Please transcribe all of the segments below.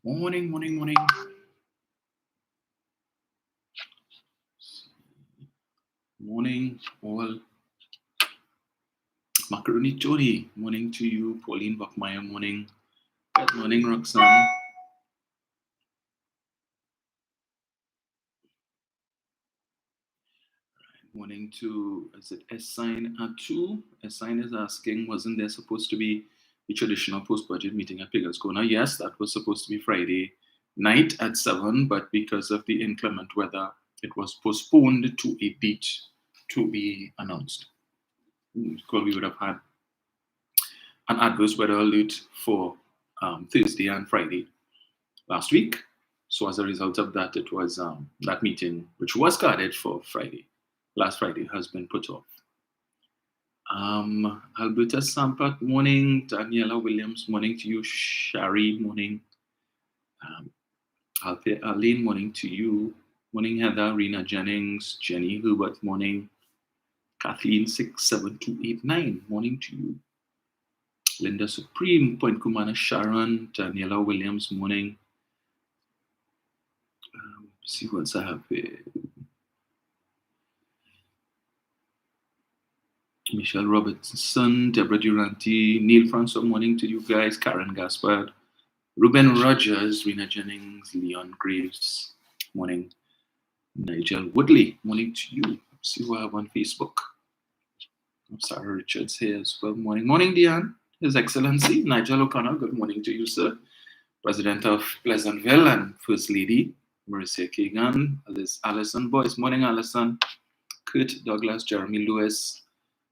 Morning, morning, morning. Morning, all. Macaroni Chori. Morning to you, Pauline Buckmeyer. Morning. Good morning, Roxanne. Morning to, is it S-Sign Atu? S-Sign is asking, wasn't there supposed to be a traditional post-budget meeting at Piggett's Corner? Yes, that was supposed to be Friday night at 7, but because of the inclement weather, it was postponed to a date to be announced. Because we would have had an adverse weather alert for Thursday and Friday last week. So as a result of that, it was that meeting, which was scheduled for Friday, last Friday, has been put off. Alberta Sampat, morning. Daniela Williams, morning to you. Shari, morning. Aline, morning to you. Morning, Heather. Rena Jennings, Jenny Hubert, morning. Kathleen 67289, morning to you. Linda Supreme, Point Kumana Sharon, Daniela Williams, morning. See what else I have here. Michelle Robertson, Deborah Duranti, Neil Francois, morning to you guys. Karen Gaspard, Ruben Rogers, Rena Jennings, Leon Graves, morning. Nigel Woodley, morning to you. See what I have on Facebook. Sarah Richards here as well. Morning. Morning, Diane. His Excellency, Nigel O'Connor, good morning to you, sir. President of Pleasantville and First Lady, Marissa Kagan, Alison Boyce. Morning, Alison. Kurt Douglas, Jeremy Lewis,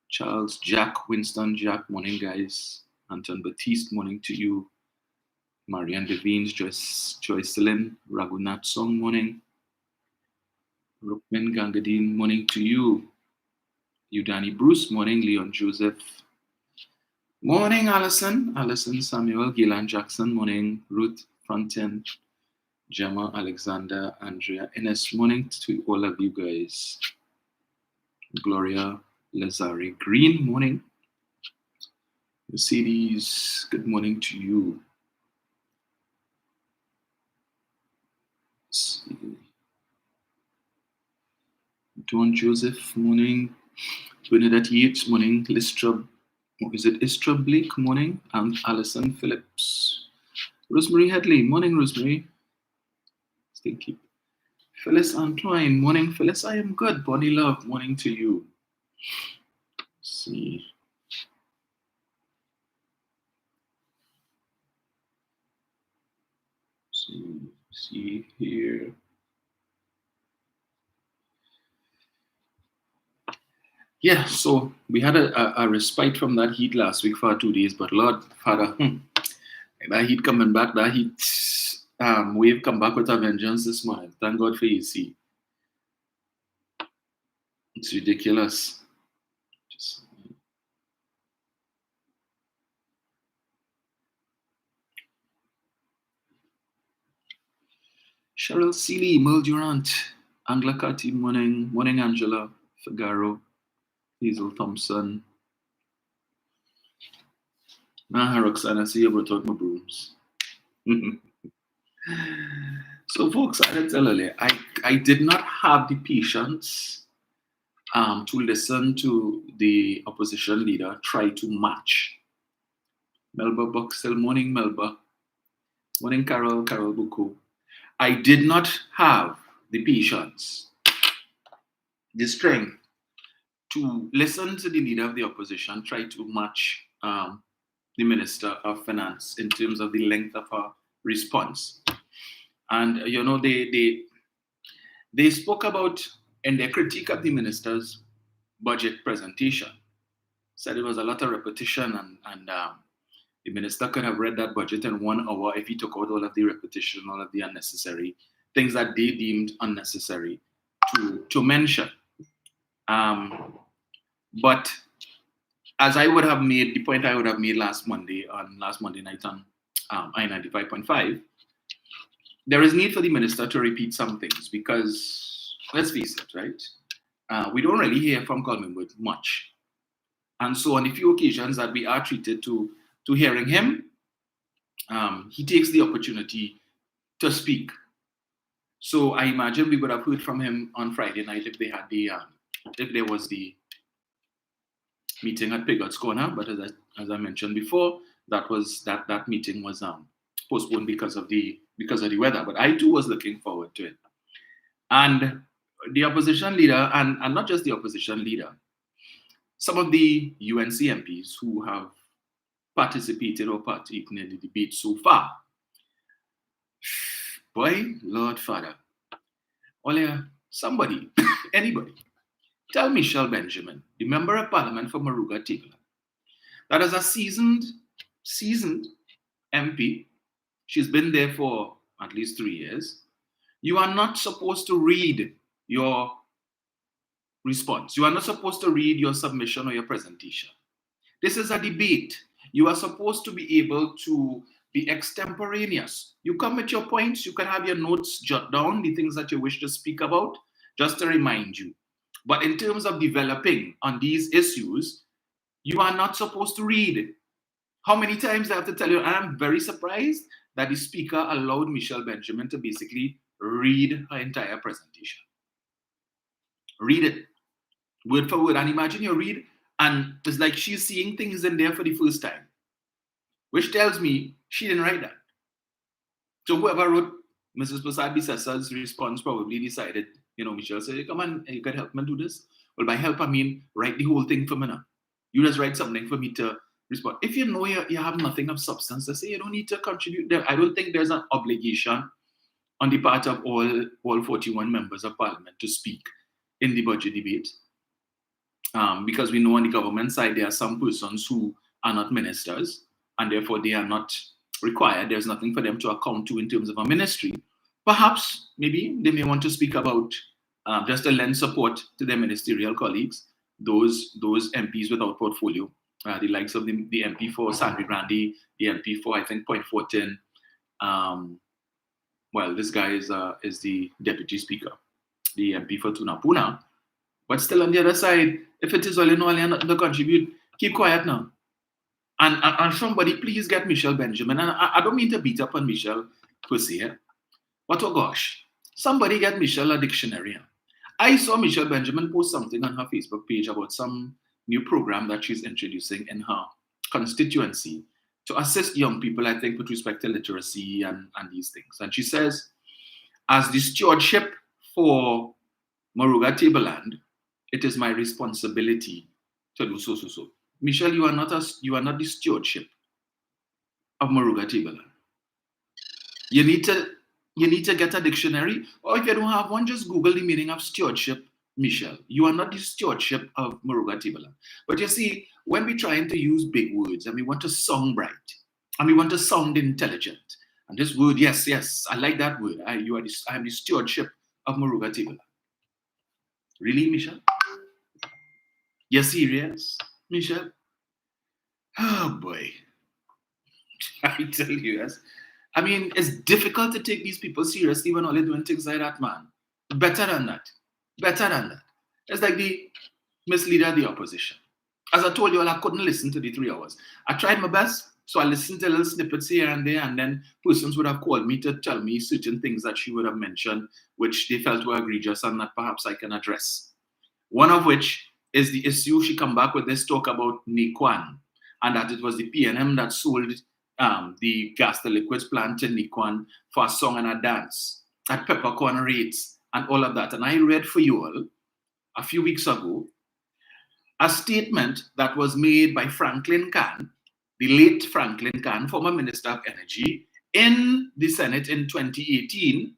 Charles Jack, Winston Jack, morning, guys. Anton Batiste, morning to you. Marianne Devines, Joycelyn, Raghunath Song, morning. Rukmin Gangadine, morning to you. Udani Bruce, morning. Leon Joseph. Morning, Alison. Alison Samuel, Gillan Jackson, morning. Ruth Fronten, Gemma Alexander, Andrea Ines, morning to all of you guys. Gloria Lazare Green, morning. Mercedes, good morning to you. Let's see. Don Joseph, morning. Bernadette Yates, morning. Istra Blake, morning. And Alison Phillips. Rosemary Headley, morning, Rosemary. Stinky. Phyllis Antoine, morning, Phyllis. I am good. Bonnie Love, morning to you. Let's see. See here. Yeah, so we had a respite from that heat last week for 2 days, but Lord, Father, that heat coming back, that heat wave come back with a vengeance this morning. Thank God for AC. It's ridiculous. Cheryl Seeley, Merle Durant, Angela Cati, morning. Morning, Angela Figaro, Hazel Thompson. Roxanne, I see you brought out my brooms. So, folks, I tell you, I did not have the patience to listen to the opposition leader try to match Melba Buxell. Morning, Melba. Morning, Carol Buku. I did not have the patience, the strength to listen to the leader of the opposition try to match the Minister of Finance in terms of the length of her response. And, you know, they spoke about, in their critique of the minister's budget presentation, said it was a lot of repetition and the minister could have read that budget in 1 hour if he took out all of the repetition, all of the unnecessary things that they deemed unnecessary to mention. But as I would have made, the point I would have made last Monday night on I-95.5, there is need for the minister to repeat some things because, let's face it, right? We don't really hear from Collinwood much. And so on the few occasions that we are treated to hearing him, he takes the opportunity to speak. So I imagine we would have heard from him on Friday night if they had if there was the meeting at Pigot's Corner. But as I mentioned before, that meeting was postponed because of the weather. But I too was looking forward to it. And the opposition leader, and not just the opposition leader, some of the UNC MPs who have participated or partaken in the debate so far, boy, Lord Father, somebody, anybody, tell Michelle Benjamin, the member of parliament for Moruga Tigla, that as a seasoned MP, she's been there for at least 3 years, you are not supposed to read your response. You are not supposed to read your submission or your presentation. This is a debate. You are supposed to be able to be extemporaneous. You come with your points, you can have your notes, jot down the things that you wish to speak about, just to remind you. But in terms of developing on these issues, you are not supposed to read. How many times I have to tell you? And I'm very surprised that the speaker allowed Michelle Benjamin to basically read her entire presentation. Read it, word for word. And imagine you read, and it's like she's seeing things in there for the first time, which tells me she didn't write that. So whoever wrote Mrs. Prasad Bisessa's response probably decided, Michelle said, come on, you can help me do this. Well, by help, I mean, write the whole thing for me now. You just write something for me to respond. If you know you have nothing of substance to say, you don't need to contribute there. I don't think there's an obligation on the part of all 41 members of parliament to speak in the budget debate. Because we know on the government side, there are some persons who are not ministers, and therefore they are not required. There's nothing for them to account to in terms of a ministry. Perhaps, maybe, they may want to speak about just to lend support to their ministerial colleagues, those MPs without portfolio, the likes of the MP for Sandri Grandi, the MP for, I think, Point Fortin. Well, this guy is the deputy speaker, the MP for Tunapuna. But still on the other side, if it is all in all, you're not to contribute, keep quiet now. And somebody, please get Michelle Benjamin. And I don't mean to beat up on Michelle per se, but oh gosh, somebody get Michelle a dictionary. I saw Michelle Benjamin post something on her Facebook page about some new program that she's introducing in her constituency to assist young people, I think, with respect to literacy and these things. And she says, as the stewardship for Moruga Tableland, it is my responsibility to do so. Michelle, you are not the stewardship of Moruga Tableland. You need to get a dictionary, or if you don't have one, just Google the meaning of stewardship, Michelle. You are not the stewardship of Moruga Tableland. But you see, when we're trying to use big words and we want to sound bright and we want to sound intelligent, and this word, yes, I like that word. I am the stewardship of Moruga Tableland. Really, Michelle? You're serious, Michelle? Oh boy. I tell you, yes. I mean, it's difficult to take these people seriously when all they're doing things like that, man. Better than that. It's like the misleader of the opposition. As I told you all, I couldn't listen to the 3 hours. I tried my best, so I listened to little snippets here and there, and then persons would have called me to tell me certain things that she would have mentioned, which they felt were egregious and that perhaps I can address. One of which is the issue she come back with this talk about Nikwan, and that it was the PNM that sold the gas to liquids plant to Nikwan for a song and a dance at peppercorn rates and all of that. And I read for you all a few weeks ago a statement that was made by Franklin Khan, the late Franklin Khan, former Minister of Energy, in the Senate in 2018,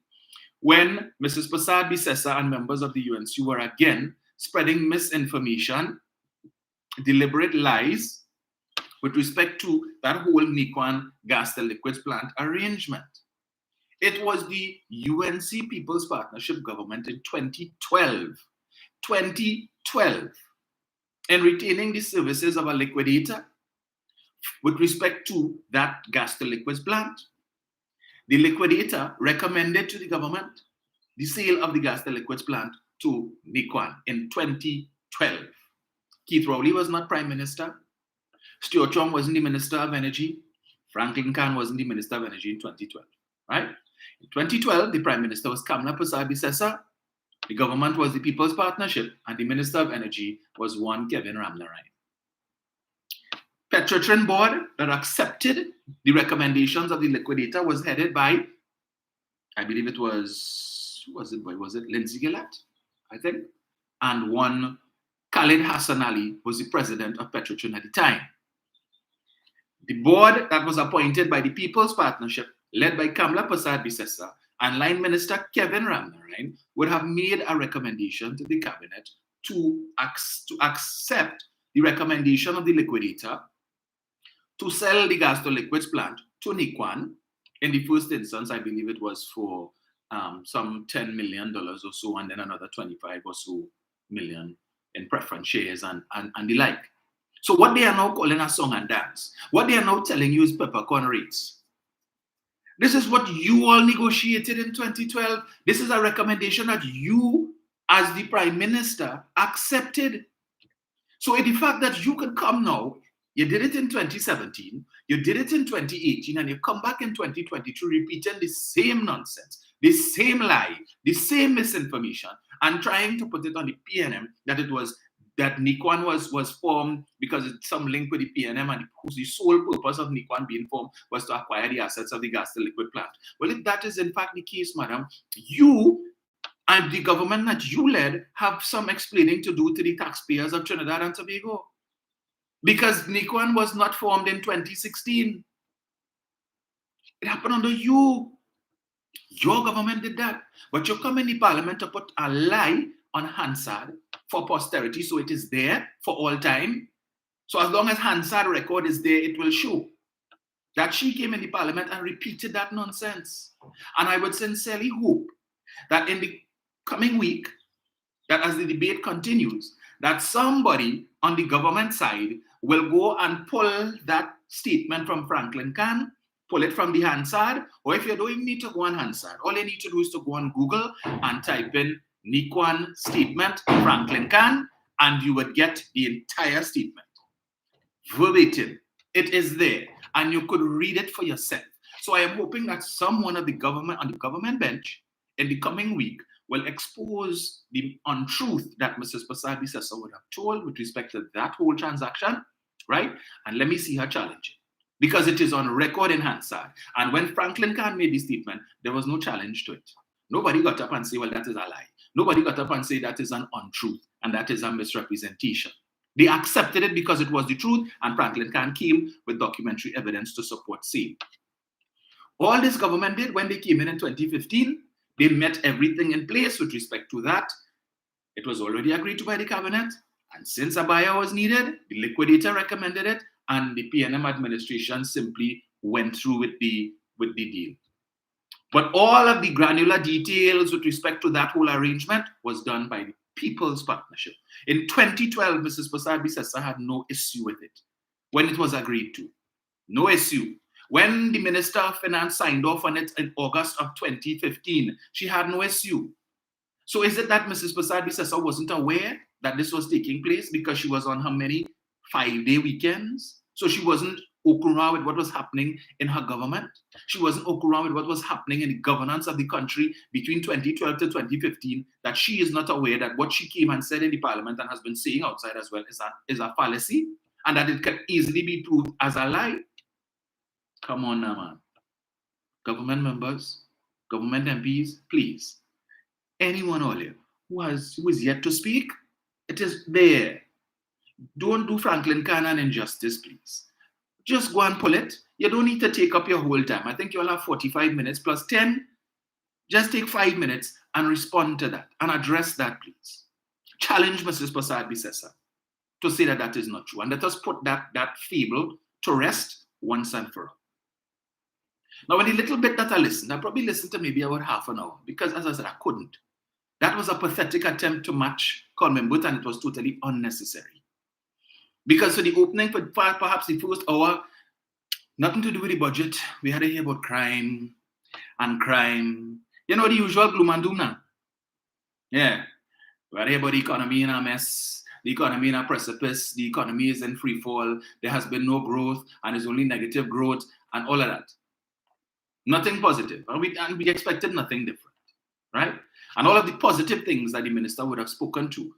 when Mrs. Prasad Bisessa and members of the UNC were again spreading misinformation, deliberate lies, with respect to that whole Nikwan gas to liquids plant arrangement. It was the UNC People's Partnership government in 2012, in retaining the services of a liquidator with respect to that gas to liquids plant. The liquidator recommended to the government the sale of the gas to liquids plant to Nikwan in 2012. Keith Rowley was not Prime Minister. Stuart Chong wasn't the Minister of Energy. Franklin Khan wasn't the Minister of Energy in 2012, right? In 2012, the Prime Minister was Kamla Persad-Bissessar, the government was the People's Partnership, and the Minister of Energy was one Kevin Ramnarine. Petrotrin board that accepted the recommendations of the liquidator was headed by, I believe it was it Lindsay Gillett, I think, and one Khalid Hassan Ali was the president of Petrotrin at the time. The board that was appointed by the People's Partnership, led by Kamla Persad-Bissessar and Line Minister Kevin Ramnarine, would have made a recommendation to the cabinet to accept the recommendation of the liquidator to sell the gas to liquids plant to Nikwan. In the first instance, I believe it was for some $10 million or so, and then another 25 or so million in preference shares and the like. So what they are now calling a song and dance, what they are now telling you is peppercorn rates. This is what you all negotiated in 2012. This is a recommendation that you, as the Prime Minister, accepted. So the fact that you can come now, you did it in 2017, you did it in 2018, and you come back in 2022 repeating the same nonsense, the same lie, the same misinformation, and trying to put it on the PNM that Nikwan was formed because it's some link with the PNM, and the sole purpose of Nikwan being formed was to acquire the assets of the gas to liquid plant. Well, if that is in fact the case, madam, you and the government that you led have some explaining to do to the taxpayers of Trinidad and Tobago. Because Nikwan was not formed in 2016. It happened under you. Your government did that. But you come in the parliament to put a lie on Hansard for posterity, so it is there for all time. So as long as Hansard record is there, it will show that she came in the parliament and repeated that nonsense. And I would sincerely hope that in the coming week, that as the debate continues, that somebody on the government side will go and pull that statement from Franklin Khan, pull it from the Hansard, or if you don't even need to go on Hansard, all you need to do is to go on Google and type in Nikwan statement, Franklin Khan, and you would get the entire statement. Verbatim. It is there, and you could read it for yourself. So I am hoping that someone of the government on the government bench in the coming week will expose the untruth that Mrs. Persad-Bissessar would have told with respect to that whole transaction, right? And let me see her challenge it. Because it is on record in Hansard. And when Franklin Khan made the statement, there was no challenge to it. Nobody got up and said, well, that is a lie. Nobody got up and said that is an untruth and that is a misrepresentation. They accepted it because it was the truth, and Franklin Khan came with documentary evidence to support same. All this government did when they came in 2015, they met everything in place with respect to that. It was already agreed to by the cabinet, and since a buyer was needed, the liquidator recommended it, and the PNM administration simply went through with the deal. But all of the granular details with respect to that whole arrangement was done by the People's Partnership. In 2012, Mrs. Persad-Bissessar had no issue with it when it was agreed to. No issue. When the Minister of Finance signed off on it in August of 2015, she had no issue. So is it that Mrs. Persad-Bissessar wasn't aware that this was taking place because she was on her many 5-day weekends? So she wasn't okura with what was happening in her government. She wasn't okura with what was happening in the governance of the country between 2012 to 2015, that she is not aware that what she came and said in the parliament and has been saying outside as well is a fallacy, and that it can easily be proved as a lie. Come on now, man. Government members, government MPs, please. Anyone earlier who is yet to speak, it is there. Don't do Franklin Khan an injustice, please. Just go and pull it. You don't need to take up your whole time. I think you'll have 45 minutes plus 10. Just take 5 minutes and respond to that and address that, please. Challenge Mrs. Persad-Bissessar to say that that is not true. And let us put that fable to rest once and for all. Now, in the little bit that I probably listened to maybe about half an hour because, as I said, I couldn't. That was a pathetic attempt to match Coleman Booth, and it was totally unnecessary. Because for the opening, for perhaps the first hour, nothing to do with the budget. We had to hear about crime and crime. You know, the usual gloom and doom now. Yeah. We had to hear about the economy in a mess, the economy in a precipice, the economy is in free fall, there has been no growth, and it's only negative growth, and all of that. Nothing positive. And we expected nothing different, right? And all of the positive things that the minister would have spoken to,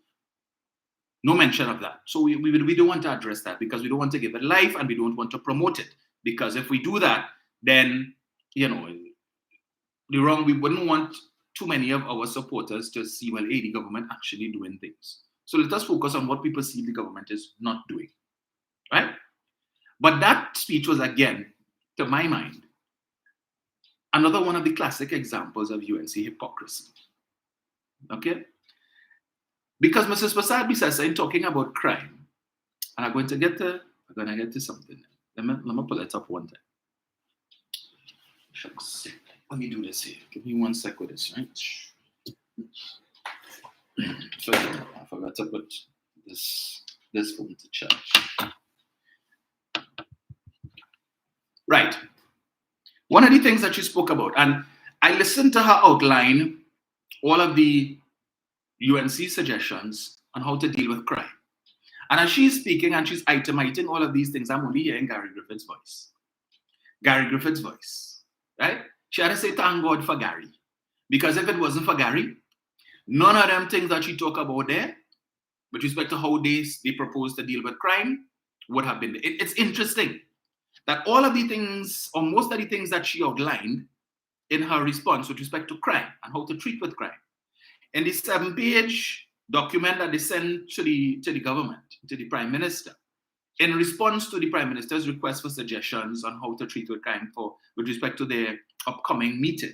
no mention of that. So we don't want to address that because we don't want to give it life and we don't want to promote it. Because if we do that, then, we wouldn't want too many of our supporters to see, well, the government actually doing things. So let us focus on what we perceive the government is not doing, right? But that speech was, again, to my mind, another one of the classic examples of UNC hypocrisy, okay? Because Mrs. Prasad Bisasa, in talking about crime, and I'm going to get to something. Let me pull it up one time. Shucks. Let me do this here. Give me 1 sec with this, right? So I forgot to put this phone to charge. Right. One of the things that she spoke about, and I listened to her outline all of the UNC suggestions on how to deal with crime. And as she's speaking and she's itemizing all of these things, I'm only hearing Gary Griffith's voice. Gary Griffith's voice, right? She had to say, thank God for Gary. Because if it wasn't for Gary, none of them things that she talked about there, with respect to how they propose to deal with crime, would have been there. It's interesting that all of the things, or most of the things that she outlined in her response with respect to crime and how to treat with crime, in the 7-page document that they sent to the government, to the Prime Minister, in response to the Prime Minister's request for suggestions on how to treat with crime with respect to their upcoming meeting,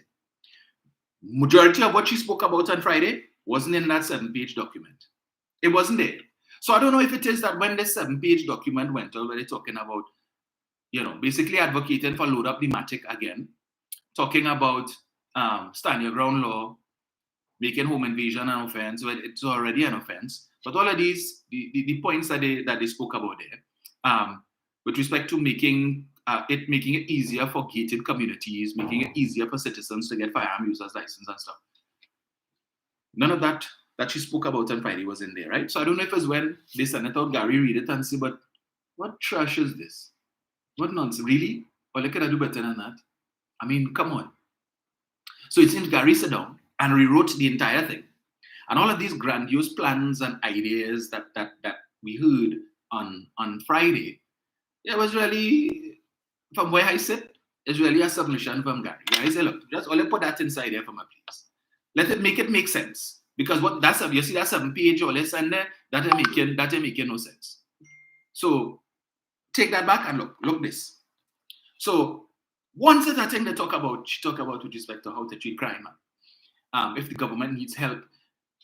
majority of what she spoke about on Friday wasn't in that 7-page document. It wasn't there. So I don't know if it is that when the 7-page document went out, where they're talking about, basically advocating for load up the matic again, talking about stand your ground law, making home invasion an offense, well, it's already an offense. But all of these, the points that they spoke about there, with respect to making it easier for gated communities, making it easier for citizens to get firearm users license and stuff. None of that she spoke about on Friday was in there, right? So I don't know if it's when they sent it out, Gary read it and say, but what trash is this? What nonsense? Really? Or could I do better than that? I mean, come on. So it seems Gary sat down and rewrote the entire thing. And all of these grandiose plans and ideas that we heard on Friday, it was really, from where I sit, it's really a submission from Gary. Gary said, look, just only put that inside there for me, please. Let it make sense. Because you see that 7-page or less and there, that ain't making no sense. So take that back and look this. So one set of thing she talk about with respect to how to treat crime. If the government needs help,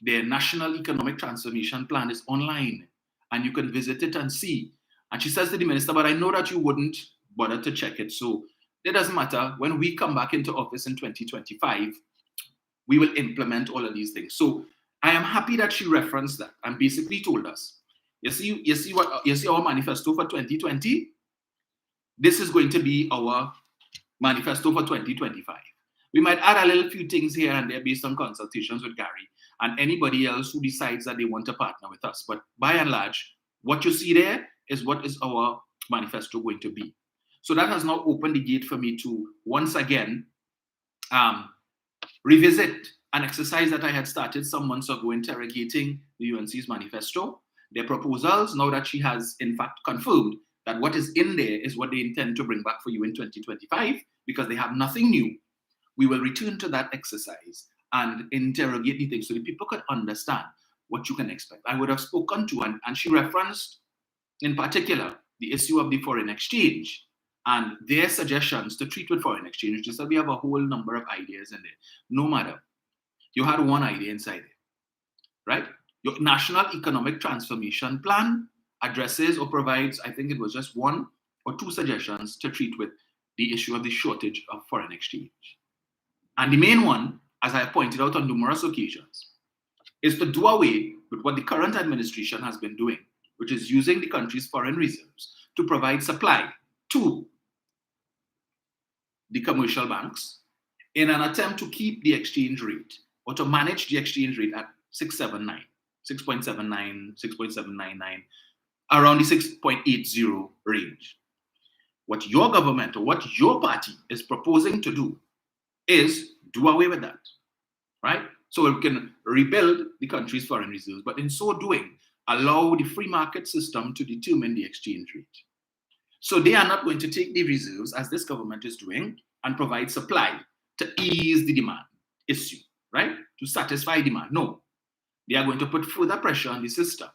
their National Economic Transformation Plan is online and you can visit it and see. And she says to the minister, but I know that you wouldn't bother to check it. So it doesn't matter. When we come back into office in 2025, we will implement all of these things. So I am happy that she referenced that and basically told us, you see our manifesto for 2020? This is going to be our manifesto for 2025. We might add a little few things here and there based on consultations with Gary and anybody else who decides that they want to partner with us. But by and large, what you see there is what is our manifesto going to be. So that has now opened the gate for me to once again revisit an exercise that I had started some months ago, interrogating the UNC's manifesto, their proposals, now that she has in fact confirmed that what is in there is what they intend to bring back for you in 2025, because they have nothing new. We will return to that exercise and interrogate the things so that people could understand what you can expect. I would have spoken to, and she referenced in particular the issue of the foreign exchange and their suggestions to treat with foreign exchange. Just that we have a whole number of ideas in there. No matter. You had one idea inside it, right? Your National Economic Transformation Plan addresses or provides, I think it was just 1 or 2 suggestions to treat with the issue of the shortage of foreign exchange. And the main one, as I have pointed out on numerous occasions, is to do away with what the current administration has been doing, which is using the country's foreign reserves to provide supply to the commercial banks in an attempt to keep the exchange rate or to manage the exchange rate at 6.79, 6.99, around the 6.80 range. What your government or what your party is proposing to do is do away with that, right? So we can rebuild the country's foreign reserves, but in so doing, allow the free market system to determine the exchange rate. So they are not going to take the reserves, as this government is doing, and provide supply to ease the demand issue, right? To satisfy demand. No, they are going to put further pressure on the system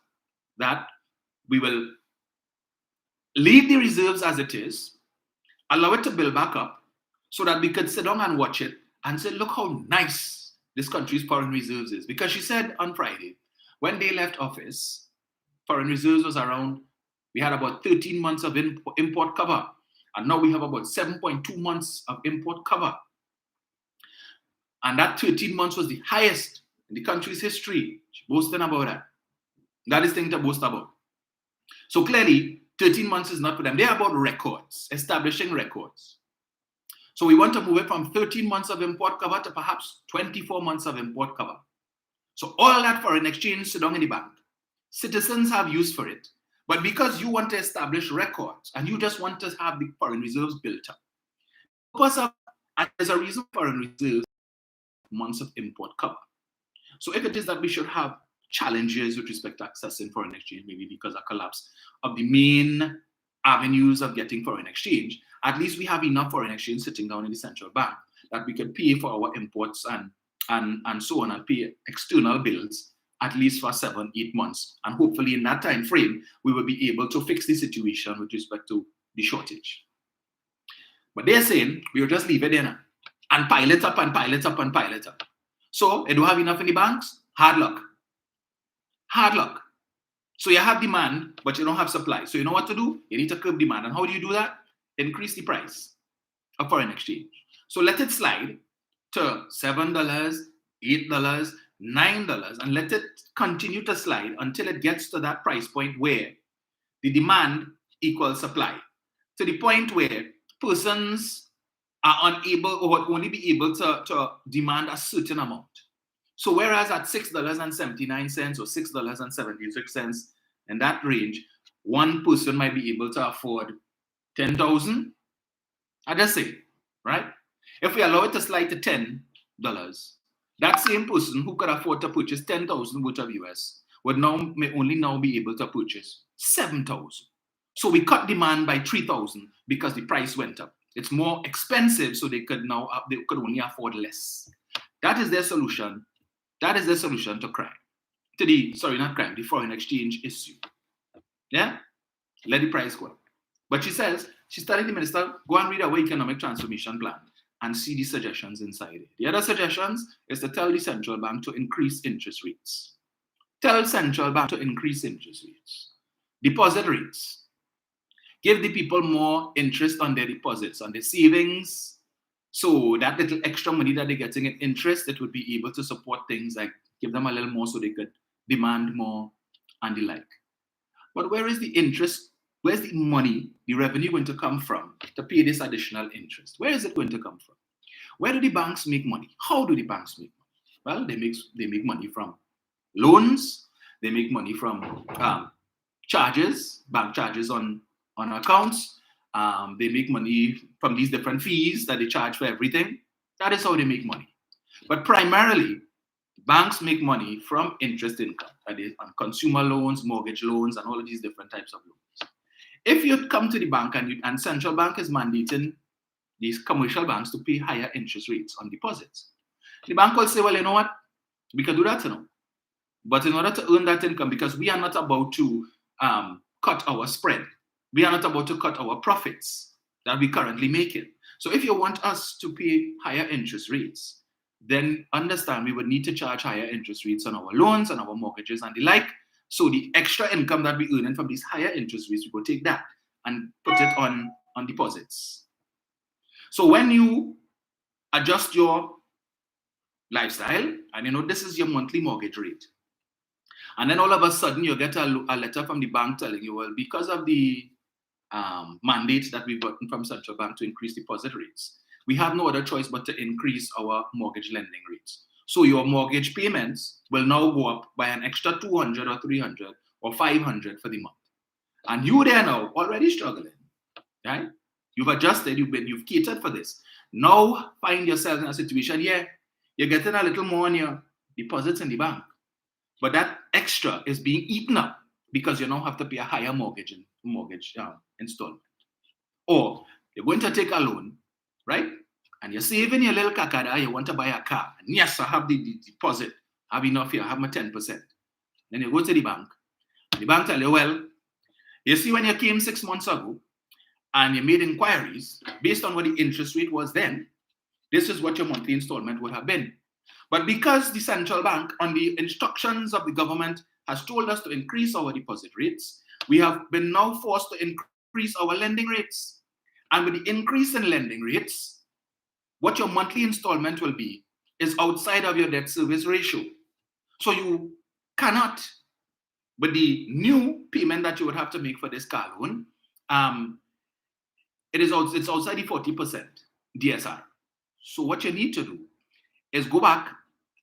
that we will leave the reserves as it is, allow it to build back up, so that we could sit down and watch it and say, look how nice this country's foreign reserves is. Because she said on Friday, when they left office, foreign reserves was around, we had about 13 months of import cover. And now we have about 7.2 months of import cover. And that 13 months was the highest in the country's history. She's boasting about that. That is thing to boast about. So clearly, 13 months is not for them. They're about records, establishing records. So we want to move it from 13 months of import cover to perhaps 24 months of import cover. So all that foreign exchange sit down in the bank. Citizens have use for it. But because you want to establish records and you just want to have the foreign reserves built up, there's a reason foreign reserves months of import cover. So if it is that we should have challenges with respect to accessing foreign exchange, maybe because of collapse of the main avenues of getting foreign exchange, at least we have enough foreign exchange sitting down in the central bank that we can pay for our imports and so on, and pay external bills at least for 7-8 months. And hopefully in that time frame, we will be able to fix the situation with respect to the shortage. But they're saying we'll just leave it in and pile it up and pile it up and pile it up. So they don't have enough in the banks? Hard luck. Hard luck. So you have demand, but you don't have supply. So you know what to do? You need to curb demand. And how do you do that? Increase the price of foreign exchange. So let it slide to $7, $8, $9, and let it continue to slide until it gets to that price point where the demand equals supply. To the point where persons are unable or would only be able to demand a certain amount. So whereas at $6.79 or $6.76, in that range, one person might be able to afford 10,000. I just say, right? If we allow it to slide to $10, that same person who could afford to purchase 10,000 worth of US may only now be able to purchase 7,000. So we cut demand by 3,000 because the price went up. It's more expensive, so they could only afford less. That is their solution. That is their solution to crime. The foreign exchange issue. Yeah? Let the price go up. But she says, she's telling the minister, go and read our economic transformation plan and see the suggestions inside it. The other suggestions is to tell the central bank to increase interest rates. Tell central bank to increase interest rates. Deposit rates. Give the people more interest on their deposits, on their savings. So that little extra money that they're getting in interest, it would be able to support things like give them a little more so they could demand more and the like. But where is the interest? Where's the money, the revenue going to come from to pay this additional interest? Where is it going to come from? Where do the banks make money? How do the banks make money? Well, they make money from loans. They make money from charges, bank charges on accounts. They make money from these different fees that they charge for everything. That is how they make money. But primarily, banks make money from interest income, that is on consumer loans, mortgage loans, and all of these different types of loans. If you come to the bank and central bank is mandating these commercial banks to pay higher interest rates on deposits, the bank will say, well, you know what? We can do that, But in order to earn that income, because we are not about to cut our spread, we are not about to cut our profits that we currently making. So if you want us to pay higher interest rates, then understand we would need to charge higher interest rates on our loans and our mortgages and the like. So the extra income that we earn from these higher interest rates, we will take that and put it on deposits. So when you adjust your lifestyle, and this is your monthly mortgage rate, and then all of a sudden you get a letter from the bank telling you, well, because of the mandate that we've gotten from central bank to increase deposit rates, we have no other choice but to increase our mortgage lending rates. So your mortgage payments will now go up by an extra 200 or 300 or 500 for the month. And you there now already struggling, right? You've adjusted, you've catered for this. Now find yourself in a situation, yeah, you're getting a little more on your deposits in the bank, but that extra is being eaten up because you now have to pay a higher mortgage installment. Or you're going to take a loan, right? And you're saving your little kakada, you want to buy a car. And yes, I have the deposit. I have enough here, I have my 10%. Then you go to the bank, and the bank tell you, well, you see when you came 6 months ago and you made inquiries, based on what the interest rate was then, this is what your monthly installment would have been. But because the central bank, on the instructions of the government, has told us to increase our deposit rates, we have been now forced to increase our lending rates. And with the increase in lending rates, what your monthly installment will be is outside of your debt service ratio. So you cannot, with the new payment that you would have to make for this car loan, it's outside the 40% DSR. So what you need to do is go back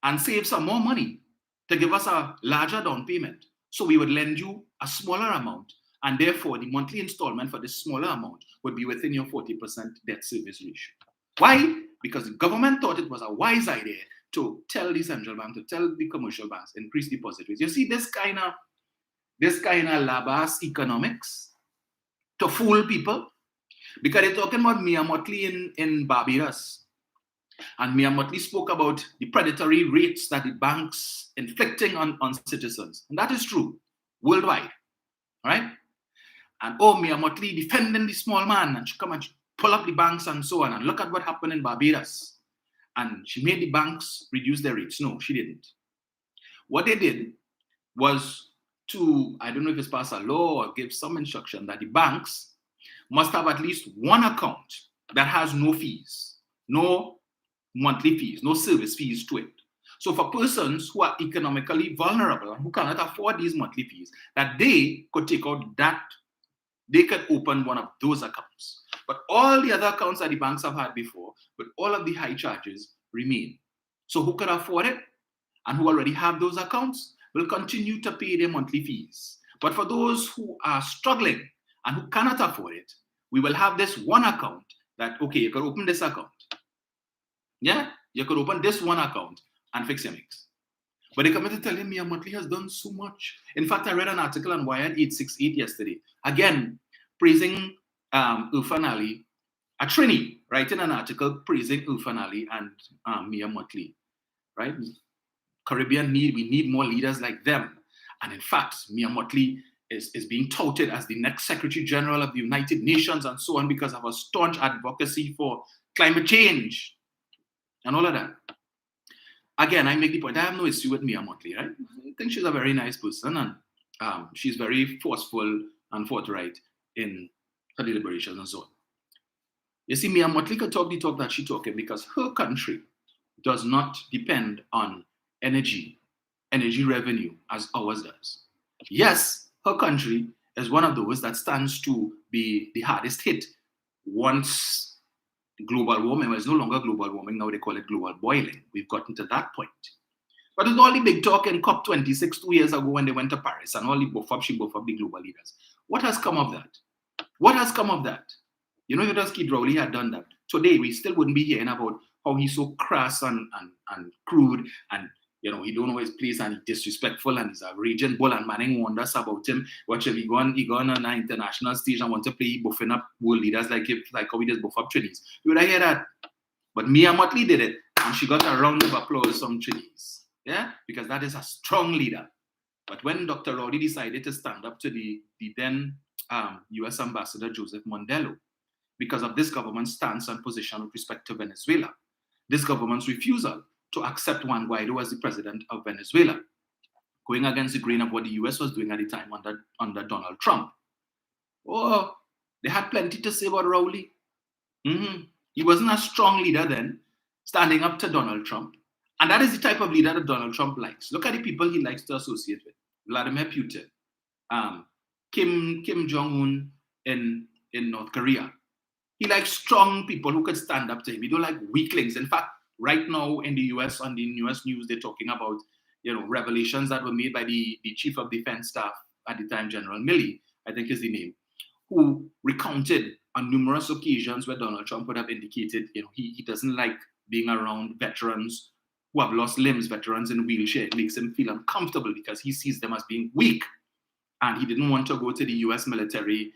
and save some more money to give us a larger down payment. So we would lend you a smaller amount, and therefore the monthly installment for this smaller amount would be within your 40% debt service ratio. Why? Because the government thought it was a wise idea to tell the central bank, to tell the commercial banks, increase deposit rates. You see this kind of labas economics to fool people, because they're talking about Mia Motley in Barbados. And Mia Motley spoke about the predatory rates that the banks inflicting on citizens. And that is true, worldwide, right? And Mia Motley defending the small man, and she come and she pull up the banks and so on, and look at what happened in Barbados. And she made the banks reduce their rates. No, she didn't. What they did was to, I don't know if it's pass a law or give some instruction that the banks must have at least one account that has no fees, no monthly fees, no service fees to it. So for persons who are economically vulnerable and who cannot afford these monthly fees, that they could take out that, they could open one of those accounts. But all the other accounts that the banks have had before, with all of the high charges, remain. So who could afford it and who already have those accounts will continue to pay their monthly fees. But for those who are struggling and who cannot afford it, we will have this one account that, okay, you could open this account. Yeah, you could open this one account and fix your mix. But they come to tell him Mia Motley has done so much. In fact, I read an article on Wired 868 yesterday, again, praising Irfan Ali, a Trini, writing an article praising Irfan Ali and Mia Motley, right? Caribbean we need more leaders like them. And in fact, Mia Motley is being touted as the next Secretary General of the United Nations and so on because of her staunch advocacy for climate change and all of that. Again, I make the point, I have no issue with Mia Motley, right? I think she's a very nice person, and she's very forceful and forthright in her deliberations and so on. You see, Mia Motley could talk the talk that she's talking because her country does not depend on energy revenue as ours does. Yes, her country is one of those that stands to be the hardest hit once global warming, well, it's no longer global warming, now they call it global boiling. We've gotten to that point. But with all the big talk in COP26 2 years ago when they went to Paris and all the buff up the global leaders, what has come of that? What has come of that? You know, if Keith Rowley had done that, today we still wouldn't be hearing about how he's so crass and crude, and you know, he don't know his place and he's disrespectful and he's a raging bull, and Manning wonders about him. What should he go on an international stage and want to play buffing up world leaders like how we just buff up Chinese? You would hear that. But Mia Motley did it, and she got a round of applause from Chinese. Yeah? Because that is a strong leader. But when Dr. Rowley decided to stand up to the then US Ambassador Joseph Mondelo, because of this government's stance and position with respect to Venezuela, this government's refusal to accept Juan Guaido as the president of Venezuela, going against the grain of what the US was doing at the time under Donald Trump. Oh, they had plenty to say about Rowley. He wasn't a strong leader then, standing up to Donald Trump. And that is the type of leader that Donald Trump likes. Look at the people he likes to associate with. Vladimir Putin, Kim Jong-un in North Korea. He likes strong people who could stand up to him. He don't like weaklings. In fact, right now in the US, on the US news, they're talking about, you know, revelations that were made by the chief of defense staff at the time, General Milley, I think is the name, who recounted on numerous occasions where Donald Trump would have indicated, he doesn't like being around veterans who have lost limbs, veterans in wheelchair. It makes him feel uncomfortable because he sees them as being weak. And he didn't want to go to the US military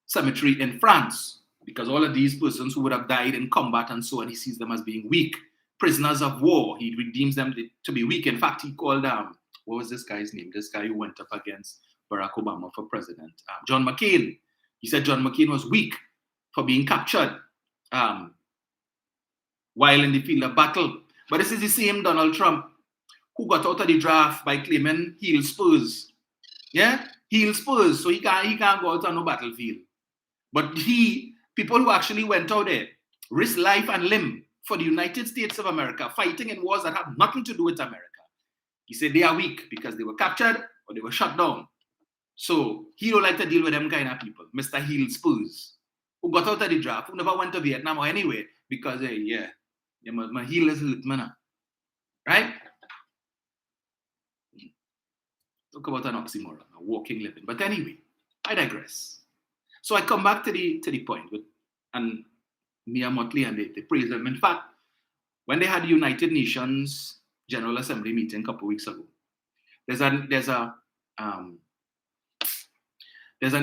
cemetery in France because all of these persons who would have died in combat and so on, he sees them as being weak. Prisoners of war, he redeems them to be weak. In fact, he called, what was this guy's name? This guy who went up against Barack Obama for president, John McCain. He said John McCain was weak for being captured while in the field of battle. But this is the same Donald Trump who got out of the draft by claiming heel spurs. Yeah? Heel spurs, so he can't go out on no battlefield. But people who actually went out there, risked life and limb for the United States of America, fighting in wars that have nothing to do with America. He said they are weak because they were captured or they were shut down. So he don't like to deal with them kind of people, Mr. Heel Spurs, who got out of the draft, who never went to Vietnam or anywhere because, my heel is hurt, man. Right? Talk about an oxymoron, a walking living. But anyway, I digress. So I come back to the point and Mia Motley and they praise them. In fact, when they had the United Nations General Assembly meeting a couple of weeks ago, there's an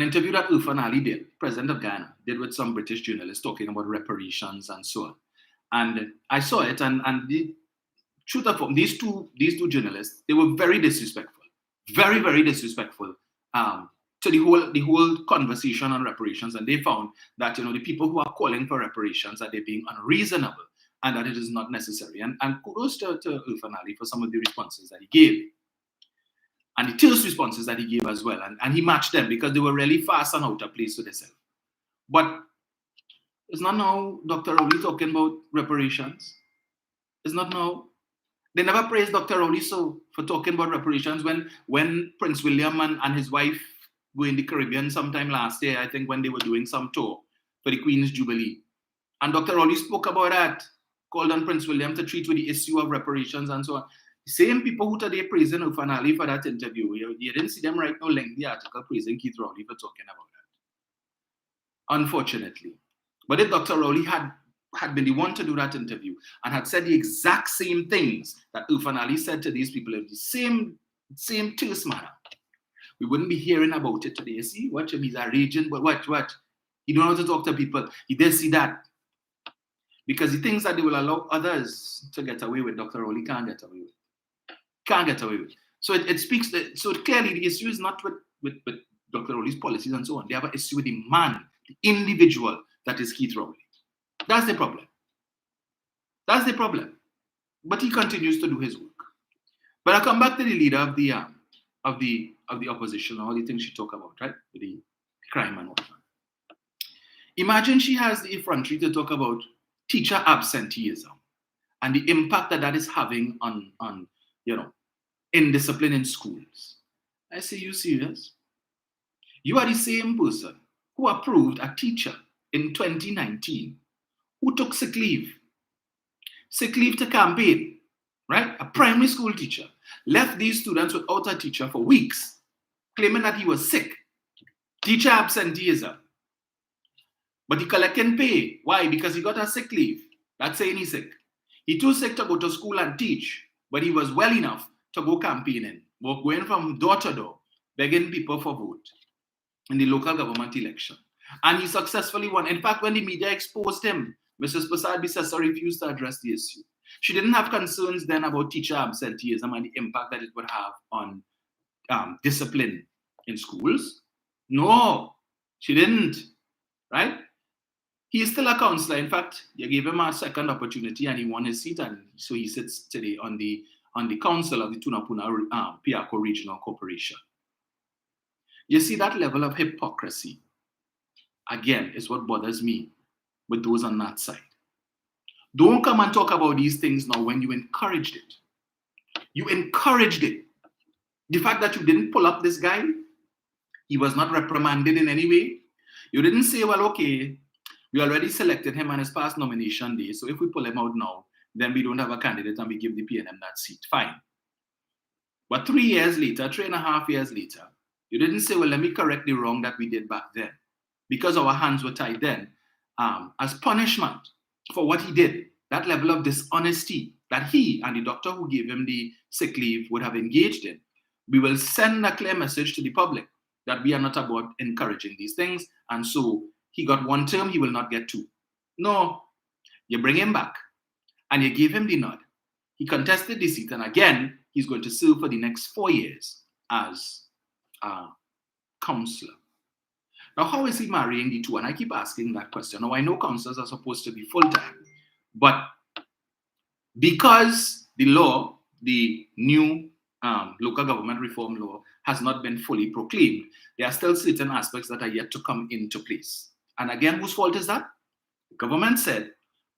interview that Irfan Ali did, president of Ghana, did with some British journalists talking about reparations and so on. And I saw it, and the truth of these two journalists, they were very disrespectful, very, very disrespectful to the whole conversation on reparations. And they found that the people who are calling for reparations are they being unreasonable and that it is not necessary. And kudos to Irfan Ali for some of the responses that he gave. And the terse responses that he gave as well. And he matched them because they were really fast and out of place with themselves. But it's not now Dr. Rowley talking about reparations. It's not now. They never praised Dr. Rowley for talking about reparations when Prince William and his wife were in the Caribbean sometime last year, I think when they were doing some tour for the Queen's Jubilee. And Dr. Rowley spoke about that, called on Prince William to treat with the issue of reparations and so on. The same people who today praising Irfan Ali for that interview, you didn't see them write no lengthy article praising Keith Rowley for talking about that. Unfortunately. But if Dr. Rowley had been the one to do that interview and had said the exact same things that Irfan Ali said to these people in the same terse manner, we wouldn't be hearing about it today. You see, watch him, he's a raging, but what? He don't know how to talk to people. He did see that. Because the things that they will allow others to get away with, Dr. Rowley can't get away with. Can't get away with. So it speaks, so clearly the issue is not with Dr. Rowley's policies and so on. They have an issue with the man, the individual that is Keith Rowley. That's the problem. That's the problem. But he continues to do his work. But I come back to the leader of the opposition, all the things she talk about, right? With the crime and whatnot. Imagine she has the effrontery to talk about teacher absenteeism and the impact that is having on indiscipline in schools. I say, you serious? You are the same person who approved a teacher in 2019 who took sick leave to campaign, right? A primary school teacher left these students without a teacher for weeks, claiming that he was sick. Teacher absenteeism. But he collecting pay. Why? Because he got a sick leave. That's saying he's sick. He's too sick to go to school and teach, but he was well enough to go campaigning, going from door to door, begging people for vote in the local government election. And he successfully won. In fact, when the media exposed him, Mrs. Prasad-Bissessar refused to address the issue. She didn't have concerns then about teacher absenteeism and the impact that it would have on discipline in schools. No, she didn't, right? He is still a councillor. In fact, you gave him a second opportunity and he won his seat, and so he sits today on the council of the Tunapuna Piako Regional Corporation. You see, that level of hypocrisy, again, is what bothers me with those on that side. Don't come and talk about these things now when you encouraged it. You encouraged it. The fact that you didn't pull up this guy, he was not reprimanded in any way. You didn't say, well, okay, we already selected him on his past nomination day, so if we pull him out now, then we don't have a candidate and we give the PNM that seat. Fine. But 3.5 years later, you didn't say, well, let me correct the wrong that we did back then. because our hands were tied then, as punishment for what he did, that level of dishonesty that he and the doctor who gave him the sick leave would have engaged in, we will send a clear message to the public that we are not about encouraging these things. And so he got 1 term, he will not get 2. No, you bring him back and you give him the nod. He contested the seat, and again, he's going to serve for the next 4 years as a counselor. Now, how is he marrying the two? And I keep asking that question. Now, I know counselors are supposed to be full-time, but because the law, the new local government reform law, has not been fully proclaimed, there are still certain aspects that are yet to come into place. And again, whose fault is that? The government said,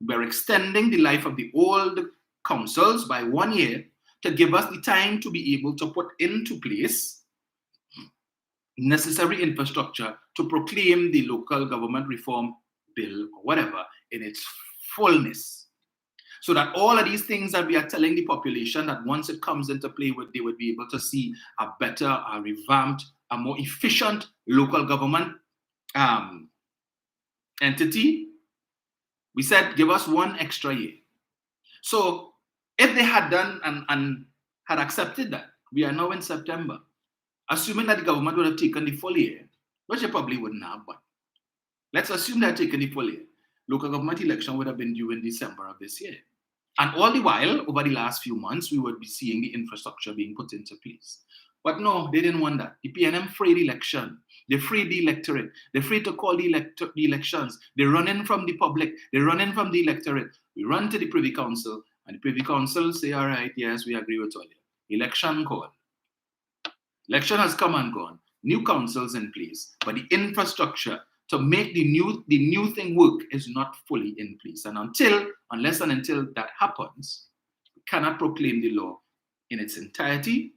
we're extending the life of the old councils by 1 year to give us the time to be able to put into place necessary infrastructure to proclaim the local government reform bill or whatever in its fullness. So that all of these things that we are telling the population that once it comes into play, they would be able to see a better, a revamped, a more efficient local government entity. We said, give us 1 extra year. So if they had done and had accepted that, we are now in September, assuming that the government would have taken the full year, which it probably wouldn't have, but let's assume they had taken the full year, local government election would have been due in December of this year. And all the while, over the last few months, we would be seeing the infrastructure being put into place. But no, they didn't want that. The PNM frayed election. They frayed the electorate. They're afraid to call the elections. They run in from the public. They run in from the electorate. We run to the Privy Council, and the Privy Council say, all right, yes, we agree with all you. Election call. Election has come and gone. New councils in place, but the infrastructure to make the new thing work is not fully in place. And unless and until that happens, we cannot proclaim the law in its entirety.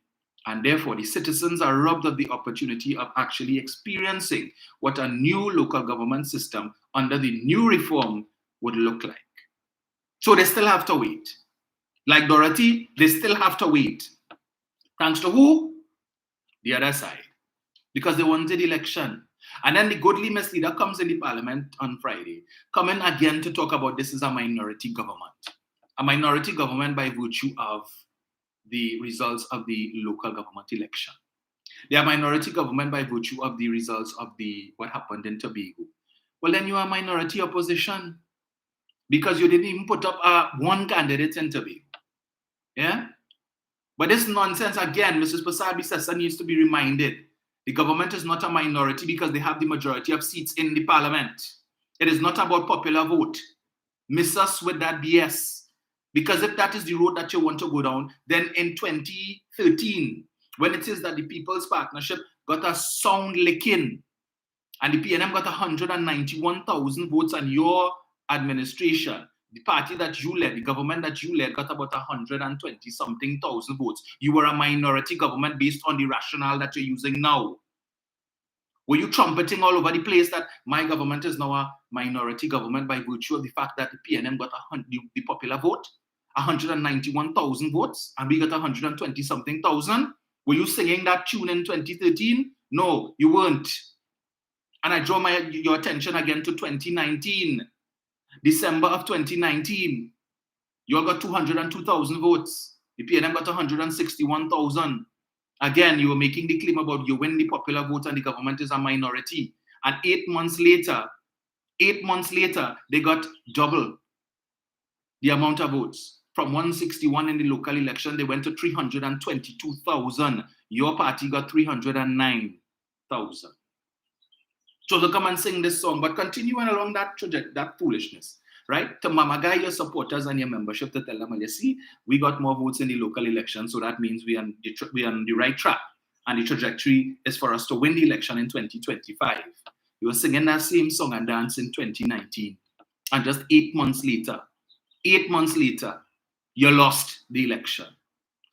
And therefore, the citizens are robbed of the opportunity of actually experiencing what a new local government system under the new reform would look like. So they still have to wait. Like Dorothy, they still have to wait. Thanks to who? The other side. Because they wanted election. And then the godly misleader comes in the parliament on Friday, coming again to talk about this is a minority government. A minority government by virtue of the results of the local government election. They are minority government by virtue of the results of what happened in Tobago. Well, then you are minority opposition because you didn't even put up one candidate in Tobago. Yeah? But this nonsense, again, Mrs. Prasad-Bissessar needs to be reminded. The government is not a minority because they have the majority of seats in the parliament. It is not about popular vote. Miss us with that BS. Because if that is the road that you want to go down, then in 2013, when it is that the People's Partnership got a sound licking, and the PNM got 191,000 votes, and your administration, the party that you led, the government that you led, got about 120-something thousand votes. You were a minority government based on the rationale that you're using now. Were you trumpeting all over the place that my government is now a minority government by virtue of the fact that the PNM got the popular vote, 191,000 votes, and we got 120-something thousand? Were you singing that tune in 2013? No, you weren't. And I draw your attention again to 2019. December of 2019, you all got 202,000 votes. The PNM got 161,000. Again, you were making the claim about you win the popular vote and the government is a minority. And 8 months later, they got double the amount of votes. From 161 in the local election, they went to 322,000. Your party got 309,000. So to come and sing this song, but continuing along that foolishness, right? To mamagai your supporters and your membership to tell them, well, you see, we got more votes in the local election, so that means we are on the right track. And the trajectory is for us to win the election in 2025. You were singing that same song and dance in 2019. And just 8 months later, you lost the election.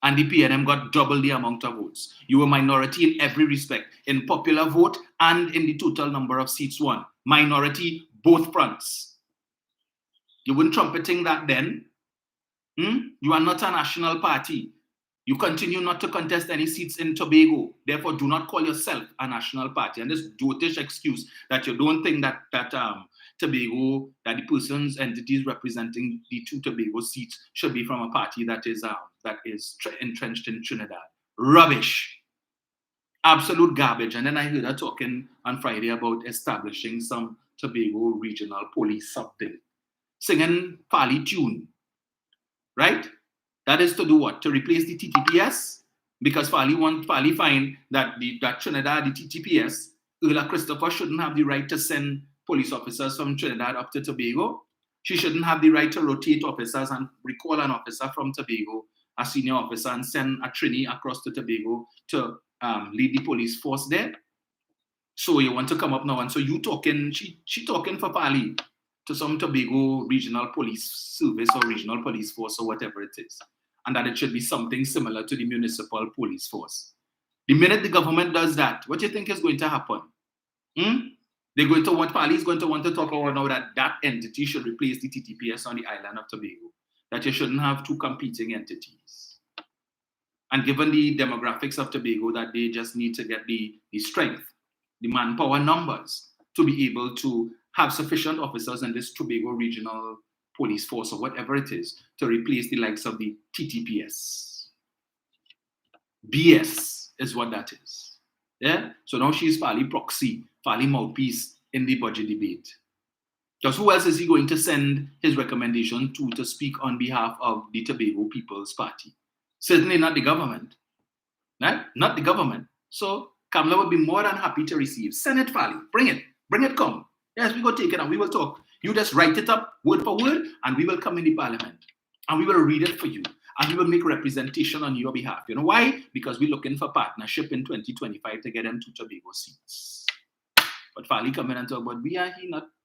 And the PNM got double the amount of votes. You were minority in every respect, in popular vote and in the total number of seats won. Minority, both fronts. You weren't trumpeting that then. You are not a national party. You continue not to contest any seats in Tobago. Therefore, do not call yourself a national party. And this dotish excuse that you don't think that Tobago, that the persons, entities representing the 2 Tobago seats should be from a party that is entrenched in Trinidad. Rubbish. Absolute garbage. And then I heard her talking on Friday about establishing some Tobago regional police something. Singing Pali tune. Right? That is to do what? To replace the TTPS? Because Fali find that that Trinidad, the TTPS, Ula Christopher shouldn't have the right to send police officers from Trinidad up to Tobago. She shouldn't have the right to rotate officers and recall an officer from Tobago, a senior officer, and send a Trini across to Tobago to lead the police force there. So you want to come up now, and so you talking, she talking for Pali to some Tobago regional police service or regional police force or whatever it is, and that it should be something similar to the municipal police force. The minute the government does that, what do you think is going to happen? They're going to want, Pali is going to want to talk about now that entity should replace the TTPS on the island of Tobago, that you shouldn't have 2 competing entities. And given the demographics of Tobago, that they just need to get the strength, the manpower numbers to be able to have sufficient officers in this Tobago regional police force or whatever it is to replace the likes of the TTPS. BS is what that is. Yeah? So now she's Fali proxy, Fali mouthpiece in the budget debate. Because who else is he going to send his recommendation to speak on behalf of the Tobago People's Party? Certainly not the government. Right? Not the government. So Kamala would be more than happy to receive. Send it, Fali. Bring it, come. Yes, we go take it and we will talk. You just write it up word for word and we will come in the parliament and we will read it for you and we will make representation on your behalf. You know why? Because we're looking for partnership in 2025 to get them 2 Tobago seats. But Fali come in and talk about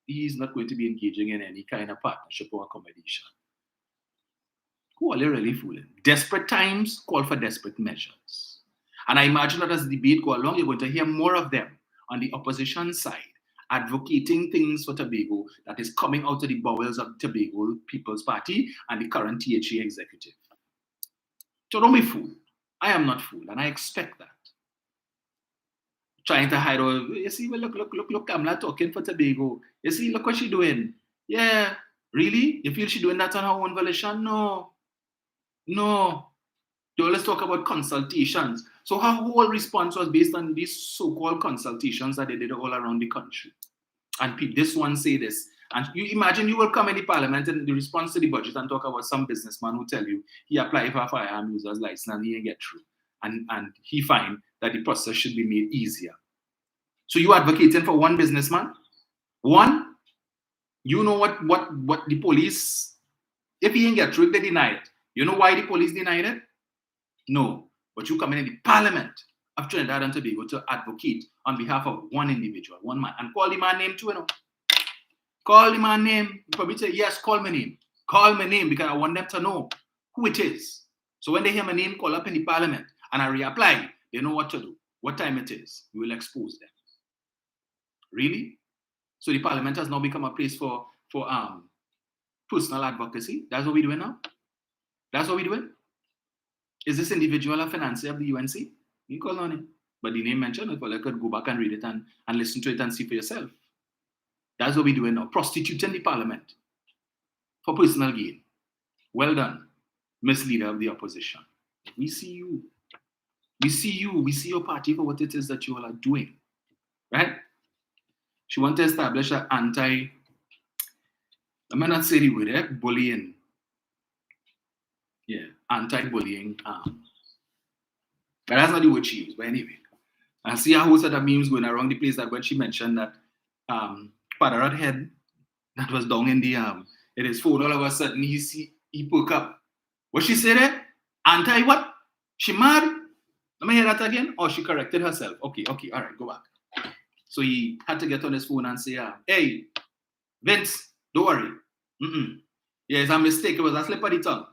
he's not going to be engaging in any kind of partnership or accommodation. Who are they really fooling? Desperate times call for desperate measures. And I imagine that as the debate go along, you're going to hear more of them on the opposition side, advocating things for Tobago that is coming out of the bowels of the Tobago People's Party and the current THA executive. So don't be fooled. I am not fooled, and I expect that. Trying to hide, you see, well, look, Kamala talking for Tobago. You see, look what she's doing. Yeah, really? You feel she's doing that on her own volition? No. They always talk about consultations. So her whole response was based on these so-called consultations that they did all around the country. And this one say this. And you imagine you will come in the parliament and the response to the budget and talk about some businessman who tell you he applied for a firearm user's license and he didn't get through. And he find that the process should be made easier. So you advocating for one businessman? One? You know what the police, if he didn't get through, they deny it. You know why the police denied it? No. But you come in the parliament of Trinidad and Tobago to advocate on behalf of one individual, one man, and call the man name too, you know. Call the man name. You probably say, yes, call my name. Call my name because I want them to know who it is. So when they hear my name call up in the parliament and I reapply, they know what to do, what time it is. We will expose them. Really? So the parliament has now become a place for personal advocacy. That's what we're doing now? That's what we're doing? Is this individual a financier of the UNC? You call on him. But the name mentioned, if you could go back and read it and listen to it and see for yourself. That's what we're doing now. Prostituting the parliament for personal gain. Well done, Miss Leader of the Opposition. We see you. We see you. We see your party for what it is that you all are doing. Right? She wants to establish an I may not say the word, bullying. Yeah, anti-bullying. But that's not the word she used. But anyway, I see a whole set of memes going around the place that when she mentioned that Padarat head that was down in the in his phone, all of a sudden he woke up. What she said there? Anti what? She mad? Let me hear that again. Oh, she corrected herself. Okay, all right, go back. So he had to get on his phone and say, hey, Vince, don't worry. Yeah, it's a mistake. It was a slip of the tongue.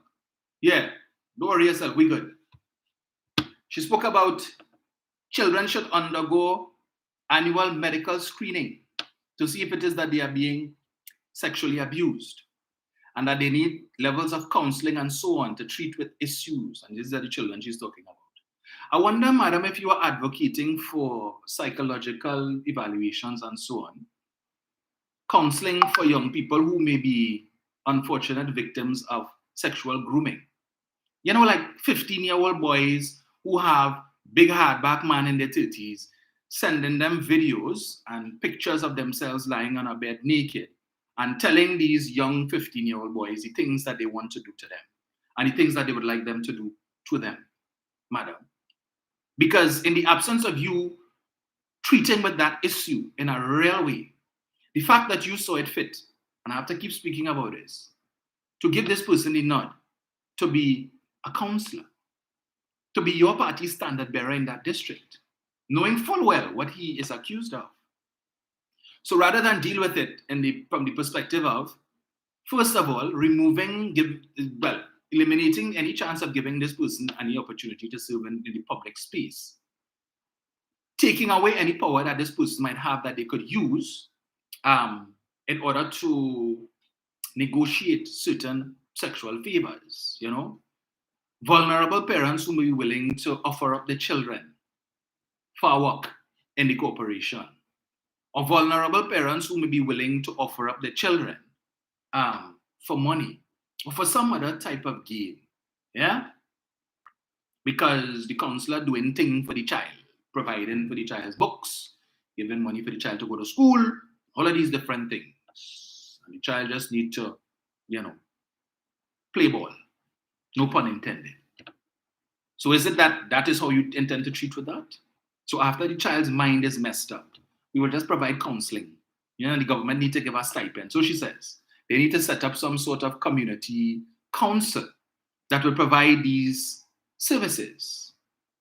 Yeah, don't worry yourself. We good. She spoke about children should undergo annual medical screening to see if it is that they are being sexually abused. and that they need levels of counseling and so on to treat with issues. And these are the children she's talking about. I wonder, madam, if you are advocating for psychological evaluations and so on, counseling for young people who may be unfortunate victims of sexual grooming. You know, like 15-year-old boys who have big hardback man in their 30s, sending them videos and pictures of themselves lying on a bed naked and telling these young 15-year-old boys the things that they want to do to them and the things that they would like them to do to them, madam. Because in the absence of you treating with that issue in a real way, the fact that you saw it fit, and I have to keep speaking about this, to give this person the nod to be a counselor, to be your party standard bearer in that district, knowing full well what he is accused of. So rather than deal with it from the perspective of, first of all, eliminating any chance of giving this person any opportunity to serve in the public space, taking away any power that this person might have that they could use in order to negotiate certain sexual favors, you know. Vulnerable parents who may be willing to offer up their children for work in the corporation, or vulnerable parents who may be willing to offer up their children for money or for some other type of gain, yeah? Because the counselor doing things for the child, providing for the child's books, giving money for the child to go to school, all of these different things. And the child just need to, play ball. No pun intended. So is it that is how you intend to treat with that? So after the child's mind is messed up, we will just provide counseling. The government need to give a stipend. So she says, they need to set up some sort of community council that will provide these services.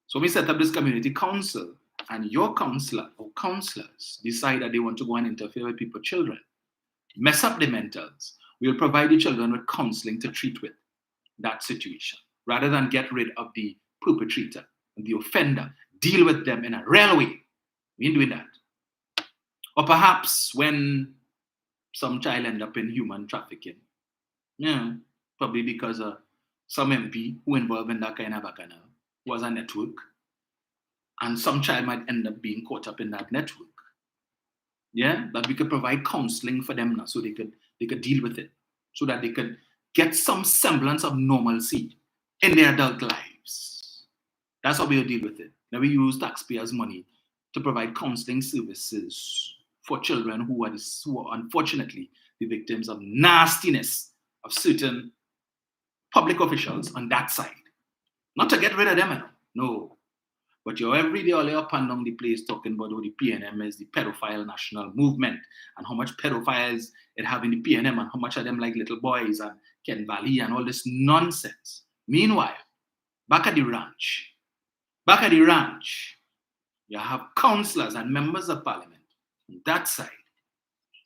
So we set up this community council, and your counselor or counselors decide that they want to go and interfere with people's children, mess up their mentals. We will provide the children with counseling to treat with that situation, rather than get rid of the perpetrator, the offender, deal with them in a real way. We ain't doing that. Or perhaps when some child end up in human trafficking, probably because some MP who involved in that kind of bacana was a network, and some child might end up being caught up in that network. Yeah, that we could provide counseling for them now, so they could deal with it, so that they could get some semblance of normalcy in their adult lives. That's how we'll deal with it. Now we use taxpayers' money to provide counseling services for children who are unfortunately the victims of nastiness of certain public officials on that side. Not to get rid of them, no. But you're every day all up and down the place talking about how the PNM is the pedophile national movement and how much pedophiles it have in the PNM and how much of them like little boys and Ken Valley and all this nonsense. Meanwhile, back at the ranch, you have councillors and members of parliament on that side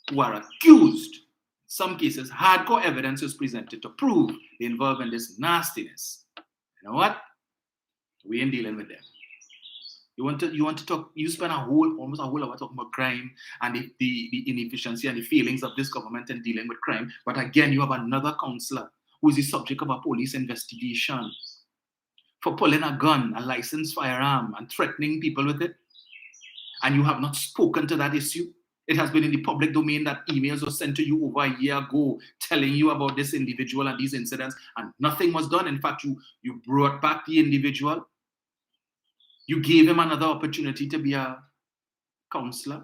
who are accused. In some cases, hardcore evidence is presented to prove they involved in this nastiness. You know what? We ain't dealing with them. You want to talk, you spend almost a whole hour talking about crime and the inefficiency and the failings of this government in dealing with crime. But again, you have another councillor who is the subject of a police investigation for pulling a gun, a licensed firearm, and threatening people with it. And you have not spoken to that issue. It has been in the public domain that emails were sent to you over a year ago telling you about this individual and these incidents, and nothing was done. In fact, you brought back the individual. You gave him another opportunity to be a counselor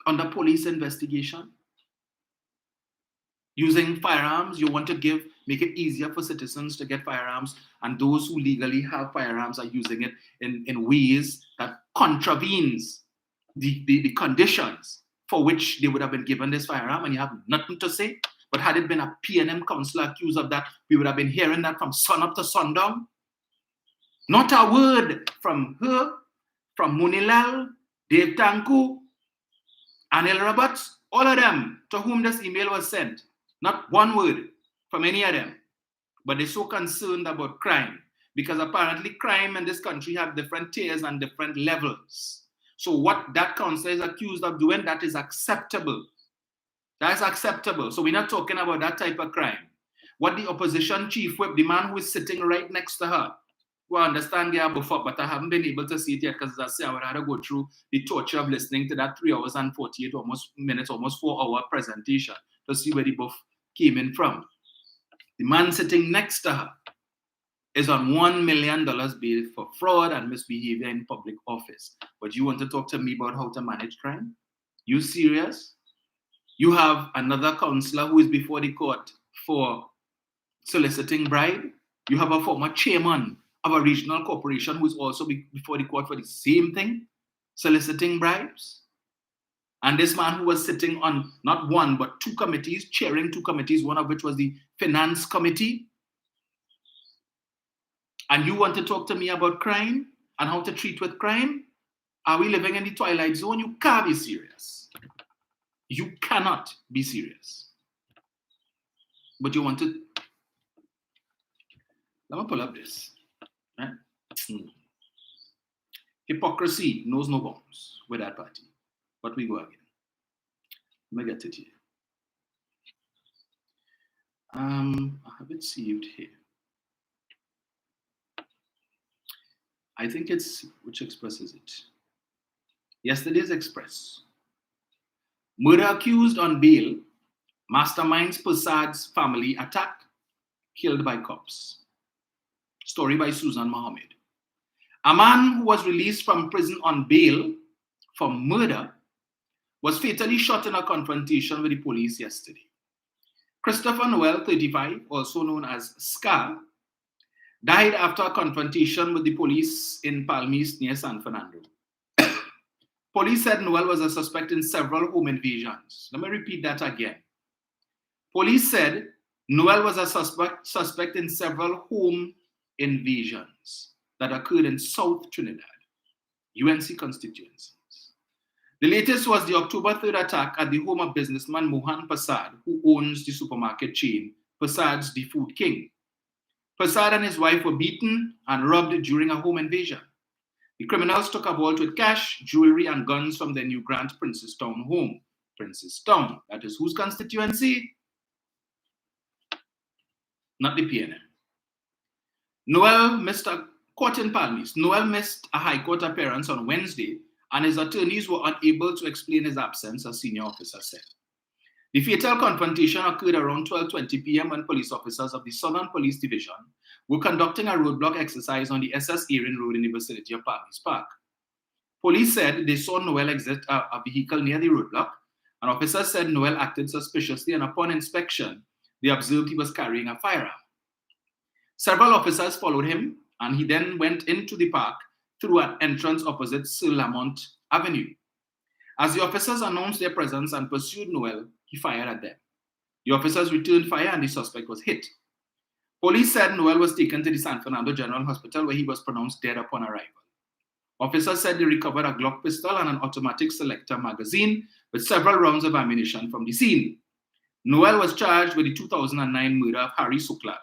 under police investigation. Using firearms, you want to make it easier for citizens to get firearms, and those who legally have firearms are using it in ways that contravenes the conditions for which they would have been given this firearm, and you have nothing to say. But had it been a PNM councillor accused of that, we would have been hearing that from sun up to sundown. Not a word from her, from Munilal, Dave Tanku, Anil Roberts, all of them to whom this email was sent. Not one word from any of them. But they're so concerned about crime because apparently crime in this country have different tiers and different levels. So what that councillor is accused of doing, that is acceptable. That's acceptable. So we're not talking about that type of crime. What the opposition chief whip, the man who is sitting right next to her, who I understand they are before, but I haven't been able to see it yet because I say I would have to go through the torture of listening to that 3 hours and 48 minutes, almost 4-hour presentation to see where the both came in from. The man sitting next to her is on $1 million bail for fraud and misbehavior in public office. But you want to talk to me about how to manage crime? You serious? You have another counselor who is before the court for soliciting bribe. You have a former chairman of a regional corporation who is also before the court for the same thing, soliciting bribes. And this man who was sitting on not one, but 2 committees, chairing 2 committees, one of which was the finance committee. And you want to talk to me about crime and how to treat with crime? Are we living in the twilight zone? You can't be serious. You cannot be serious. But you want to... Let me pull up this. Right? Hypocrisy knows no bounds with that party. But we go again. Let me get it here. I have it saved here. I think it's, which Express is it? Yesterday's Express. Murder accused on bail, masterminds Persaud's family attack, killed by cops. Story by Susan Mohammed. A man who was released from prison on bail for murder was fatally shot in a confrontation with the police yesterday. Christopher Noel, 35, also known as Scar, died after a confrontation with the police in Palm East near San Fernando. Police said Noel was a suspect in several home invasions. Let me repeat that again. Police said Noel was a suspect in several home invasions that occurred in South Trinidad, UNC constituencies. The latest was the October 3rd attack at the home of businessman Mohan Persaud, who owns the supermarket chain Persaud's The Food King. Persaud and his wife were beaten and robbed during a home invasion. The criminals took a vault with cash, jewelry, and guns from their New Grant Princestown home. Princestown, that is whose constituency? Not the PNM. Noel missed a court in Palm East. Noel missed a high court appearance on Wednesday, and his attorneys were unable to explain his absence, a senior officer said. The fatal confrontation occurred around 12:20 p.m. when police officers of the Southern Police Division were conducting a roadblock exercise on the SS Erin Road in the vicinity of Palm East Park. Police said they saw Noel exit a vehicle near the roadblock, and officers said Noel acted suspiciously, and upon inspection, they observed he was carrying a firearm. Several officers followed him, and he then went into the park through an entrance opposite Sir Lamont Avenue. As the officers announced their presence and pursued Noel, he fired at them. The officers returned fire and the suspect was hit. Police said Noel was taken to the San Fernando General Hospital where he was pronounced dead upon arrival. Officers said they recovered a Glock pistol and an automatic selector magazine with several rounds of ammunition from the scene. Noel was charged with the 2009 murder of Harry Suklal,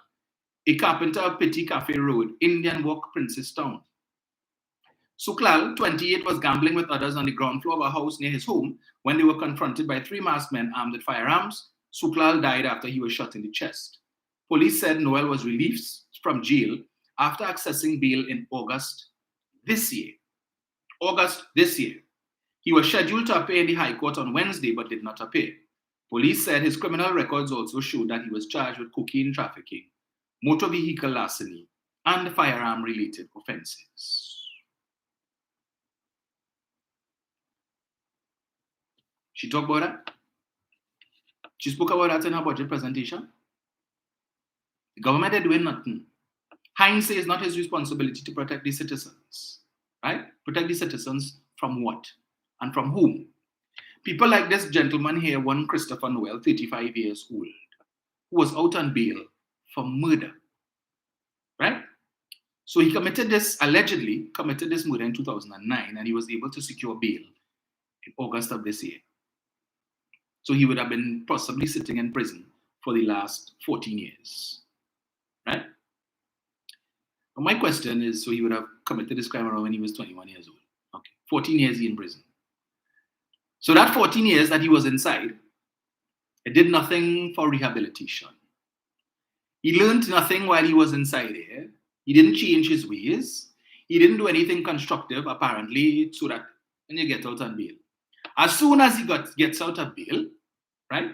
a carpenter of Petit Cafe Road, Indian Walk, Princestown. Suklal, 28, was gambling with others on the ground floor of a house near his home when they were confronted by 3 masked men armed with firearms. Suklal died after he was shot in the chest. Police said Noel was released from jail after accessing bail in August this year. He was scheduled to appear in the High Court on Wednesday but did not appear. Police said his criminal records also showed that he was charged with cocaine trafficking, motor vehicle larceny, and firearm-related offenses. She talked about that. She spoke about that in her budget presentation. The government is doing nothing. Hines says it's not his responsibility to protect the citizens. Right? Protect the citizens from what? And from whom? People like this gentleman here, one Christopher Noel, 35 years old, who was out on bail for murder. Right? So he allegedly committed this murder in 2009, and he was able to secure bail in August of this year. So he would have been possibly sitting in prison for the last 14 years. Right? But my question is, so he would have committed this crime around when he was 21 years old. Okay, 14 years in prison. So that 14 years that he was inside, It did nothing for rehabilitation. He learned nothing while he was inside there. He didn't change his ways. He didn't do anything constructive, apparently, so that when you get out on bail. As soon as he gets out of bail, right?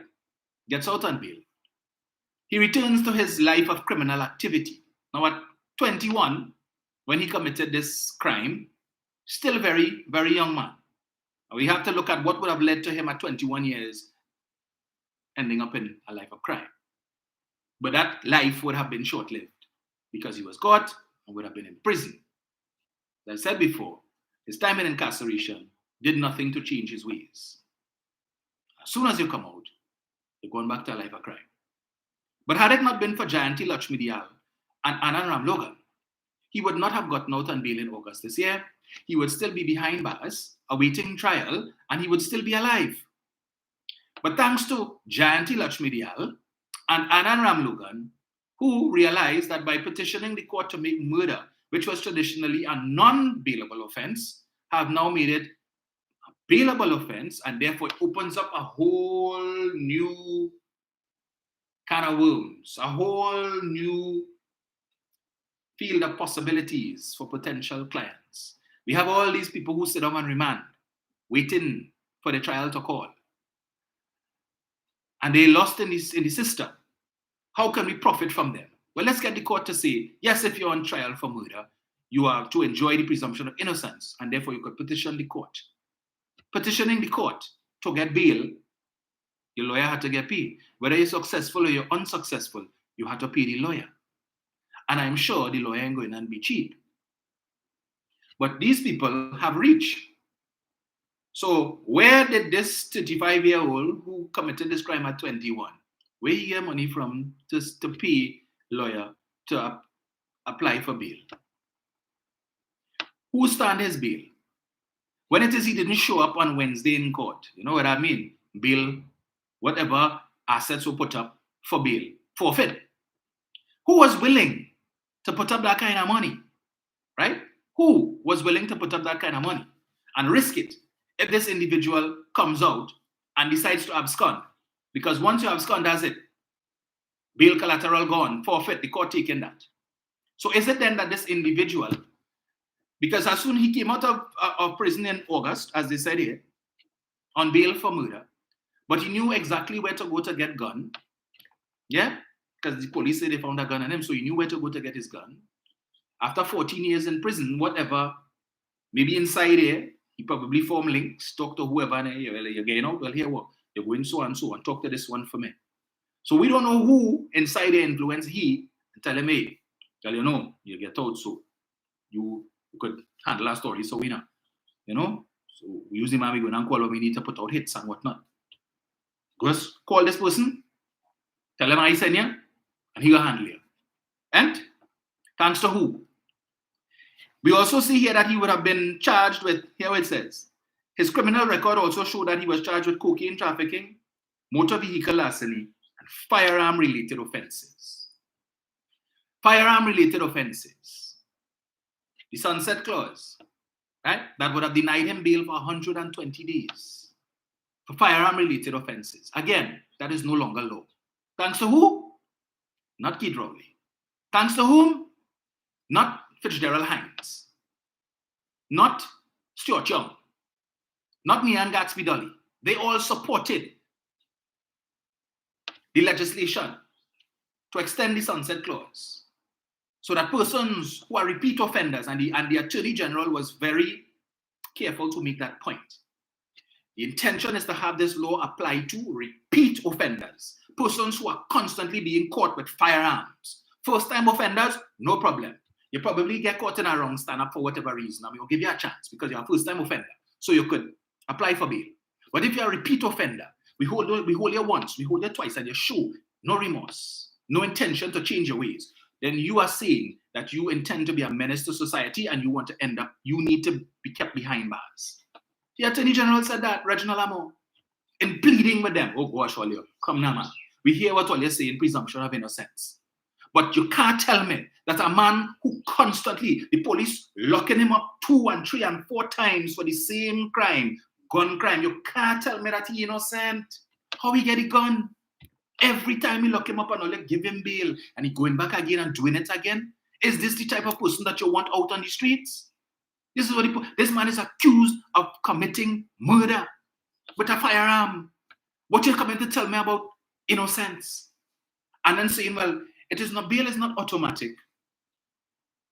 Gets out on bail, he returns to his life of criminal activity. Now, at 21, when he committed this crime, still a very, very young man. Now, we have to look at what would have led to him at 21 years ending up in a life of crime. But that life would have been short-lived because he was caught and would have been in prison. As I said before, his time in incarceration did nothing to change his ways. As soon as you come out, you're going back to a life of crime. But had it not been for Jayanti Lakshmi Dayal and Anand Ram Logan, he would not have gotten out on bail in August this year. He would still be behind bars, awaiting trial, and he would still be alive. But thanks to Jayanti Lakshmi Dayal and Anand Ram Logan, who realized that by petitioning the court to make murder, which was traditionally a non-bailable offense, have now made it a bailable offense, and therefore it opens up a whole new can of worms, a whole new field of possibilities for potential clients. We have all these people who sit on remand, waiting for the trial to call. And they lost in the system. How can we profit from them? Well, let's get the court to say, yes, if you're on trial for murder, you are to enjoy the presumption of innocence, and therefore you could petition the court. Petitioning the court to get bail, your lawyer had to get paid. Whether you're successful or you're unsuccessful, you had to pay the lawyer. And I'm sure the lawyer ain't going to be cheap. But these people have reached. So where did this 35-year-old who committed this crime at 21, where he get money from to pay lawyer to apply for bail? Who stand his bail? When it is he didn't show up on Wednesday in court, you know what I mean? Bail, whatever assets were put up for bail, forfeit. Who was willing to put up that kind of money, right? Who was willing to put up that kind of money and risk it if this individual comes out and decides to abscond? Because once you abscond, that's it. Bail collateral gone, forfeit, the court taking that. So is it then that this individual, because as soon he came out of prison in August, as they said here, on bail for murder, but he knew exactly where to go to get gun, yeah? Because the police said they found a gun on him, so he knew where to go to get his gun. After 14 years in prison, whatever, maybe inside here, he probably formed links, talk to whoever, and you're getting out, well, here, what? You're going so and so, and talk to this one for me. So we don't know who inside the influence he, and tell him, hey, tell you know, you get out, so you could handle our story, so we know, you know? So we use him and we go and call him, we need to put out hits and whatnot. Just call this person, tell him I send you, and he will handle you. And thanks to who? We also see here that he would have been charged with, here it says, his criminal record also showed that he was charged with cocaine trafficking, motor vehicle larceny, and firearm-related offenses. Firearm-related offenses. The sunset clause, right? That would have denied him bail for 120 days for firearm-related offenses. Again, that is no longer law. Thanks to who? Not Keith Rowley. Thanks to whom? Not Fitzgerald Hines. Not Stuart Young. Not Nian Gatsby Dolly. They all supported the legislation to extend the sunset clause so that persons who are repeat offenders, and the Attorney General was very careful to make that point. The intention is to have this law apply to repeat offenders, persons who are constantly being caught with firearms. First-time offenders, no problem. You probably get caught in a wrong stand-up for whatever reason, and we'll give you a chance because you're a first-time offender, so you could apply for bail. But if you're a repeat offender, we hold you once, we hold you twice, and you show no remorse, no intention to change your ways, then you are saying that you intend to be a menace to society and you want to end up, you need to be kept behind bars. The Attorney General said that, Reginald Amo, in pleading with them. Oh gosh, Olio, come now, man. We hear what Olio say in presumption of innocence. But you can't tell me that a man who constantly, the police locking him up 2 and 3 and 4 times for the same crime, gun crime, you can't tell me that he's innocent. How he get a gun? Every time you lock him up and all, give him bail, and he going back again and doing it again. Is this the type of person that you want out on the streets? This is what this man is accused of committing murder with a firearm. What you're coming to tell me about innocence? And then saying, well, bail is not automatic.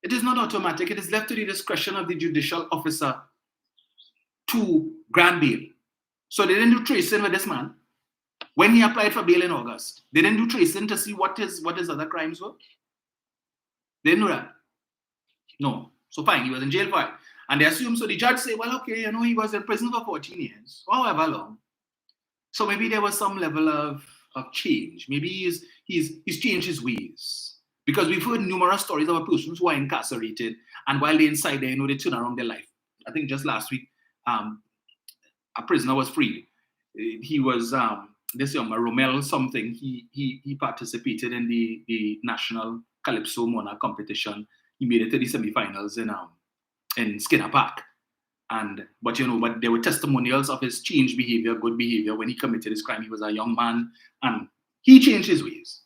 It is not automatic. It is left to the discretion of the judicial officer to grant bail. So they didn't do tracing with this man. When he applied for bail in August, they didn't do tracing to see what his other crimes were. They didn't do that. No. So fine, he was in jail for it. And they assume, so the judge say, well, okay, he was in prison for 14 years, however long. So maybe there was some level of change. Maybe he's changed his ways. Because we've heard numerous stories about persons who are incarcerated, and while they're inside there, they turn around their life. I think just last week, a prisoner was freed. He was this young Romel something. He participated in the national Calypso Monarch competition. He made it to the semifinals in Skinner Park. But there were testimonials of his changed behavior, good behavior. When he committed his crime, he was a young man, and he changed his ways.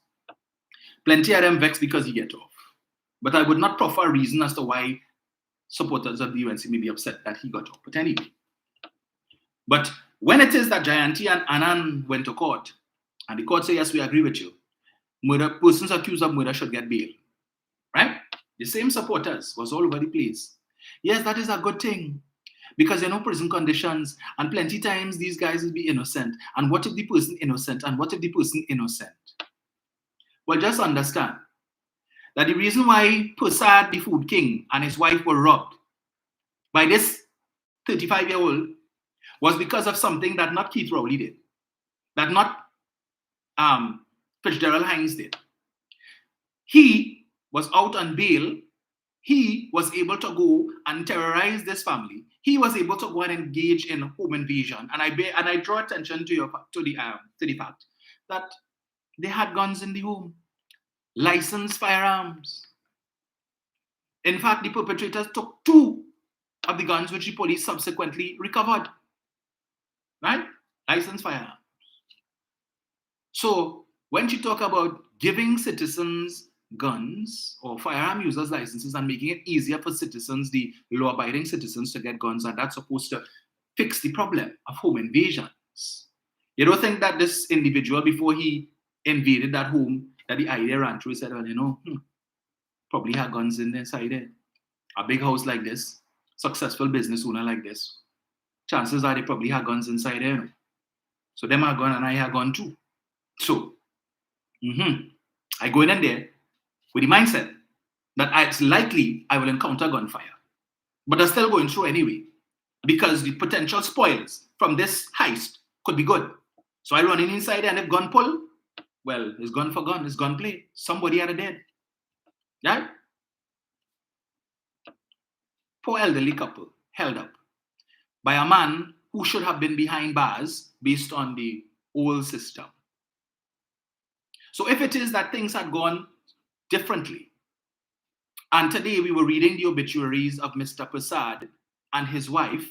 Plenty of them vexed because he get off. But I would not proffer a reason as to why supporters of the UNC may be upset that he got off. But anyway. But when it is that Jayanti and Anand went to court, and the court said, yes, we agree with you, persons accused of murder should get bail. Right? The same supporters was all over the place. Yes, that is a good thing. Because prison conditions, and plenty times these guys will be innocent. And what if the person innocent? And what if the person innocent? Well, just understand that the reason why Prasad, the food king, and his wife were robbed by this 35-year-old was because of something that not Keith Rowley did, that not Fitzgerald Hines did. He was out on bail. He was able to go and terrorize this family. He was able to go and engage in home invasion. And I draw attention to the fact that they had guns in the home, licensed firearms. In fact, the perpetrators took 2 of the guns which the police subsequently recovered. Right? Licensed firearms. So when you talk about giving citizens guns or firearm users licenses and making it easier for citizens, the law-abiding citizens, to get guns, and that's supposed to fix the problem of home invasions. You don't think that this individual, before he invaded that home, that the idea ran through, he said, well, probably had guns inside there. A big house like this, successful business owner like this, chances are they probably had guns inside there. So them are gun and I have gun too. So, I go in there with the mindset that it's likely I will encounter gunfire. But I'm still going through anyway, because the potential spoils from this heist could be good. So I run in inside there, and if gun pull, well, it's gun for gun, it's gunplay. Somebody are dead. Right? Poor elderly couple held up by a man who should have been behind bars based on the old system. So if it is that things had gone differently, and today we were reading the obituaries of Mr. Prasad and his wife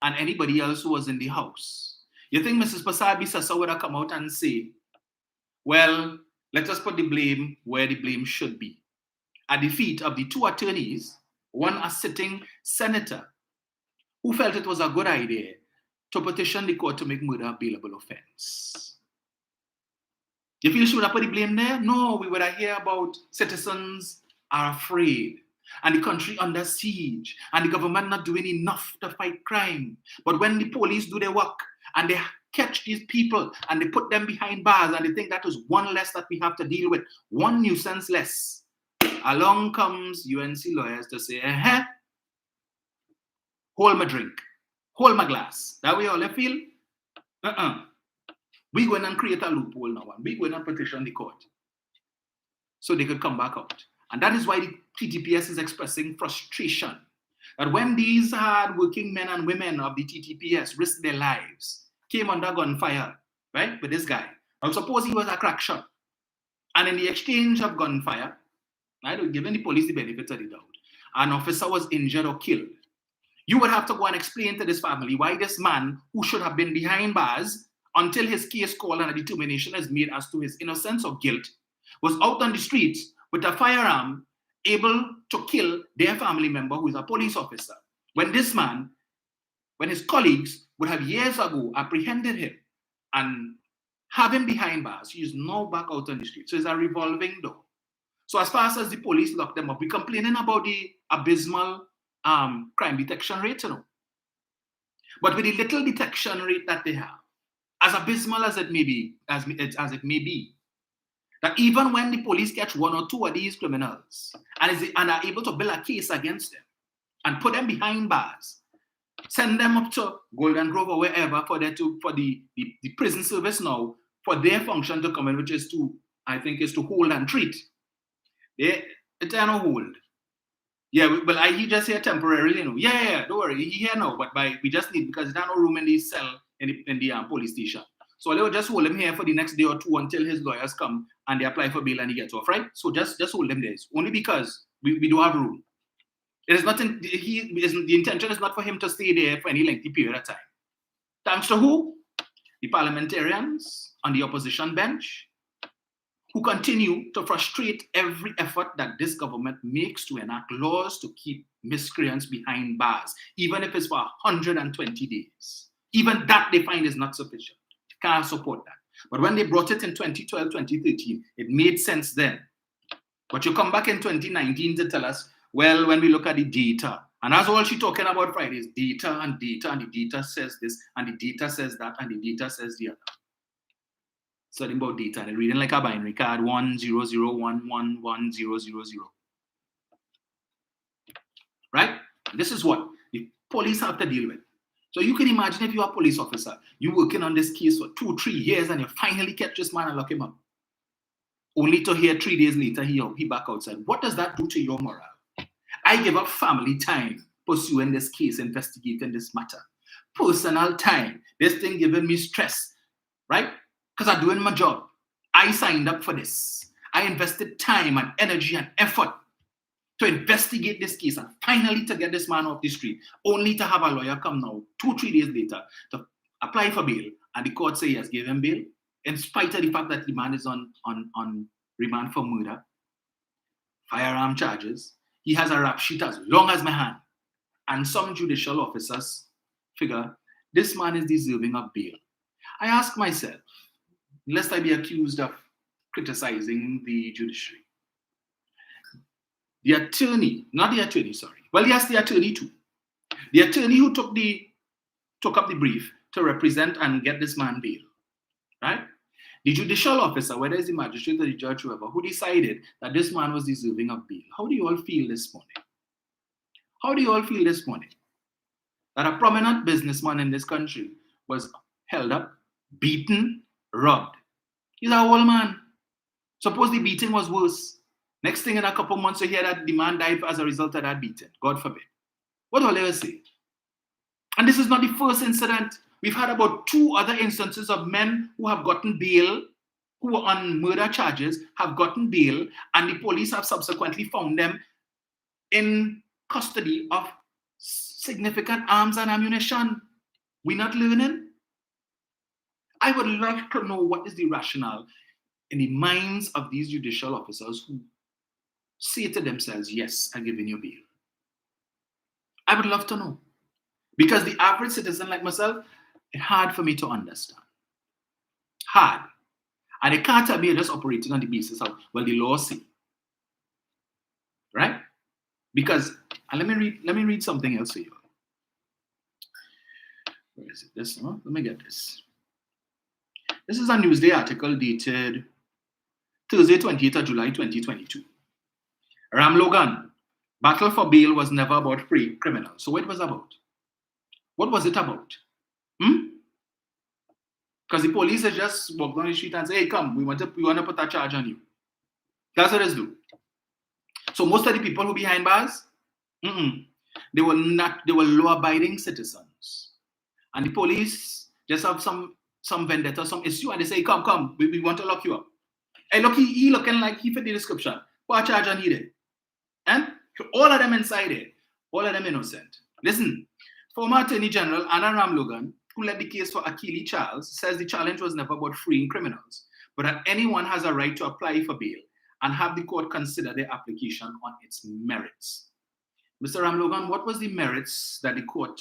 and anybody else who was in the house, you think Mrs. Prasad Bisasa would have come out and say, well, let us put the blame where the blame should be, at the feet of the 2 attorneys, one a sitting senator who felt it was a good idea to petition the court to make murder a bailable offense. You feel she would have put the blame there? No, we would have hear about citizens are afraid, and the country under siege, and the government not doing enough to fight crime. But when the police do their work, and they catch these people, and they put them behind bars, and they think that is one less that we have to deal with, one nuisance less, along comes UNC lawyers to say, hold my drink, hold my glass. That way all I feel? We go in and create a loophole now, and we go in and petition the court so they could come back out. And that is why the TTPS is expressing frustration that when these hard-working men and women of the TTPS risked their lives, came under gunfire, right, with this guy. Now suppose he was a crack shot, and in the exchange of gunfire, right, giving the police the benefit of the doubt, an officer was injured or killed. You would have to go and explain to this family why this man, who should have been behind bars until his case called and a determination is made as to his innocence or guilt, was out on the streets with a firearm, able to kill their family member who is a police officer. When this man, when his colleagues would have years ago apprehended him and have him behind bars, he is now back out on the street. So it's a revolving door. So as far as the police lock them up, we're complaining about the abysmal crime detection rate, But with the little detection rate that they have, as abysmal as it may be, that even when the police catch one or two of these criminals and are able to build a case against them and put them behind bars, send them up to Golden Grove or wherever for the prison service now, for their function to come in, which is to hold and treat. It's no hold. Yeah, well, he just here temporarily, Yeah, don't worry, he here now, but we just need, because there's no room in the cell in the police station. So they will just hold him here for the next day or two until his lawyers come and they apply for bail and he gets off, right? So just hold him there. Only because we don't have room. It is nothing. The intention is not for him to stay there for any lengthy period of time. Thanks to who? The parliamentarians on the opposition bench, who continue to frustrate every effort that this government makes to enact laws to keep miscreants behind bars, even if it's for 120 days. Even that they find is not sufficient. Can't support that. But when they brought it in 2012, 2013, it made sense then. But you come back in 2019 to tell us, well, when we look at the data, and that's all she's talking about Friday is data, and the data says this, and the data says that, and the data says the other. Studying about data and reading like a binary card, 100111100. Right? This is what the police have to deal with. So you can imagine if you're a police officer, you're working on this case for 2-3 years and you finally catch this man and lock him up. Only to hear 3 days later he back outside. What does that do to your morale? I give up family time pursuing this case, investigating this matter. Personal time. This thing giving me stress, right? Because I'm doing my job. I signed up for this. I invested time and energy and effort to investigate this case and finally to get this man off the street, only to have a lawyer come now 2-3 days later to apply for bail, and the court say he has given him bail, in spite of the fact that the man is on remand for murder, firearm charges. He has a rap sheet as long as my hand. And some judicial officers figure this man is deserving of bail. I ask myself, lest I be accused of criticizing the judiciary, the attorney, not the attorney, sorry. Well, yes, the attorney too. The attorney who took up the brief to represent and get this man bail, right? The judicial officer, whether it's the magistrate or the judge, whoever, who decided that this man was deserving of bail. How do you all feel this morning? How do you all feel this morning? That a prominent businessman in this country was held up, beaten, robbed. He's an old man. Suppose the beating was worse. Next thing in a couple months, you hear that the man died as a result of that beating. God forbid. What will they say? And this is not the first incident. We've had about 2 other instances of men who have gotten bail, who were on murder charges, have gotten bail, and the police have subsequently found them in custody of significant arms and ammunition. We're not learning? I would love to know what is the rationale in the minds of these judicial officers who say to themselves, yes, I'm giving you bail. I would love to know. Because the average citizen like myself, it's hard for me to understand. Hard. And they can't tell me you're just operating on the basis of, well, the law say. Right? Because, and let me read something else for you. Where is it? This, let me get this. This is a Newsday article dated Thursday, 28th of July, 2022. Ram Logan, battle for bail was never about free criminals. So what was it about? What was it about? Because the police had just walked down the street and said, hey, come, we want to put a charge on you. That's what it do. So most of the people who behind bars, they were law-abiding citizens. And the police just have some vendetta, some issue, and they say, come, we want to lock you up. Hey, look, he looking like he fit the description. Put a charge on he there. And all of them inside there, all of them innocent. Listen, former Attorney General Anna Ram Logan, who led the case for Akili Charles, says the challenge was never about freeing criminals, but that anyone has a right to apply for bail and have the court consider their application on its merits. Mr. Ramlogan, what was the merits that the court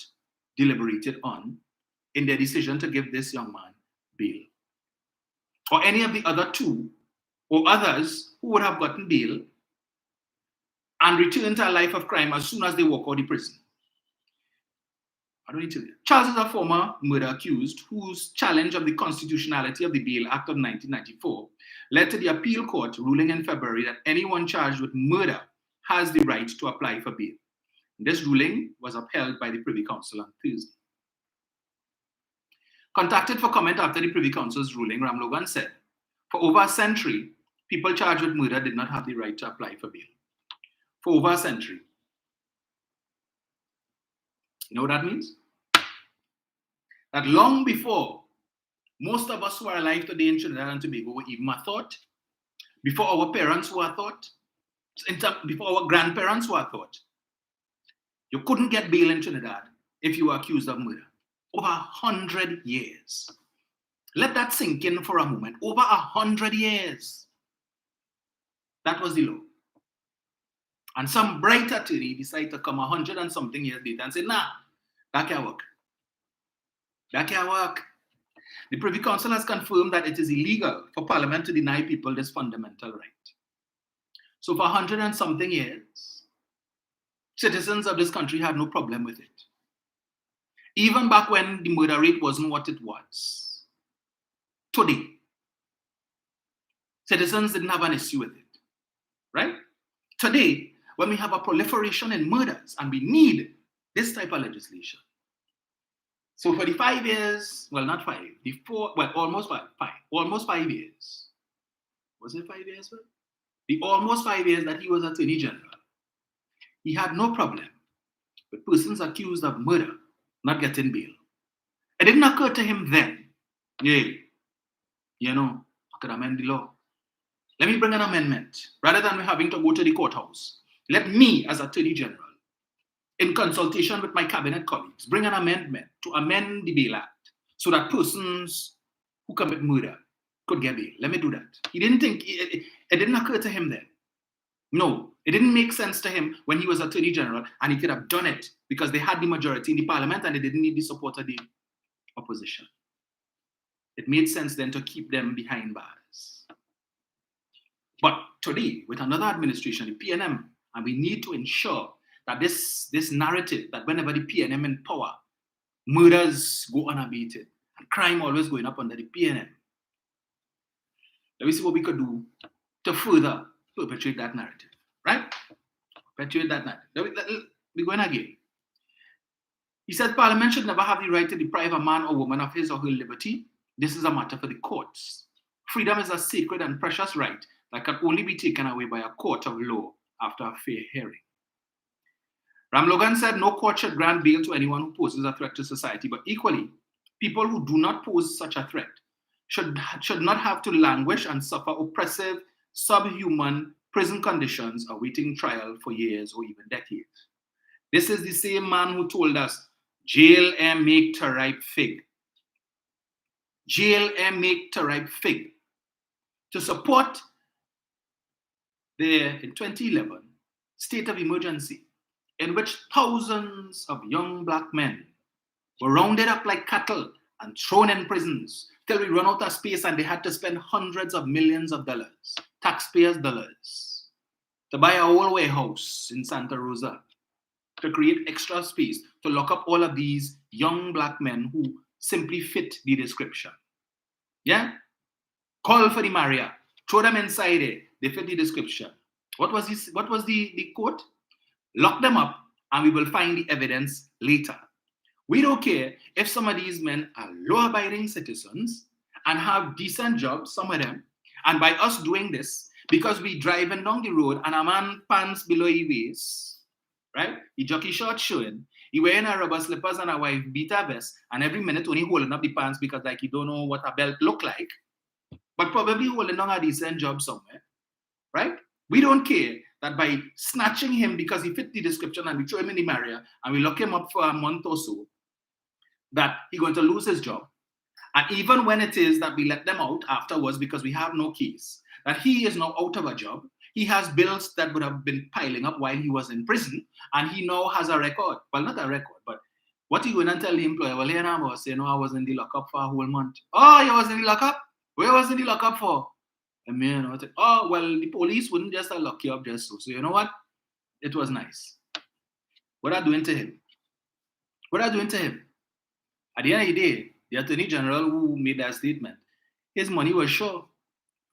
deliberated on in their decision to give this young man bail? Or any of the other two or others who would have gotten bail and returned to a life of crime as soon as they walk out of prison? I don't need to. Charles is a former murder accused whose challenge of the constitutionality of the Bail Act of 1994 led to the appeal court ruling in February that anyone charged with murder has the right to apply for bail. This ruling was upheld by the Privy Council on Thursday. Contacted for comment after the Privy Council's ruling, Ramlogan said, for over a century, people charged with murder did not have the right to apply for bail. For over a century. You know what that means? That long before most of us who are alive today in Trinidad and Tobago were even a thought, before our parents were a thought, before our grandparents were a thought, you couldn't get bail in Trinidad if you were accused of murder. Over 100 years. Let that sink in for a moment. Over 100 years. That was the law. And some bright attorney decided to come 100 and something years later and say, nah, that can't work. That can't work. The Privy Council has confirmed that it is illegal for Parliament to deny people this fundamental right. So for 100 and something years, citizens of this country had no problem with it. Even back when the murder rate wasn't what it was. Today, citizens didn't have an issue with it. Right? Today, when we have a proliferation in murders and we need this type of legislation. So for the 5 years, well, not 5, almost 5 years. Was it 5 years? The almost 5 years that he was Attorney General, he had no problem with persons accused of murder not getting bail. It didn't occur to him then, I could amend the law. Let me bring an amendment. Rather than having to go to the courthouse, let me, as Attorney General, in consultation with my cabinet colleagues, bring an amendment to amend the Bail Act so that persons who commit murder could get bail. Let me do that. He didn't think, it didn't occur to him then. No, it didn't make sense to him when he was Attorney General, and he could have done it because they had the majority in the Parliament and they didn't need the support of the opposition. It made sense then to keep them behind bars. But today, with another administration, the PNM, and we need to ensure that this narrative that whenever the PNM in power, murders go unabated and crime always going up under the PNM. Let me see what we could do to further perpetuate that narrative, right? Perpetuate that narrative. We're going again. He said Parliament should never have the right to deprive a man or woman of his or her liberty. This is a matter for the courts. Freedom is a sacred and precious right that can only be taken away by a court of law after a fair hearing. Ramlogan said no court should grant bail to anyone who poses a threat to society, but equally, people who do not pose such a threat should not have to languish and suffer oppressive, subhuman prison conditions awaiting trial for years or even decades. This is the same man who told us, jail and make to ripe fig. Jail and make to ripe fig. To support the, in 2011, state of emergency, in which thousands of young black men were rounded up like cattle and thrown in prisons till we run out of space and they had to spend hundreds of millions of dollars, taxpayers' dollars, to buy a whole warehouse in Santa Rosa to create extra space to lock up all of these young black men who simply fit the description. Yeah? Call for the Maria, throw them inside it, they fit the description. What was the quote? Lock them up and we will find the evidence later. We don't care if some of these men are law-abiding citizens and have decent jobs, some of them, and by us doing this, because we driving down the road and a man pants below his waist, right? He jockey short showing, he wearing a rubber slippers and a wife beater vest, and every minute only holding up the pants because like he don't know what a belt look like, but probably holding down a decent job somewhere, right? We don't care that by snatching him because he fit the description and we throw him in the Maria and we lock him up for a month or so, that he's going to lose his job. And even when it is that we let them out afterwards because we have no case, that he is now out of a job, he has bills that would have been piling up while he was in prison, and he now has a record. Well, not a record, but what you going to tell the employer? Well, here I was saying, no, I was in the lockup for a whole month. Oh, you was in the lockup? Where was in the lockup for? I mean, oh, well, the police wouldn't just lock you up just so. So you know what? It was nice. What are doing to him? What are doing to him? At the end of the day, the Attorney General who made that statement, his money was sure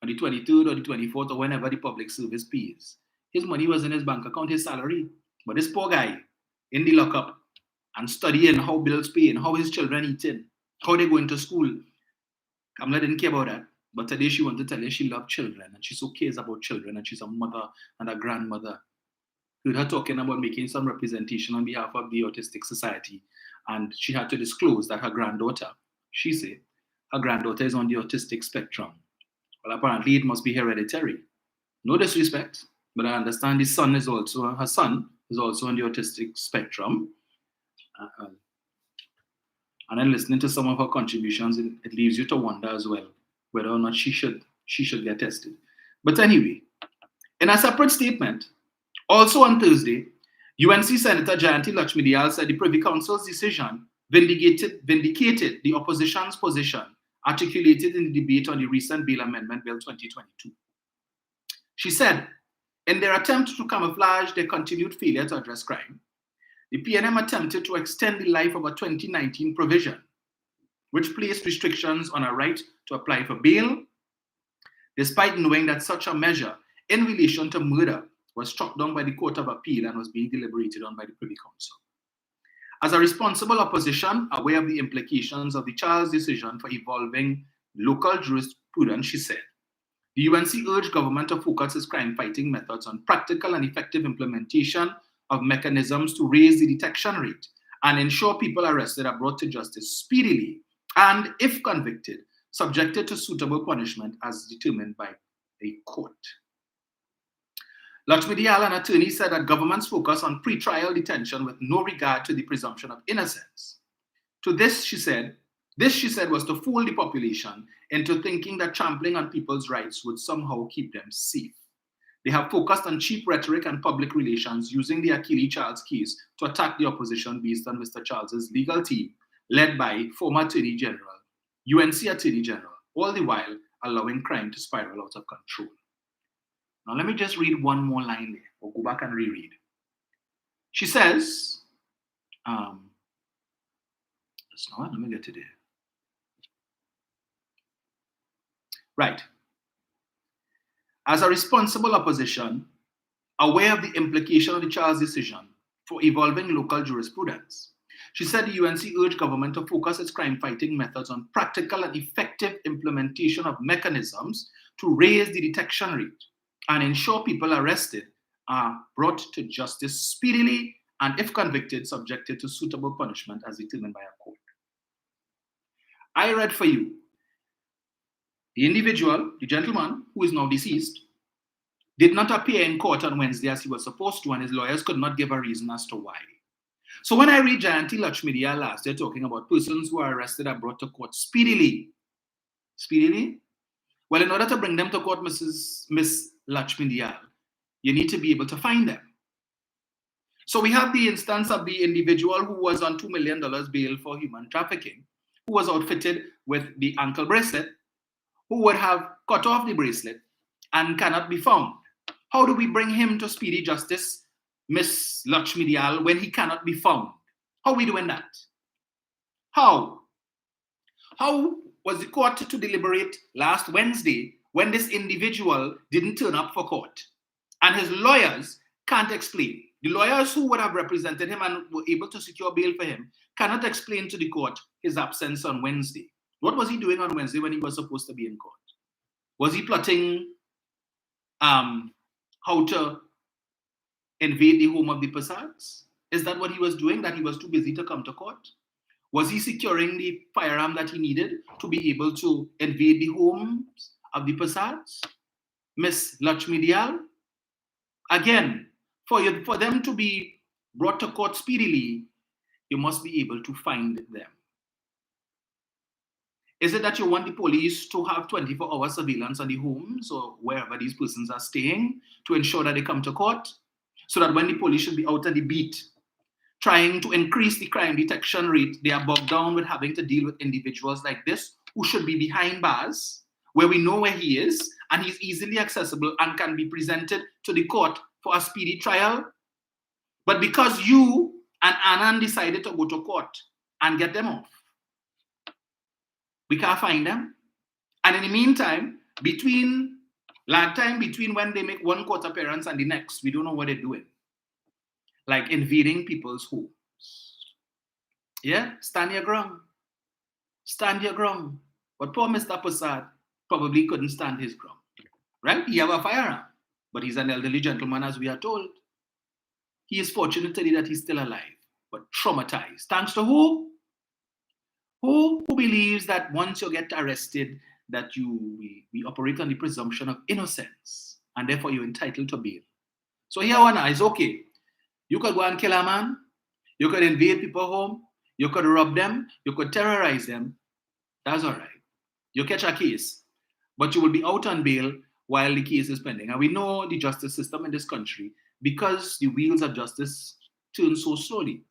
on the 23rd or the 24th or whenever the public service pays. His money was in his bank account, his salary. But this poor guy in the lockup and studying how bills pay and how his children eating, how they going to school. Kamala didn't care about that. But today she wanted to tell you she loved children and she so cares about children and she's a mother and a grandmother. Heard her talking about making some representation on behalf of the Autistic Society, and she had to disclose that her granddaughter, she said, her granddaughter is on the autistic spectrum. Well, apparently it must be hereditary. No disrespect, but I understand her son is also on the autistic spectrum. And then listening to some of her contributions, it leaves you to wonder as well whether or not she should get tested. But anyway, in a separate statement, also on Thursday, UNC Senator Jayanti Lakshmi said the Privy Council's decision vindicated the opposition's position articulated in the debate on the recent Bail Amendment Bill 2022. She said, in their attempt to camouflage their continued failure to address crime, the PNM attempted to extend the life of a 2019 provision, which placed restrictions on a right to apply for bail, despite knowing that such a measure in relation to murder was struck down by the Court of Appeal and was being deliberated on by the Privy Council. As a responsible opposition, aware of the implications of the Charles decision for evolving local jurisprudence, she said, the UNC urged government to focus its crime-fighting methods on practical and effective implementation of mechanisms to raise the detection rate and ensure people arrested are brought to justice speedily and, if convicted, subjected to suitable punishment as determined by a court. Lakshmi Dayal, an attorney, said that government's focus on pre-trial detention with no regard to the presumption of innocence. To this, she said, was to fool the population into thinking that trampling on people's rights would somehow keep them safe. They have focused on cheap rhetoric and public relations, using the Achille Charles case to attack the opposition based on Mr. Charles's legal team, led by former Attorney General, UNC Attorney General, all the while allowing crime to spiral out of control. Now, let me just read one more line there, or go back and reread. She says, let me get to there. Right. As a responsible opposition, aware of the implication of the Charles decision for evolving local jurisprudence, she said the UNC urged government to focus its crime-fighting methods on practical and effective implementation of mechanisms to raise the detection rate and ensure people arrested are brought to justice speedily and, if convicted, subjected to suitable punishment as determined by a court. I read for you the individual, the gentleman who is now deceased, did not appear in court on Wednesday as he was supposed to, and his lawyers could not give a reason as to why. So when I read Jayanti Lakshmi Dayal last year talking about persons who are arrested are brought to court speedily, well, in order to bring them to court, Miss Lakshmi Dayal, you need to be able to find them. So we have the instance of the individual who was on $2 million bail for human trafficking, who was outfitted with the ankle bracelet, who would have cut off the bracelet and cannot be found. How do we bring him to speedy justice, Miss Lakshmi Dayal, when he cannot be found? How are we doing that? How? How was the court to deliberate last Wednesday when this individual didn't turn up for court? And his lawyers can't explain. The lawyers who would have represented him and were able to secure bail for him cannot explain to the court his absence on Wednesday. What was he doing on Wednesday when he was supposed to be in court? Was he plotting how to invade the home of the Prasads? Is that what he was doing, that he was too busy to come to court? Was he securing the firearm that he needed to be able to invade the homes of the Prasads? Miss Lakshmi Dayal? Again, for them to be brought to court speedily, you must be able to find them. Is it that you want the police to have 24-hour surveillance on the homes or wherever these persons are staying to ensure that they come to court? So that when the police should be out on the beat, trying to increase the crime detection rate, they are bogged down with having to deal with individuals like this who should be behind bars, where we know where he is, and he's easily accessible and can be presented to the court for a speedy trial. But because you and Anand decided to go to court and get them off, we can't find them. And in the meantime, between when they make one court appearance and the next, we don't know what they're doing. Like invading people's homes. Yeah, stand your ground. Stand your ground. But poor Mr. Prasad probably couldn't stand his ground. Right? He have a firearm, but he's an elderly gentleman, as we are told. He is fortunate today that he's still alive, but traumatized. Thanks to who? Who believes that once you get arrested, that we operate on the presumption of innocence, and therefore you're entitled to bail. So here one is okay. You could go and kill a man, you could invade people's home, you could rob them, you could terrorize them. That's all right. You catch a case, but you will be out on bail while the case is pending. And we know the justice system in this country, because the wheels of justice turn so slowly.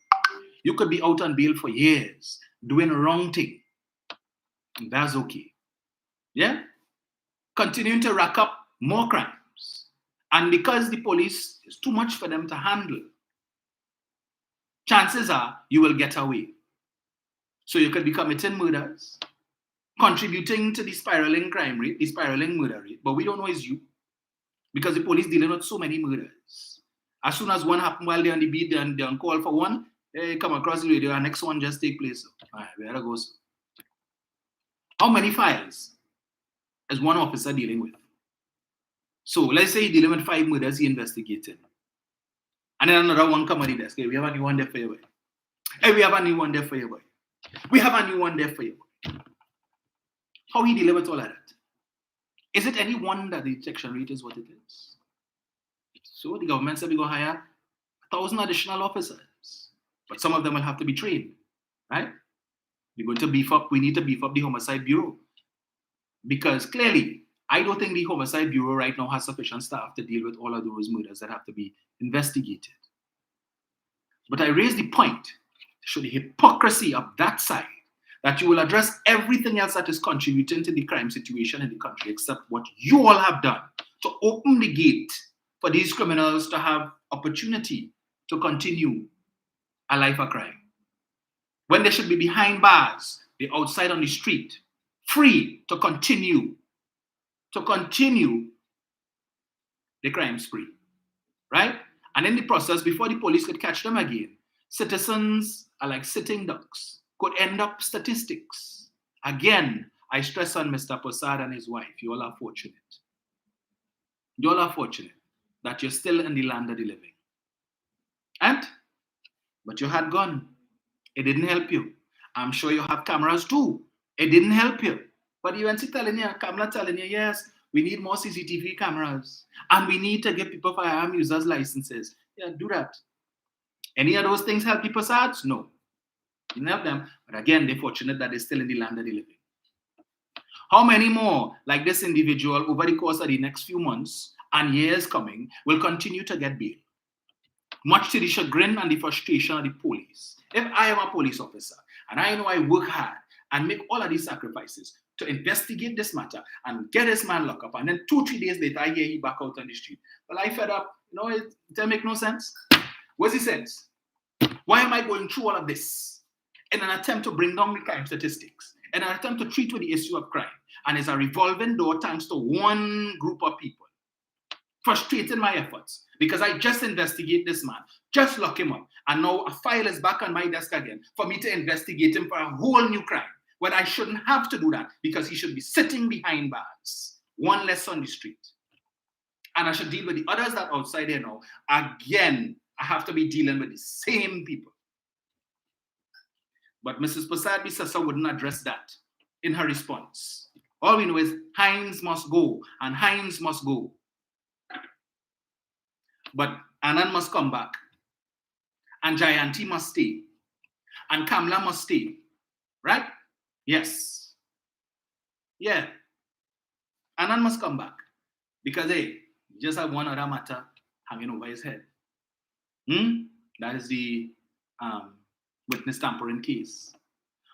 You could be out on bail for years, doing a wrong thing. And that's okay. Yeah? Continuing to rack up more crimes. And because the police is too much for them to handle, chances are you will get away. So you could be committing murders, contributing to the spiraling crime rate, the spiraling murder rate, but we don't know it's you, because the police dealing with so many murders. As soon as one happen while they're on the beat, they're on call for one, they come across the radio, and next one just take place. All right, where it goes. How many files is one officer dealing with? So let's say he's dealing with 5 murders he investigated. And then another one come on the desk. Hey, we have a new one there for you. Hey, we have a new one there for you. We have a new one there for you. How he dealing with all of that? Is it any wonder the detection rate is what it is? So the government said we're going to hire 1,000 additional officers. But some of them will have to be trained, right? We're going to beef up, we need to beef up the Homicide Bureau. Because clearly, I don't think the Homicide Bureau right now has sufficient staff to deal with all of those murders that have to be investigated. But I raise the point to show the hypocrisy of that side, that you will address everything else that is contributing to the crime situation in the country, except what you all have done to open the gate for these criminals to have opportunity to continue a life of crime. When they should be behind bars, they're outside on the street, free to continue the crime spree, right? And in the process, before the police could catch them again, citizens are like sitting ducks, could end up statistics. Again, I stress on Mr. Prasad and his wife, you all are fortunate. You all are fortunate that you're still in the land of the living. But you had gone. It didn't help you. I'm sure you have cameras too. It didn't help you. But you went to Kamala telling you, yes, we need more CCTV cameras. And we need to give people firearm users licenses. Yeah, do that. Any of those things help the Prasads? No. Didn't help them. But again, they're fortunate that they're still in the land of the living. How many more like this individual over the course of the next few months and years coming will continue to get bail? Much to the chagrin and the frustration of the police. If I am a police officer and I know I work hard and make all of these sacrifices to investigate this matter and get this man locked up, and then 2-3 days later I hear he back out on the street, well, I fed up. It doesn't make no sense. What's the sense? Why am I going through all of this in an attempt to bring down the crime statistics, in an attempt to treat with the issue of crime? And it's a revolving door thanks to one group of people, frustrating my efforts because I just investigate this man, just lock him up, and now a file is back on my desk again for me to investigate him for a whole new crime, when I shouldn't have to do that because he should be sitting behind bars, one less on the street. And I should deal with the others that are outside there now. Again, I have to be dealing with the same people. But Mrs. Prasad Bisasa wouldn't address that in her response. All we know is Hines must go, and Hines must go. But Anand must come back, and Jayanti must stay, and Kamla must stay, right? Yes. Yeah. Anand must come back. Because, hey, he just have one other matter hanging over his head. That is the um, witness tampering case.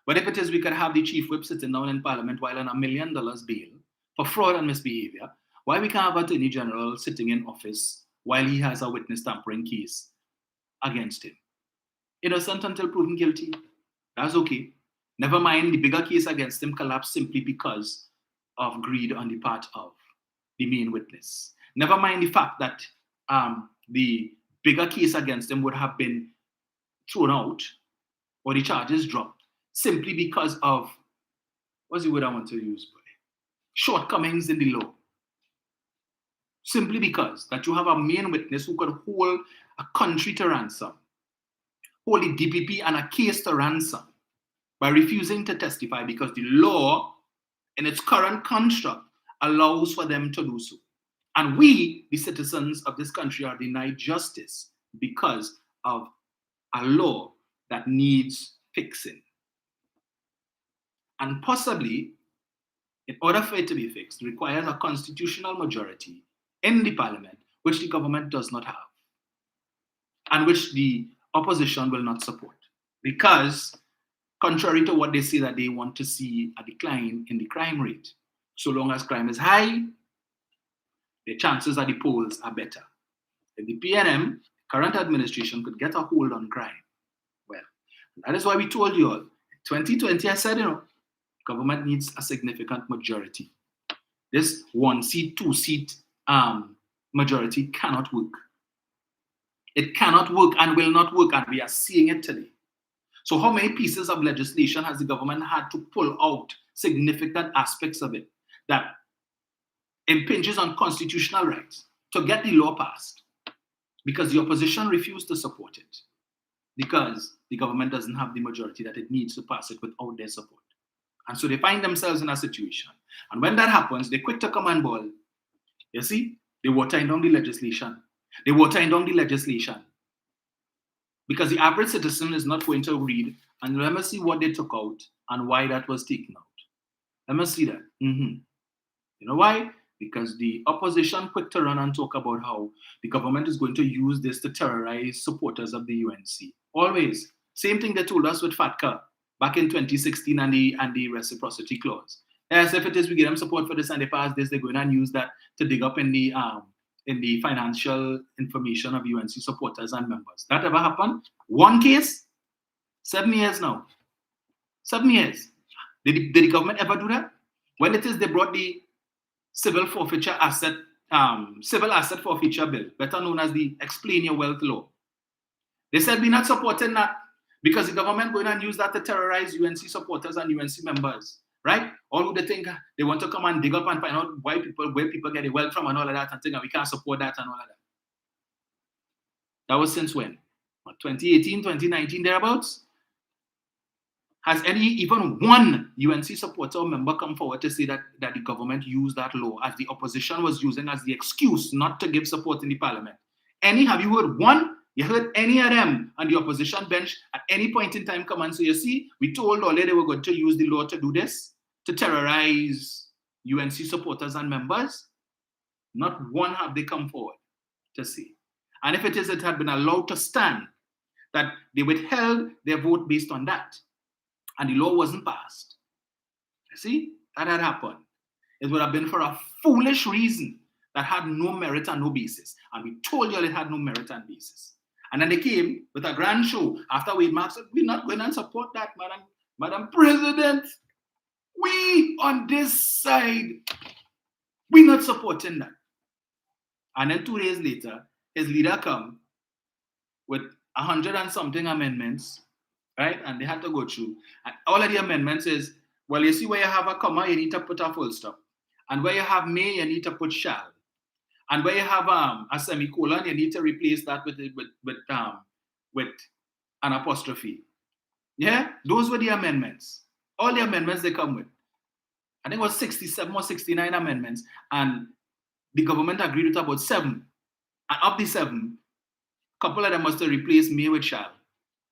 But if it is, we could have the chief whip sitting down in Parliament while on $1 million bail for fraud and misbehavior. Why we can't have Attorney General sitting in office while he has a witness tampering case against him? Innocent until proven guilty. That's okay. Never mind the bigger case against him collapsed simply because of greed on the part of the main witness. Never mind the fact that the bigger case against him would have been thrown out or the charges dropped simply because of, what's the word I want to use, boy? Shortcomings in the law. Simply because that you have a main witness who could hold a country to ransom, hold the DPP and a case to ransom by refusing to testify because the law in its current construct allows for them to do so. And we, the citizens of this country, are denied justice because of a law that needs fixing. And possibly, in order for it to be fixed, requires a constitutional majority in the parliament, which the government does not have, and which the opposition will not support. Because, contrary to what they say that they want to see a decline in the crime rate, so long as crime is high, the chances at the polls are better. If the PNM, current administration, could get a hold on crime, well, that is why we told you all, 2020, I said, government needs a significant majority. This 1-seat, 2-seat majority cannot work. It cannot work and will not work, and we are seeing it today. So how many pieces of legislation has the government had to pull out, significant aspects of it, that impinges on constitutional rights to get the law passed? Because the opposition refused to support it. Because the government doesn't have the majority that it needs to pass it without their support. And so they find themselves in a situation. And when that happens, they're quick to come and ball. You see? They watering down the legislation. They watering down the legislation. Because the average citizen is not going to read, and let me see what they took out and why that was taken out. Let me see that. You know why? Because the opposition quick to run and talk about how the government is going to use this to terrorize supporters of the UNC. Always. Same thing they told us with FATCA back in 2016 and the reciprocity clause. As if it is we give them support for this and they pass this, they're going to use that to dig up in the financial information of UNC supporters and members. That ever happened? One case? 7 years now. 7 years. Did the government ever do that? When it is they brought the civil asset forfeiture bill, better known as the Explain Your Wealth law. They said we're not supporting that because the government going and use that to terrorize UNC supporters and UNC members, right? All who they think they want to come and dig up and find out where people get the wealth from and all of that and think we can't support that and all of that. That was since when? 2018, 2019, thereabouts? Has even one UNC supporter or member come forward to say that the government used that law as the opposition was using as the excuse not to give support in the parliament? Have you heard one? You heard any of them on the opposition bench at any point in time come and say, you see, we told Ole they were going to use the law to do this, to terrorize UNC supporters and members? Not one have they come forward to say. And if it is, it had been allowed to stand, that they withheld their vote based on that. And the law wasn't passed. You see, that had happened. It would have been for a foolish reason that had no merit and no basis. And we told you all it had no merit and basis. And then they came with a grand show after Wade Mark said, we're not going to support that, Madam President. We on this side, we're not supporting that. And then 2 days later, his leader come with 100 and something amendments, right? And they had to go through. And all of the amendments is, well, you see where you have a comma, you need to put a full stop. And where you have may, you need to put shall. And where you have a semicolon, you need to replace that with an apostrophe. Yeah? Those were the amendments. All the amendments they come with. I think it was 67 or 69 amendments. And the government agreed with about 7. And of the 7, a couple of them was to replace may with shall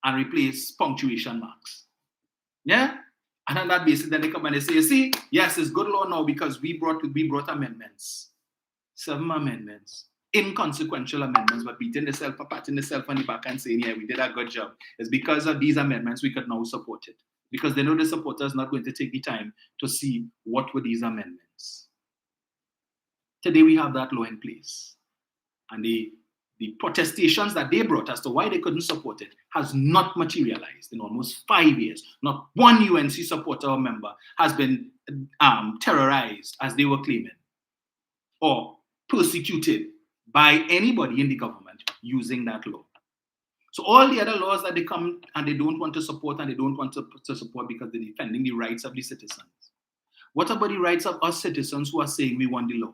and replace punctuation marks. Yeah? And on that basis, then they come and they say, you see, yes, it's good law now because we brought amendments. 7 amendments. Inconsequential amendments, but beating themselves, patting themselves on the back and saying, yeah, we did a good job. It's because of these amendments we could now support it. Because they know the supporters not going to take the time to see what were these amendments. Today we have that law in place. And the protestations that they brought as to why they couldn't support it has not materialized in almost 5 years. Not one UNC supporter or member has been terrorized, as they were claiming, or persecuted by anybody in the government using that law. So all the other laws that they come and they don't want to support and they don't want to support because they're defending the rights of the citizens. What about the rights of us citizens who are saying we want the law?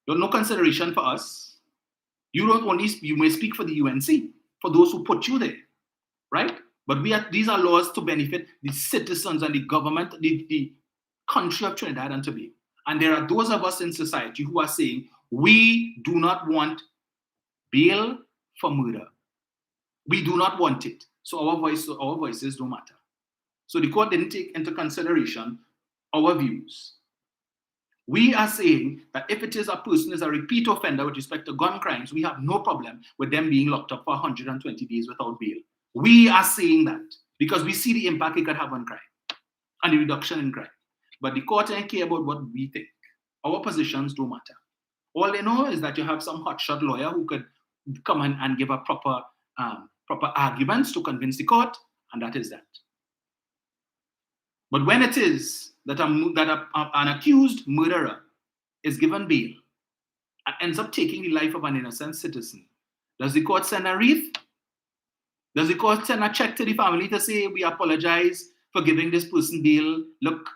There's no consideration for us. You may speak for the UNC, for those who put you there, right? But these are laws to benefit the citizens and the government, the country of Trinidad and Tobago. And there are those of us in society who are saying, we do not want bail for murder. We do not want it. So our voices don't matter. So the court didn't take into consideration our views. We are saying that if it is a person is a repeat offender with respect to gun crimes, we have no problem with them being locked up for 120 days without bail. We are saying that because we see the impact it could have on crime and the reduction in crime. But the court doesn't care about what we think. Our positions don't matter. All they know is that you have some hotshot lawyer who could come and give a proper arguments to convince the court, and that is that. But when it is that an accused murderer is given bail and ends up taking the life of an innocent citizen, does the court send a wreath? Does the court send a check to the family to say, we apologize for giving this person bail, look,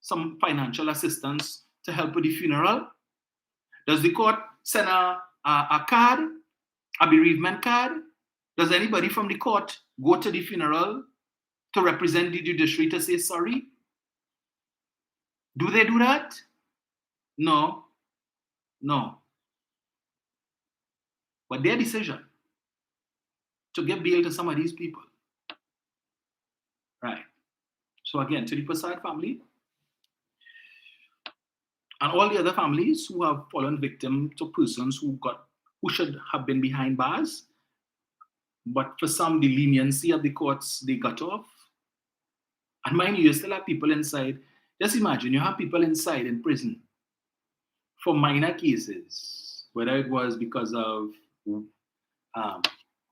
some financial assistance to help with the funeral? Does the court send a card, a bereavement card? Does anybody from the court go to the funeral to represent the judiciary to say sorry? Do they do that? No. But their decision to give bail to some of these people. Right. So again, to the Prasad family and all the other families who have fallen victim to persons who should have been behind bars, but for some, the leniency of the courts, they got off. And mind you still have people inside. Just imagine, you have people inside in prison for minor cases, whether it was because of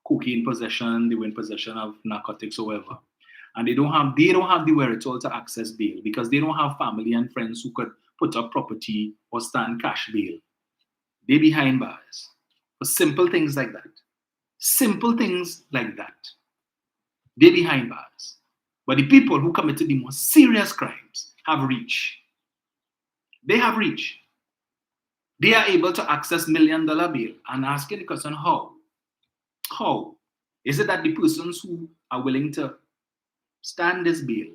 cocaine possession, they were in possession of narcotics or whatever. And they don't have the wherewithal to access bail because they don't have family and friends who could put up property or stand cash bail. They're behind bars for simple things like that. Simple things like that. They're behind bars. But the people who committed the most serious crimes have reach. They have reach. They are able to access $1 million bail and asking the question, how? How? Is it that the persons who are willing to stand this bail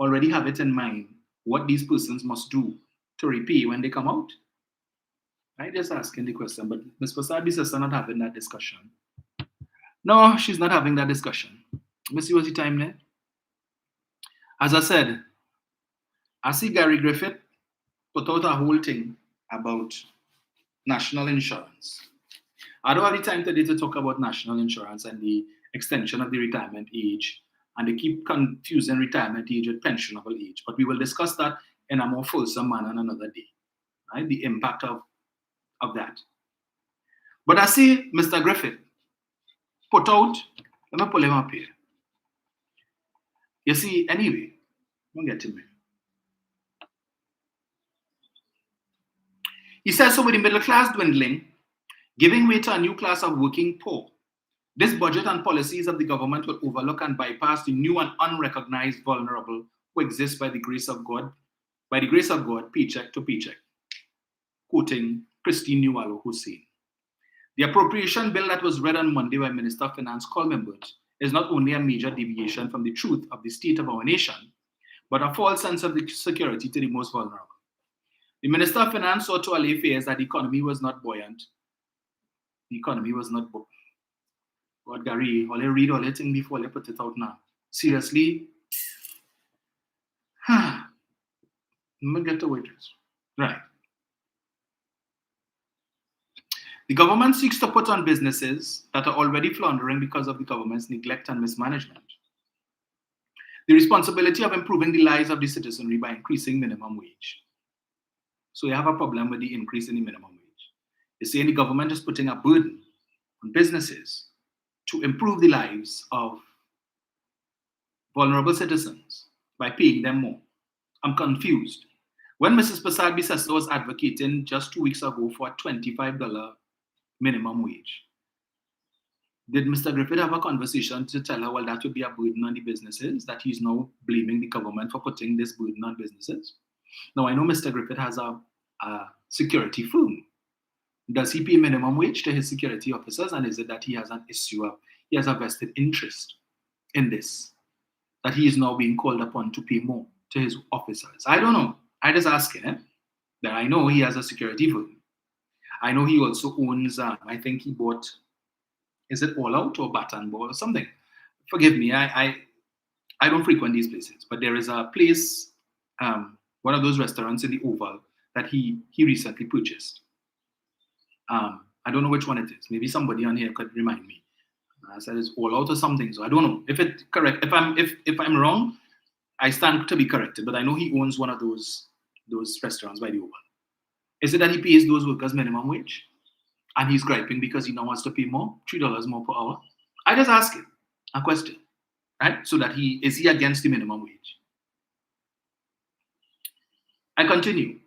already have it in mind what these persons must do to repay when they come out? I just asking the question, but Ms. Pasabi's sister not having that discussion. No, she's not having that discussion. Let me see what's the time there. As I said, I see Gary Griffith put out a whole thing about national insurance. I don't have the time today to talk about national insurance and the extension of the retirement age, and they keep confusing retirement age with pensionable age. But we will discuss that in a more fulsome manner another day, right? The impact of that. But I see Mr. Griffith put out, let me pull him up here. You see, anyway, don't get to me. He says, so with the middle class dwindling, giving way to a new class of working poor, this budget and policies of the government will overlook and bypass the new and unrecognized vulnerable who exist by the grace of God, paycheck to paycheck. Quoting Christine Nualo Hussein. The appropriation bill that was read on Monday by Minister of Finance Colman Burt is not only a major deviation from the truth of the state of our nation, but a false sense of security to the most vulnerable. The Minister of Finance sought to allay fears that the economy was not buoyant. The economy was not buoyant. God, Gary, all you read all your thing before you put it out now. Seriously? Let me get to wages. Right. The government seeks to put on businesses that are already floundering because of the government's neglect and mismanagement the responsibility of improving the lives of the citizenry by increasing minimum wage. So you have a problem with the increase in the minimum wage. You're saying the government is putting a burden on businesses to improve the lives of vulnerable citizens by paying them more. I'm confused. When Mrs. Prasad Bisesta was advocating just 2 weeks ago for a $25 minimum wage, did Mr. Griffith have a conversation to tell her, well, that would be a burden on the businesses, that he's now blaming the government for putting this burden on businesses? Now, I know Mr. Griffith has a security firm. Does he pay minimum wage to his security officers? And is it that he has an issue of, he has a vested interest in this, that he is now being called upon to pay more to his officers? I don't know. I just asking him. That I know he has a security firm. I know he also owns, I think he bought, is it All Out or Bat and Ball or something? Forgive me, I don't frequent these places, but there is a place, one of those restaurants in the Oval that he recently purchased. I don't know which one it is. Maybe somebody on here could remind me. I said it's All Out or something, so I don't know if it's correct. If I'm wrong, I stand to be corrected. But I know he owns one of those restaurants by the Oval. Is it that he pays those workers minimum wage? And he's griping because he now wants to pay more, $3 more per hour. I just ask him a question, right? So that is he against the minimum wage? I continue.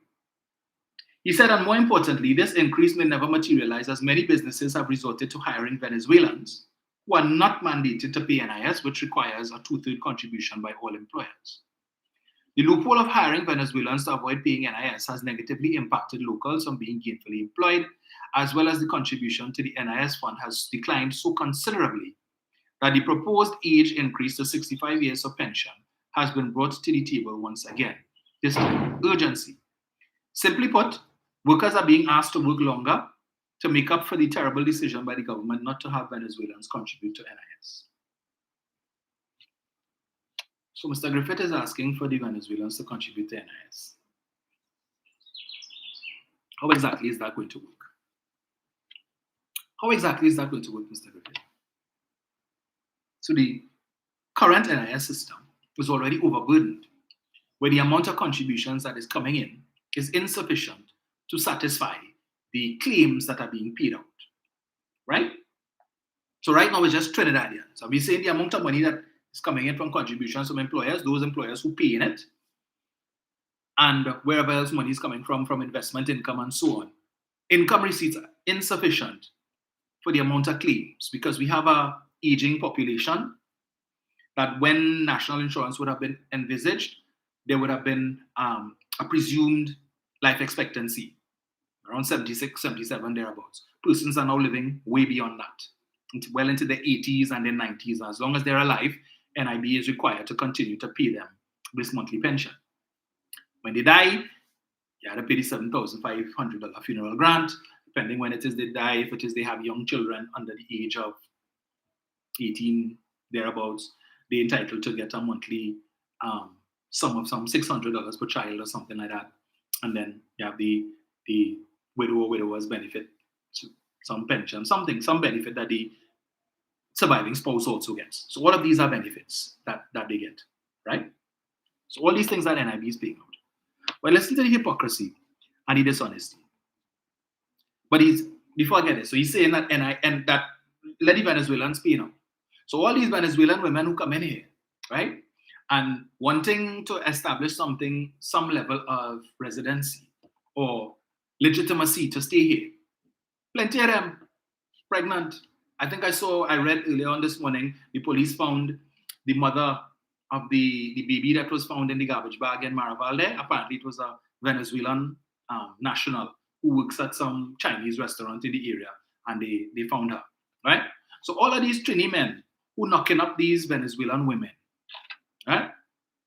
He said, and more importantly, this increase may never materialize as many businesses have resorted to hiring Venezuelans who are not mandated to pay NIS, which requires a 2/3 contribution by all employers. The loophole of hiring Venezuelans to avoid paying NIS has negatively impacted locals on being gainfully employed, as well as the contribution to the NIS fund has declined so considerably that the proposed age increase to 65 years of pension has been brought to the table once again. This time, urgency. Simply put, workers are being asked to work longer to make up for the terrible decision by the government not to have Venezuelans contribute to NIS. So Mr. Griffith is asking for the Venezuelans to contribute to NIS. How exactly is that going to work? How exactly is that going to work, Mr. Griffith? So the current NIS system is already overburdened, where the amount of contributions that is coming in is insufficient to satisfy the claims that are being paid out, right? So right now it's just Trinidadians. So we're saying the amount of money that is coming in from contributions from employers, those employers who pay in it, and wherever else money is coming from investment income and so on. Income receipts are insufficient for the amount of claims because we have a aging population that when national insurance would have been envisaged, there would have been a presumed life expectancy around 76, 77, thereabouts. Persons are now living way beyond that, well into their 80s and their 90s. As long as they're alive, NIB is required to continue to pay them this monthly pension. When they die, you have to pay the $7,500 funeral grant, depending when it is they die. If it is they have young children under the age of 18, thereabouts, they're entitled to get a monthly sum of some $600 per child or something like that. And then you have the widow or widower's benefit, some pension, some benefit that the surviving spouse also gets. So all of these are benefits that they get, right? So all these things that NIB is paying out. Well, listen to the hypocrisy and the dishonesty. But before I get it, so he's saying that that let the Venezuelans pay now. So all these Venezuelan women who come in here, right, and wanting to establish some level of residency or legitimacy to stay here, plenty of them pregnant. I think I read earlier on this morning, the police found the mother of the baby that was found in the garbage bag in Maravalde. Apparently it was a Venezuelan national who works at some Chinese restaurant in the area, and they found her, right? So all of these Trini men who knocking up these Venezuelan women, right?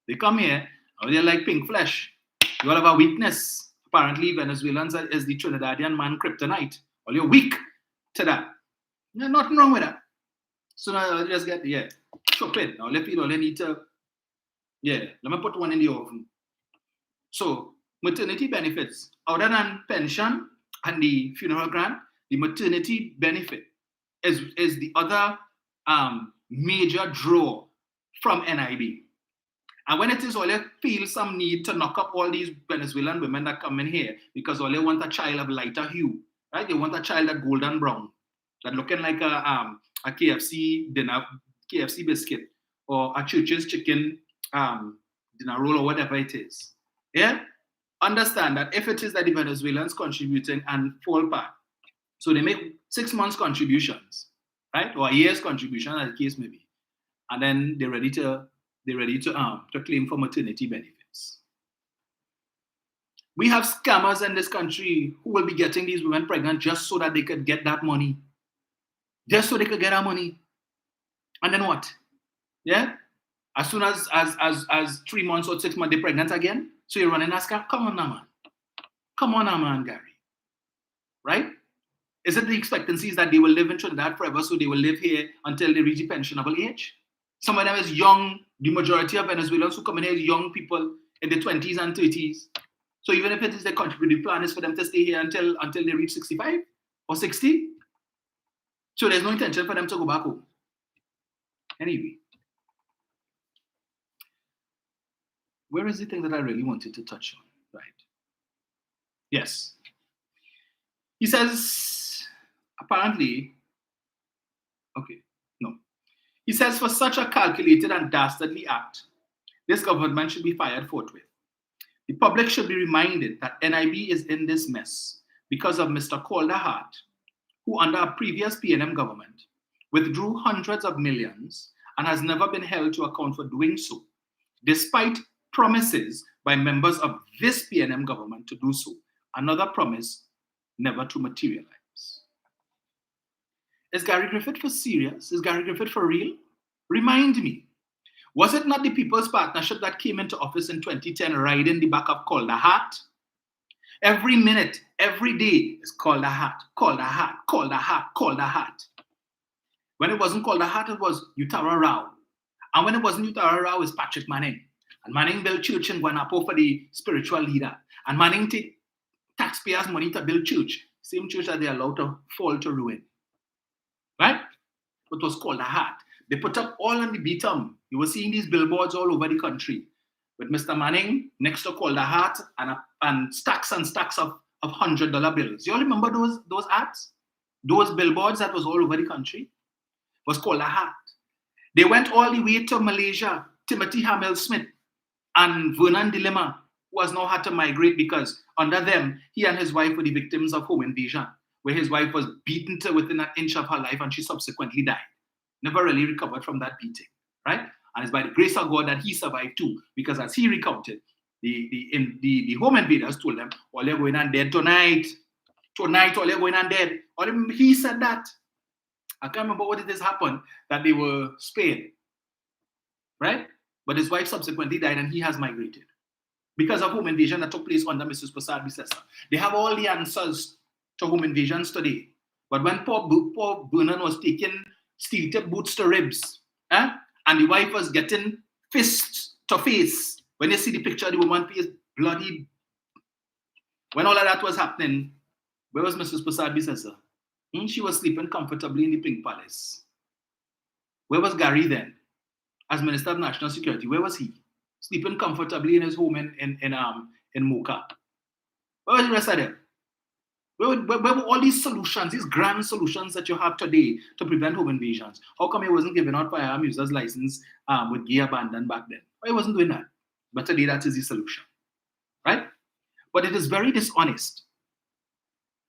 They come here, they're like pink flesh. You all have a weakness. Apparently Venezuelans is the Trinidadian man kryptonite. Well, you're weak to that. There's nothing wrong with that. So now just get, stupid. Now let people, they need to Yeah, let me put one in the oven. So, maternity benefits, other than pension and the funeral grant, the maternity benefit is the other major draw from NIB. And when it is all they feel some need to knock up all these Venezuelan women that come in here because all they want a child of lighter hue, right? They want a child that golden brown, that looking like a KFC dinner, KFC biscuit, or a church's chicken dinner roll, or whatever it is. Yeah? Understand that if it is that the Venezuelans contributing and fall part, so they make 6 months contributions, right? Or a year's contribution, as the case may be. And then they're ready to claim for maternity benefits. We have scammers in this country who will be getting these women pregnant just so that they could get that money. Just so they could get our money. And then what? Yeah? As soon as 3 months or 6 months, they're pregnant again. So you're running a scam? Come on now, man. Come on now, man, Gary. Right? Is it the expectancies that they will live in Trinidad forever, so they will live here until they reach the pensionable age? Some of them is young. The majority of Venezuelans who come in here is young people in their 20s and 30s. So even if it is their contributive plan is for them to stay here until they reach 65 or 60. So there's no intention for them to go back home. Anyway. Where is the thing that I really wanted to touch on? Right. Yes. He says, apparently, okay, no. He says, for such a calculated and dastardly act, this government should be fired forthwith. The public should be reminded that NIB is in this mess because of Mr. Calder Hart, who under a previous PNM government withdrew hundreds of millions and has never been held to account for doing so, despite promises by members of this PNM government to do so. Another promise never to materialize. Is Gary Griffith for serious? Is Gary Griffith for real? Remind me. Was it not the People's Partnership that came into office in 2010 riding the back of Calder Hart? Every minute, every day is Calder Hart, Calder Hart, Calder Hart, Calder Hart. When it wasn't Calder Hart, it was Uttara Rao. And when it wasn't Uttara Rao, it's Patrick Manning. And Manning built church in Guanapo for the spiritual leader. And Manning take taxpayers' money to build church. Same church that they allowed to fall to ruin. Right? It was Calder Hart. They put up all on the beatum. You were seeing these billboards all over the country with Mr. Manning next to Calder Hart and stacks of $100 bills. You all remember those ads? Those billboards that was all over the country? It was Calder Hart. They went all the way to Malaysia. Timothy Hamel-Smith and Vernon Dilemma, who has now had to migrate because under them, he and his wife were the victims of home invasion, where his wife was beaten to within an inch of her life and she subsequently died. Never really recovered from that beating, right? And it's by the grace of God that he survived too, because as he recounted, the home invaders told them, all you're going on dead tonight. Tonight, all you're going on dead. He said that. I can't remember what it has happened, that they were spared, right? But his wife subsequently died and he has migrated because of home invasion that took place under Mrs. Prasad Bisesa. They have all the answers to home invasions today. But when poor Vernon was taking steel-tip boots to ribs, and the wife was getting fists to face, when you see the picture of the woman face bloody, when all of that was happening, where was Mrs. Prasad Bisesa? She was sleeping comfortably in the Pink Palace. Where was Gary then? As Minister of National Security, where was he? Sleeping comfortably in his home in Mocha. Where was the rest of them? Where were all these solutions, these grand solutions that you have today to prevent home invasions? How come he wasn't giving out firearm users license with gay abandon back then? Why he wasn't doing that? But today that is the solution, right? But it is very dishonest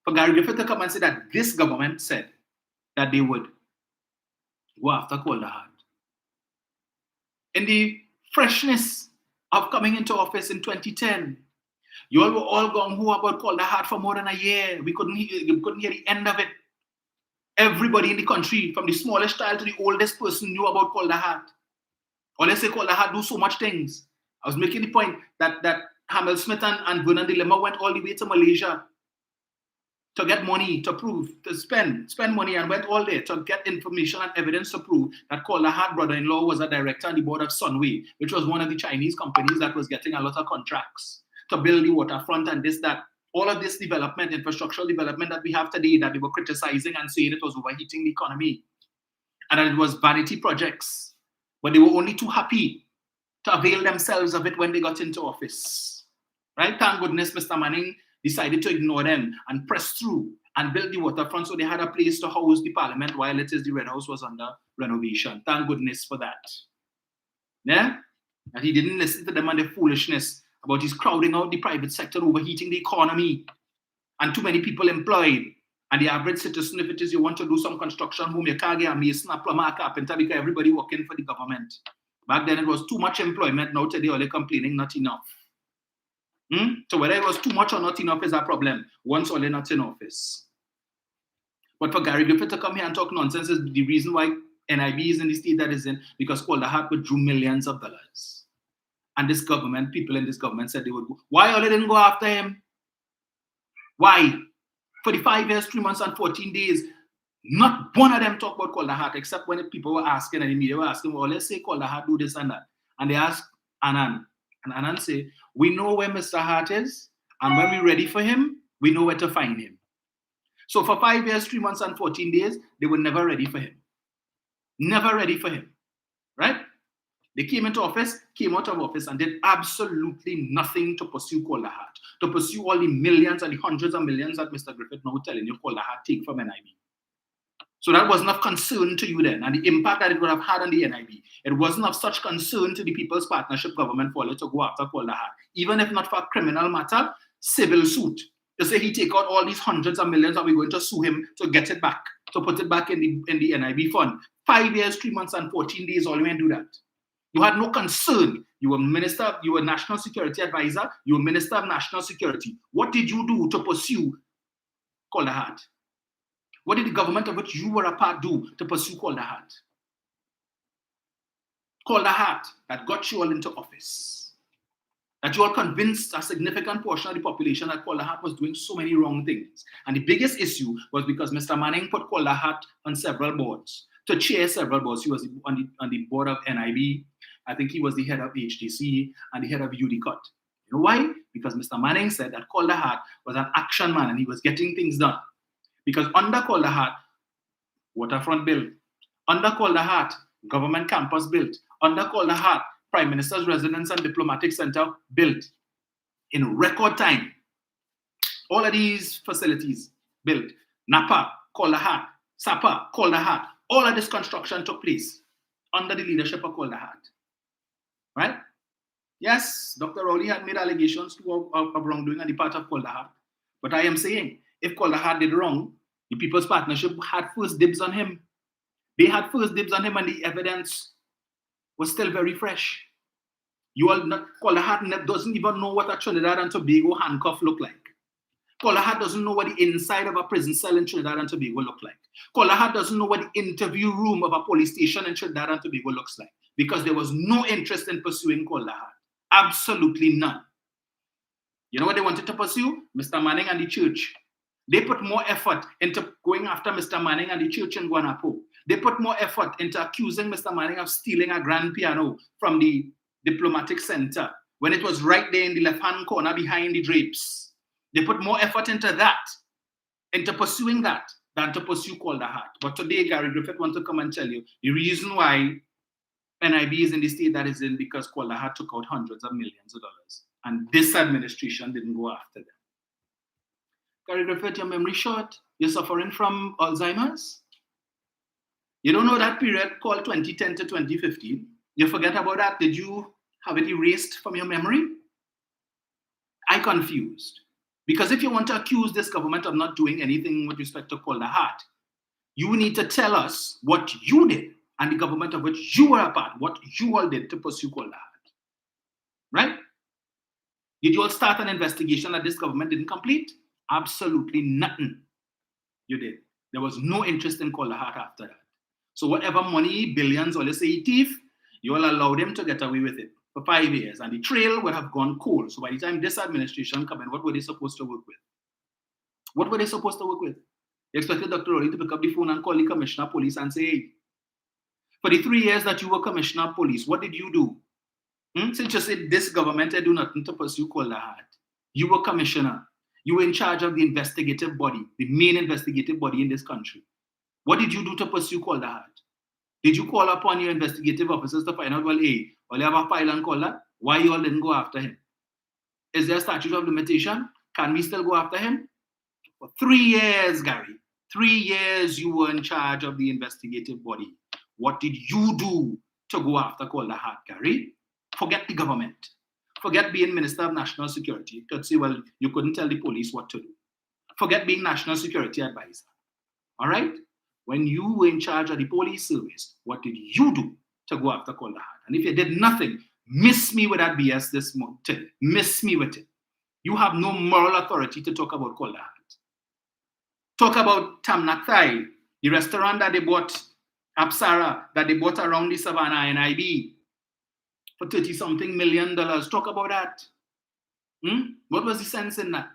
for Gary Griffith to come and say that this government said that they would go after Calder Hart. In the freshness of coming into office in 2010, you all were all gung-ho about Calder Hart for more than a year. We couldn't hear the end of it. Everybody in the country, from the smallest child to the oldest person, knew about Calder Hart. Or let's say Calder Hart do so much things. I was making the point that Hamel-Smith and Vernon Dilemma went all the way to Malaysia. to get money, to prove, to spend money, and went all there to get information and evidence to prove that Koldahat brother-in-law was a director on the board of Sunway, which was one of the Chinese companies that was getting a lot of contracts to build the waterfront and this, that. All of this development, infrastructural development that we have today, that they were criticizing and saying it was overheating the economy and that it was vanity projects. But they were only too happy to avail themselves of it when they got into office. Right? Thank goodness Mr. Manning decided to ignore them and press through and build the waterfront so they had a place to house the parliament while it is the Red House was under renovation. Thank goodness for that. Yeah? And he didn't listen to them and their foolishness about his crowding out the private sector, overheating the economy, and too many people employed. And the average citizen, if it is you want to do some construction home, you can't get a mason, a plumber, a carpenter, because everybody working for the government. Back then it was too much employment. Now today all they're complaining not enough. So whether it was too much or not enough is a problem once all they're not in office. But for Gary Griffith to come here and talk nonsense is the reason why NIB is in the state that is in, because Koldahat withdrew millions of dollars. And this government, people in this government said they would go. Why all they didn't go after him? Why? For the 5 years, 3 months, and 14 days, not one of them talked about Koldahat, except when people were asking and the media were asking, well, let's say Koldahat do this and that. And they asked Anand. And Anand say, we know where Mr. Hart is, and when we're ready for him, we know where to find him. So for 5 years, 3 months, and 14 days, they were never ready for him. Never ready for him. Right? They came into office, came out of office, and did absolutely nothing to pursue Koldahat, to pursue all the millions and the hundreds of millions that Mr. Griffith now telling you Koldahat take from NIB. So that wasn't of concern to you then, and the impact that it would have had on the NIB. It wasn't of such concern to the People's Partnership government for it to go after Koldahat, even if not for a criminal matter, civil suit. To say he take out all these hundreds of millions and we're going to sue him to get it back, to put it back in the NIB fund. 5 years, 3 months, and 14 days, all you went do that. You had no concern. You were minister, you were national security advisor, you were minister of national security. What did you do to pursue Koldahat? What did the government of which you were a part do to pursue Koldahat? Koldahat that got you all into office. That you all convinced a significant portion of the population that Koldahat was doing so many wrong things. And the biggest issue was because Mr. Manning put Koldahat on several boards, to chair several boards. He was on the board of NIB. I think he was the head of HDC and the head of UDCOT. You know why? Because Mr. Manning said that Koldahat was an action man and he was getting things done. Because under Koldahat, waterfront built. Under Koldahat, government campus built. Under Koldahat, Prime Minister's residence and diplomatic center built in record time. All of these facilities built. Napa, Koldahat, Sapa, Koldahat. All of this construction took place under the leadership of Koldahat. Right? Yes, Dr. Rowley had made allegations of wrongdoing on the part of Koldahat. But I am saying, if Koldahat did wrong, the People's Partnership had first dibs on him. They had first dibs on him and the evidence was still very fresh. Koldahat doesn't even know what a Trinidad and Tobago handcuff look like. Koldahat doesn't know what the inside of a prison cell in Trinidad and Tobago look like. Koldahat doesn't know what the interview room of a police station in Trinidad and Tobago looks like, because there was no interest in pursuing Koldahat. Absolutely none. You know what they wanted to pursue? Mr. Manning and the church. They put more effort into going after Mr. Manning and the church in Guanapo. They put more effort into accusing Mr. Manning of stealing a grand piano from the diplomatic center when it was right there in the left-hand corner behind the drapes. They put more effort into that, into pursuing that, than to pursue Koldahat. But today, Gary Griffith wants to come and tell you the reason why NIB is in the state that is in, because Koldahat took out hundreds of millions of dollars. And this administration didn't go after them. Gary Griffith, your memory short. You're suffering from Alzheimer's. You don't know that period called 2010 to 2015. You forget about that. Did you have it erased from your memory? I'm confused. Because if you want to accuse this government of not doing anything with respect to Koldahat, you need to tell us what you did and the government of which you were a part, what you all did to pursue Koldahat. Right? Did you all start an investigation that this government didn't complete? Absolutely nothing. You did. There was no interest in Koldahat after that. So whatever money, billions, or let's say thief, you all allowed him to get away with it for 5 years. And the trail would have gone cold. So by the time this administration come in, what were they supposed to work with? What were they supposed to work with? They expected Dr. Rowley to pick up the phone and call the commissioner of police and say, hey, for the 3 years that you were commissioner of police, what did you do? Since you said this government had do nothing to pursue Calder Hat. You were commissioner. You were in charge of the investigative body, the main investigative body in this country. What did you do to pursue Calder Hat? Did you call upon your investigative officers to find out, well, hey, well, you have a file on Calder? Why you all didn't go after him? Is there a statute of limitation? Can we still go after him? For 3 years, Gary, 3 years you were in charge of the investigative body. What did you do to go after Calder Hat, Gary? Forget the government. Forget being Minister of National Security. You could say, well, you couldn't tell the police what to do. Forget being National Security Advisor. All right? When you were in charge of the police service, what did you do to go after Calder Hat? And if you did nothing, miss me with that BS this month. Miss me with it. You have no moral authority to talk about Calder Hat. Talk about Tamnak Thai, the restaurant that they bought, Apsara, that they bought around the Savannah NIB for $30-something million. Talk about that. What was the sense in that?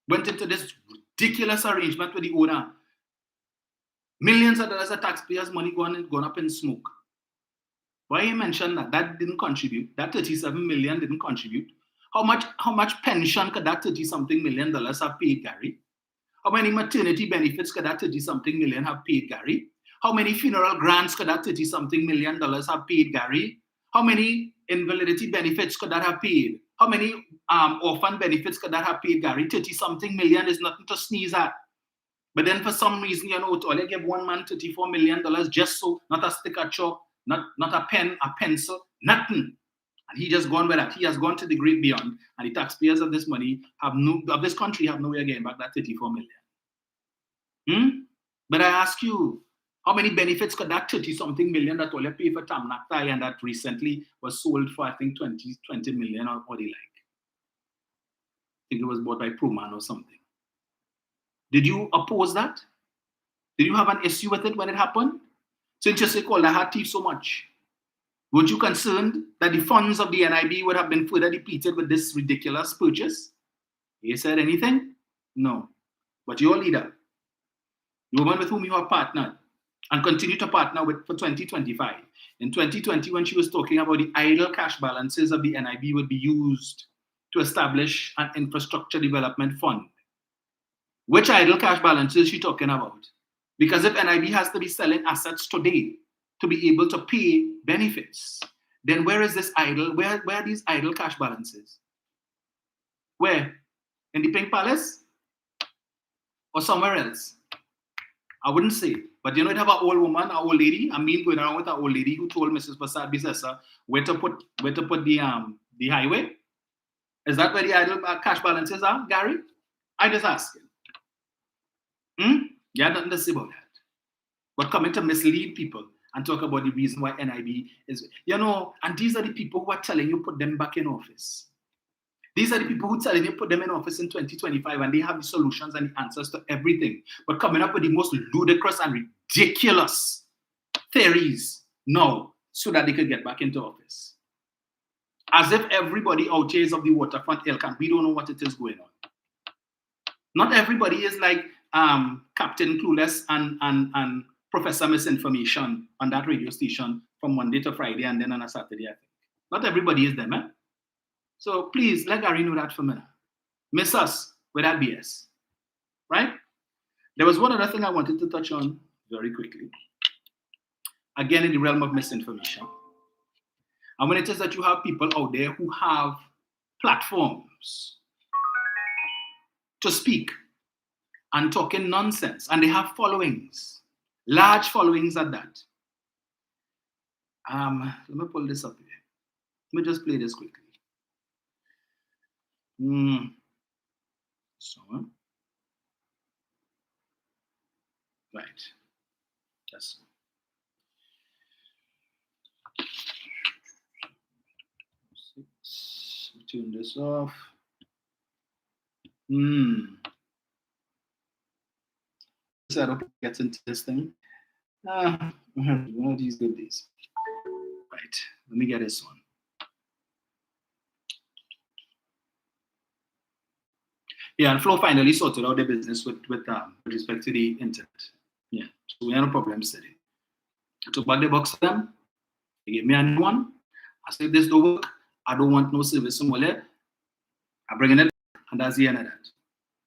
Went into this ridiculous arrangement with the owner. Millions of dollars of taxpayers' money gone up in smoke. Why you mention that? That didn't contribute. That 37 million didn't contribute. How much pension could that 30-something million dollars have paid, Gary? How many maternity benefits could that 30-something million have paid, Gary? How many funeral grants could that 30-something million dollars have paid, Gary? How many invalidity benefits could that have paid? How many orphan benefits could that have paid, Gary? 30-something million is nothing to sneeze at. But then for some reason, all you give one man $34 million just so, not a stick of chalk, not a pen, a pencil, nothing. And he just gone with that. He has gone to the great beyond, and the taxpayers of this country have no way of getting back that 34 million. But I ask you, how many benefits could that 30-something million that all you pay for Tamnak Thai and that recently was sold for, I think, 20 million or the like? I think it was bought by Proman or something. Did you oppose that? Did you have an issue with it when it happened? Since you say Calder Hat thief so much, weren't you concerned that the funds of the NIB would have been further depleted with this ridiculous purchase? You said anything? No. But your leader, the woman with whom you have partnered and continue to partner with for 2025, in 2020 when she was talking about the idle cash balances of the NIB would be used to establish an infrastructure development fund. Which idle cash balances is she talking about? Because if NIB has to be selling assets today to be able to pay benefits, then where is this idle? Where are these idle cash balances? Where? In the Pink Palace? Or somewhere else? I wouldn't say. But you know, it have an old woman, an old lady. I mean, going around with an old lady who told Mrs. Prasad Bisesa where to put the highway. Is that where the idle cash balances are, Gary? I just ask you. You have nothing to say about that. But coming to mislead people and talk about the reason why NIB is, and these are the people who are telling you put them back in office. These are the people who are telling you put them in office in 2025 and they have the solutions and the answers to everything. But coming up with the most ludicrous and ridiculous theories now so that they could get back into office. As if everybody out here is of the waterfront ilk and we don't know what it is going on. Not everybody is like Captain Clueless and Professor Misinformation on that radio station from Monday to Friday and then on a Saturday, I think. Not everybody is them, So please, let Gary know that for a minute. Miss us with that BS, right? There was one other thing I wanted to touch on very quickly. Again, in the realm of misinformation. And when it is that you have people out there who have platforms to speak and talking nonsense, and they have followings, large followings at that. Let me pull this up here. Let me just play this quickly. Right. Yes. Turn this off. I hope it gets into this thing. One of these good days. Right. Let me get this one. Yeah, and Flow finally sorted out their business with respect to the internet. Yeah, so we had no problem studying. I took back the box for them. They gave me a new one. I said, this don't work. I don't want no service somewhere. I bring in it, and that's the end of that.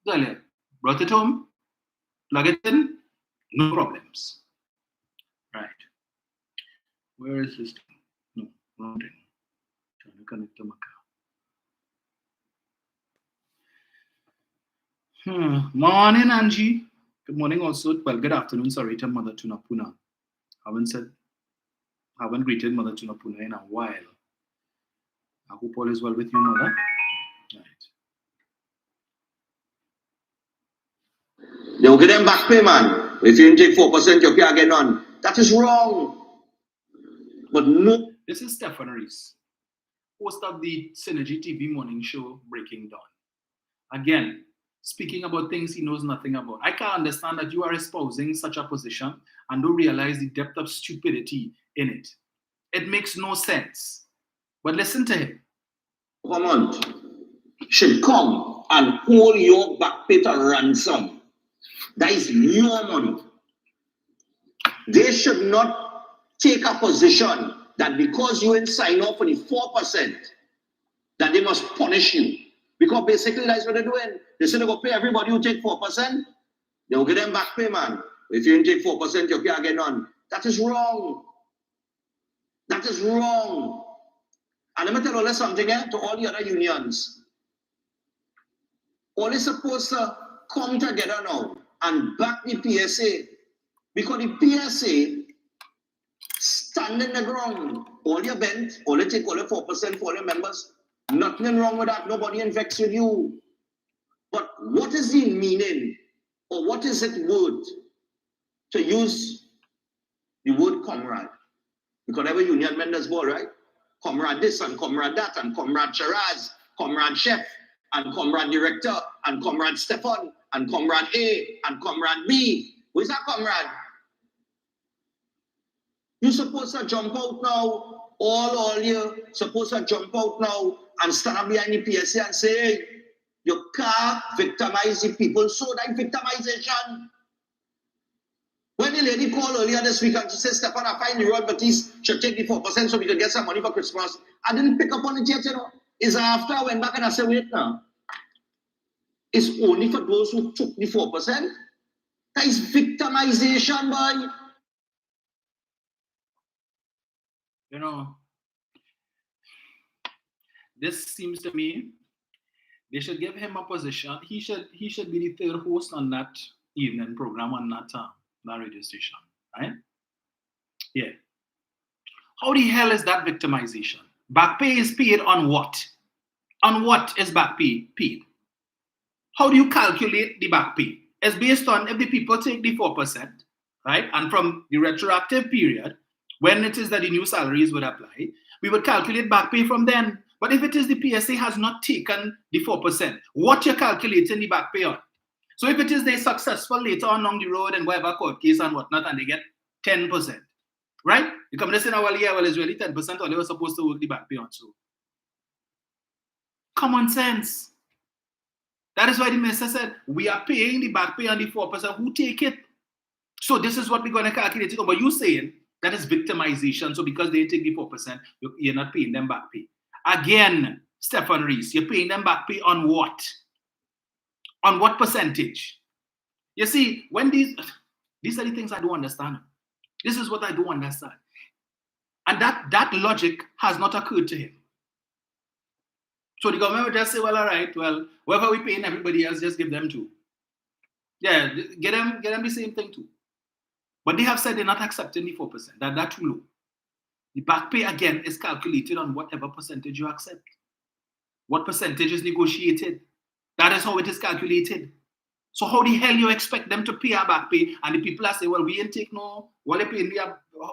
So, brought it home, plug it in, no problems. Right. Where is this thing? No, wrong thing. Trying to connect to my car. Morning, Angie. Good morning also. Well, good afternoon, sorry, to Mother Tunapuna. Haven't greeted Mother Tunapuna in a while. I hope all is well with you, Mother. Right. They'll get them back pay, man. If you take 4%, you can't get none. That is wrong. But no. This is Stefan Reese, host of the Synergy TV morning show, Breaking Dawn. Again, speaking about things he knows nothing about. I can't understand that you are espousing such a position and don't realize the depth of stupidity in it. It makes no sense. But listen to him. Government should come and hold your back pay to ransom. That is your money. They should not take a position that because you didn't sign up for the 4%, that they must punish you. Because basically that's what they're doing. They say they go pay everybody who take 4%, they will get them back pay, man. If you didn't take 4%, you can't get none. That is wrong. That is wrong. And let me tell you something to all the other unions. All is supposed to come together now and back the PSA. Because the PSA stand in the ground. All your bent, all you take all the 4% for your members. Nothing wrong with that. Nobody infects with you. But what is the meaning, or what is it worth to use the word comrade? Because every union members board, right? Comrade this and comrade that and comrade Shiraz, comrade chef and comrade director and comrade Stefan and comrade A and comrade B. Who is that comrade? You're supposed to jump out now, all you supposed to jump out now and stand up behind the PSA and say, hey, you can't victimize the people. So that victimization. When the lady called earlier this week and she said, Stefan, I find the Royal Baptiste should take the 4% so we can get some money for Christmas. I didn't pick up on it yet, you know. It's after I went back and I said, wait now. It's only for those who took the 4%. That is victimization, boy. You know, this seems to me, they should give him a position. He should be the third host on that evening program on that radio station, right? Yeah. How the hell is that victimization? Back pay is paid on what? On what is back pay paid? How do you calculate the back pay? It's based on if the people take the 4%, right? And from the retroactive period, when it is that the new salaries would apply, we would calculate back pay from then. But if it is the PSA has not taken the 4%, what you're calculating the back pay on? So if it is they successful later on along the road and whatever court case and whatnot, and they get 10%, right? You come to say, well, yeah, well, it's really 10%, or they were supposed to work the back pay on. So common sense. That is why the minister said, we are paying the back pay on the 4%. Who take it? So this is what we're going to calculate it on. But you saying that is victimization. So because they take the 4%, you're not paying them back pay. Again, Stefan Reese, you're paying them back pay on what? On what percentage? You see, when these are the things I don't understand. This is what I don't understand. And that logic has not occurred to him. So the government would just say, well, all right, well, whoever we paying everybody else, just give them too. Yeah, get them the same thing too. But they have said they're not accepting the 4%. That's too low. The back pay, again, is calculated on whatever percentage you accept. What percentage is negotiated. That is how it is calculated. So how the hell you expect them to pay our back pay? And the people are saying, well, we ain't take no, well, they pay me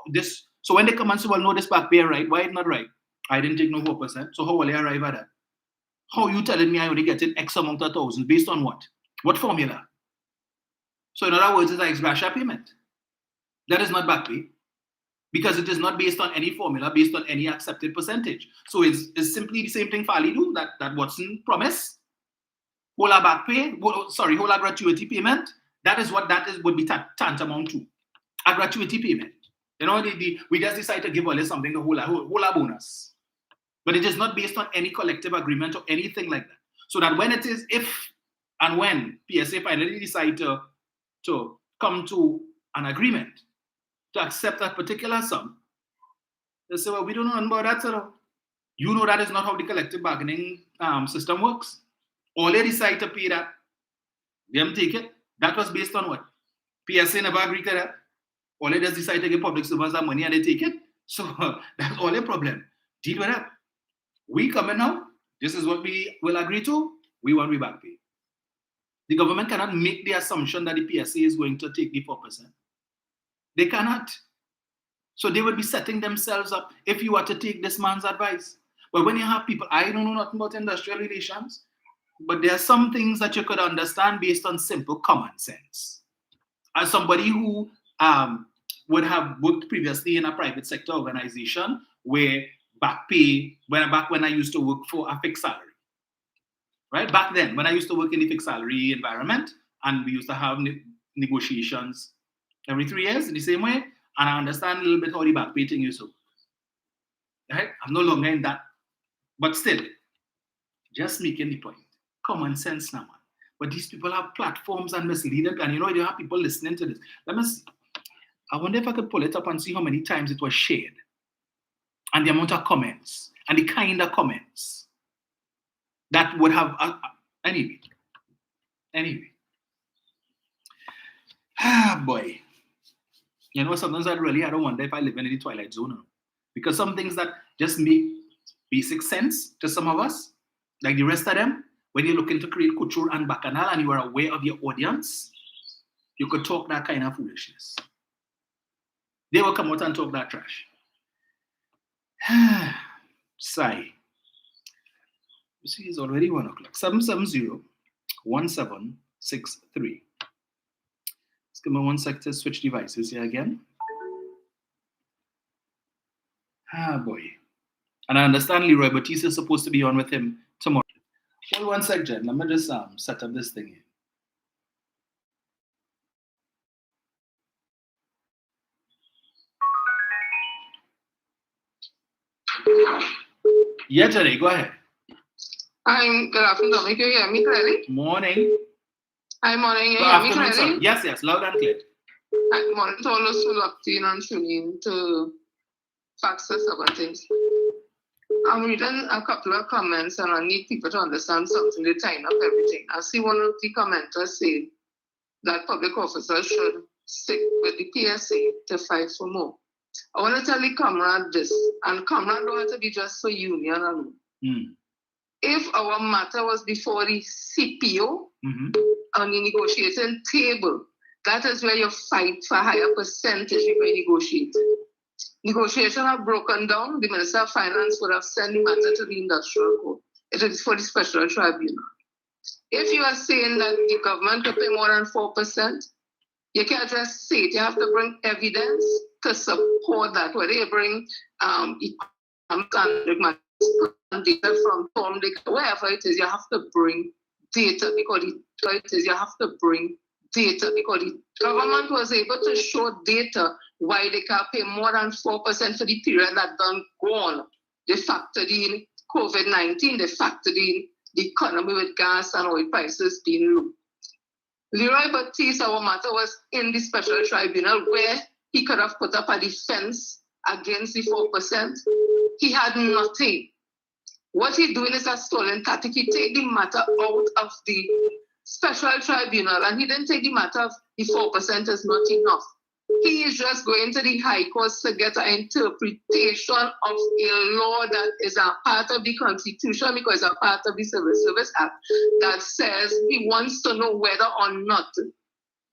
this. So when they come and say, well, no, this back pay right. Why it's not right? I didn't take no 4%. So how will they arrive at that? How are you telling me I only getting X amount of thousand? Based on what? What formula? So in other words, it's an ex-gratia payment. That is not back pay. Because it is not based on any formula, based on any accepted percentage. So it's simply the same thing Farley do, that Watson promised. whole back pay, whole gratuity payment, that is what would be tantamount to. A gratuity payment. You know, we just decide to give Ole something, the whole bonus. But it is not based on any collective agreement or anything like that. So that when it is, if and when PSA finally decide to come to an agreement to accept that particular sum, they say, well, we don't know about that at all. You know that is not how the collective bargaining system works. All they decide to pay that, them take it. That was based on what? PSA never agreed to that. All they just decide to give public servants that money and they take it. So that's all their problem. Deal with that. We come in now. This is what we will agree to. We want we back pay. The government cannot make the assumption that the PSA is going to take the 4%. They cannot. So they would be setting themselves up if you were to take this man's advice. But when you have people, I don't know nothing about industrial relations, but there are some things that you could understand based on simple common sense. As somebody who would have worked previously in a private sector organization where back pay, back when I used to work for a fixed salary, right? Back then, when I used to work in the fixed salary environment, and we used to have negotiations every 3 years in the same way, and I understand a little bit how the back pay thing is. So, right? I'm no longer in that. But still, just making the point. Common sense now, man. But these people have platforms and misleading, and you know, you have people listening to this. Let me see. I wonder if I could pull it up and see how many times it was shared, and the amount of comments, and the kind of comments that would have, anyway. Boy. You know, sometimes I don't wonder if I live in the twilight zone. Because some things that just make basic sense to some of us, like the rest of them, when you're looking to create couture and bacchanal and you are aware of your audience, you could talk that kind of foolishness. They will come out and talk that trash. Sigh. You see, it's already 1 o'clock. 770-1763. Let's give me 1 sec to switch devices here again. Boy. And I understand Leroy Batiste is supposed to be on with him tomorrow. Hold 1 sec, Jen. Let me just set up this thing here. Yeah, Jenny, go ahead. Good afternoon, Dominic. You hear me clearly? Morning. Hi, morning. You Good hear me afternoon, clearly? sir. Yes, loud and clear. Good morning to all those who locked in and tuning in to Facts and Seven Things. I'm reading a couple of comments and I need people to understand something. They tying up everything. I see one of the commenters say that public officers should stick with the PSA to fight for more. I want to tell the comrade this, and comrade don't have to be just for union alone. If our matter was before the CPO on the negotiating table, that is where you fight for higher percentage before you negotiate. Negotiation have broken down. The Minister of Finance would have sent the matter to the industrial court. It is for the special tribunal. If you are saying that the government could pay more than 4%, you can't just say it. You have to bring evidence to support that. Whether you bring data from Tom, wherever it is, you have to bring data because the government was able to show data why they can pay more than 4% for the period that done gone. They factored in COVID-19, they factored in the economy with gas and oil prices being low. Leroy Batiste, our matter was in the special tribunal where he could have put up a defense against the 4%. He had nothing. What he's doing is a stolen tactic. He take the matter out of the special tribunal and he didn't take the matter of the 4% is not enough. He is just going to the High Court to get an interpretation of a law that is a part of the Constitution because it's a part of the Civil Service Act that says he wants to know whether or not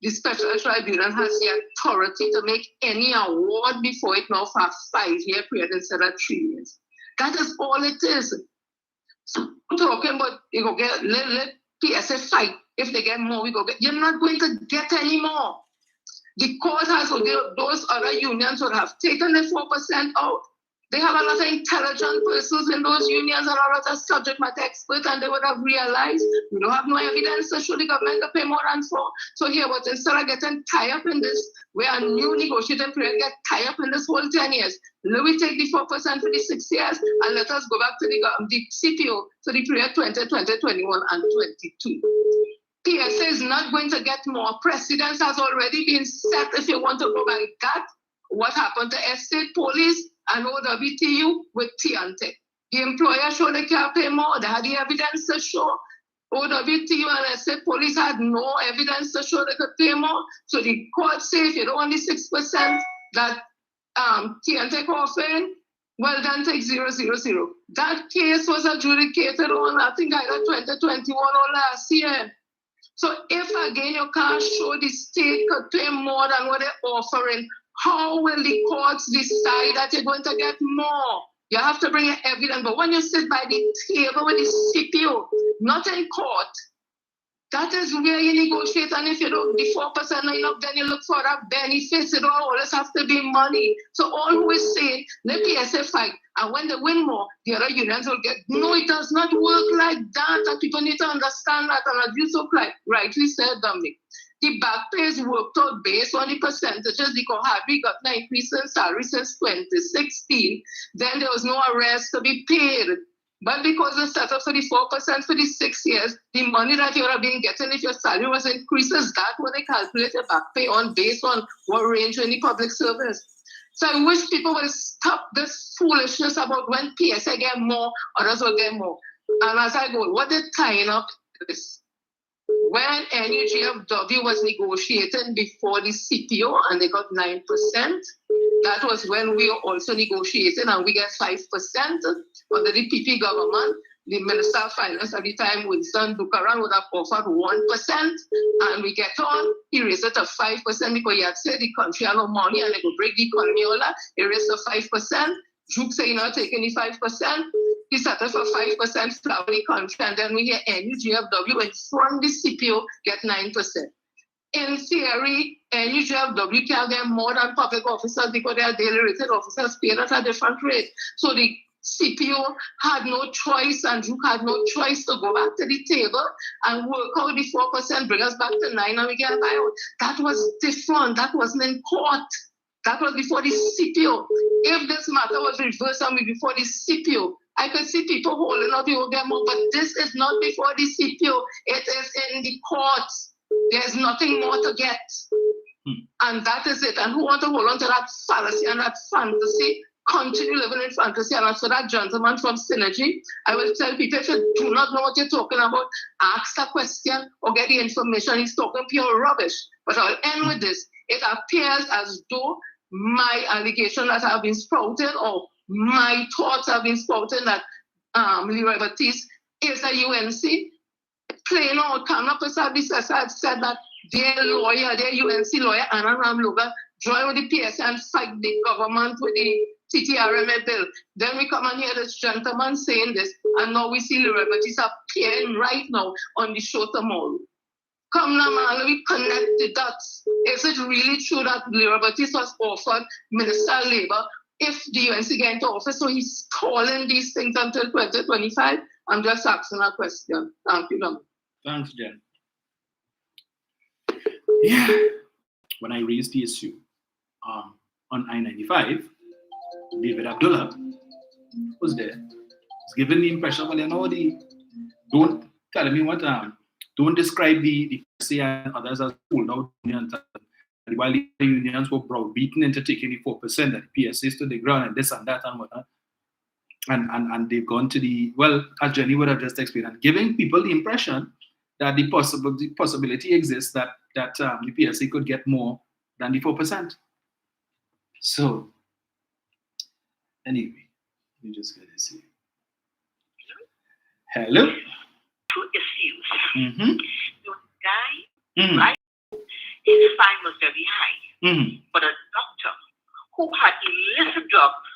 the special tribunal has the authority to make any award before it now for a 5-year period instead of 3 years. That is all it is. So I'm talking about you go get let PSA fight. If they get more, we go get. You're not going to get any more. The court has those other unions would have taken the 4% out. They have a lot of intelligent persons in those unions and a lot of subject matter experts, and they would have realized we don't have no evidence to show the government to pay more than 4. So here, but instead of getting tied up in this, where a new negotiating period get tied up in this whole 10 years, let me take the 4% for the 6 years and let us go back to the CPO for the period 2020, 21, and 22. PSA is not going to get more. Precedence has already been set if you want to go by that. What happened to Estate Police and OWTU with TNT? The employer showed they can't pay more. They had the evidence to show. OWTU and Estate Police had no evidence to show they could pay more. So the court said if you don't want the 6% that TNT offering, well then take 000. That case was adjudicated on, I think, either 2021 or last year. So if again you can't show the state could pay more than what they're offering, how will the courts decide that you're going to get more? You have to bring your evidence. But when you sit by the table with the CPO, not in court, that is where you negotiate. And if you don't, the 4% not enough, then you look for that benefits. It always has to be money. So all who is saying, let PSA fight. And when they win more, the other unions will get. No, it does not work like that. And people need to understand that. And as you so rightly said, Dominic, the back pay is worked out based on the percentages. The Kohabi got an increase in salary since 2016. Then there was no arrest to be paid. But because they set up for the 4% for the 6 years, the money that you would have been getting if your salary was increases, that what they calculate your back pay on based on what range in the public service. So I wish people would stop this foolishness about when PSA get more, others will get more. And as I go, what they're tying up is when NUGFW was negotiating before the CPO and they got 9%, that was when we were also negotiating and we get 5% under the PP government. The Minister of Finance at the time, Winston Buchanan, would have offered 1%, and we get on. He raised it to 5% because he had said the country had no money and they could break the economy all that. He raised to 5%. Juke said, you're not taking the 5%. He settled for 5% flower the country, and then we hear NUGFW in front of the CPO get 9%. In theory, NUGFW can get more than public officers because they are daily rated officers paid at a different rate. So the CPO had no choice, and Duke had no choice to go back to the table and work out the 4%, bring us back to 9%, and we get a buyout. That was different. That wasn't in court. That was before the CPO. If this matter was reversed and before the CPO, I could see people holding out the old more, but this is not before the CPO. It is in the courts. There's nothing more to get. And that is it. And who want to hold on to that fallacy and that fantasy, continue living in fantasy. And as for that gentleman from Synergy, I will tell people, if you do not know what you're talking about, ask a question or get the information. He's talking pure rubbish. But I'll end with this. It appears as though my allegation that I've been sprouting or my thoughts have been sprouting that Leroy Baptiste is a UNC. Plain out, Kamla Prasad had said that their lawyer, their UNC lawyer, Anna Ramloga, joined with the PSA and fight the government with the TTRMA bill. Then we come and hear this gentleman saying this, and now we see Leroy Baptiste appearing right now on the show tomorrow. Come now, man, let me connect the dots. Is it really true that Leroy Baptiste was offered Minister of Labour if the UNC get into office? So he's calling these things until 2025? I'm just asking a question. Thank you, Dom. Thanks, Jen. Yeah. When I raised the issue on I-95, David Abdullah was there. He's given the impression, well, you know, don't tell me what, don't describe the PSA and others as pulled out unions. While the unions were browbeaten into taking the 4%, that the PSA stood the ground and this and that and whatnot. And they've gone to the, well, as Jenny would have just explained, and giving people the impression that the possibility exists that the PSA could get more than the 4%. So, anyway, let me just get this here. Hello? Two issues. Mm-hmm. The guy, Mm-hmm. right, his fine was very high. Mm-hmm. But a doctor who had illicit drugs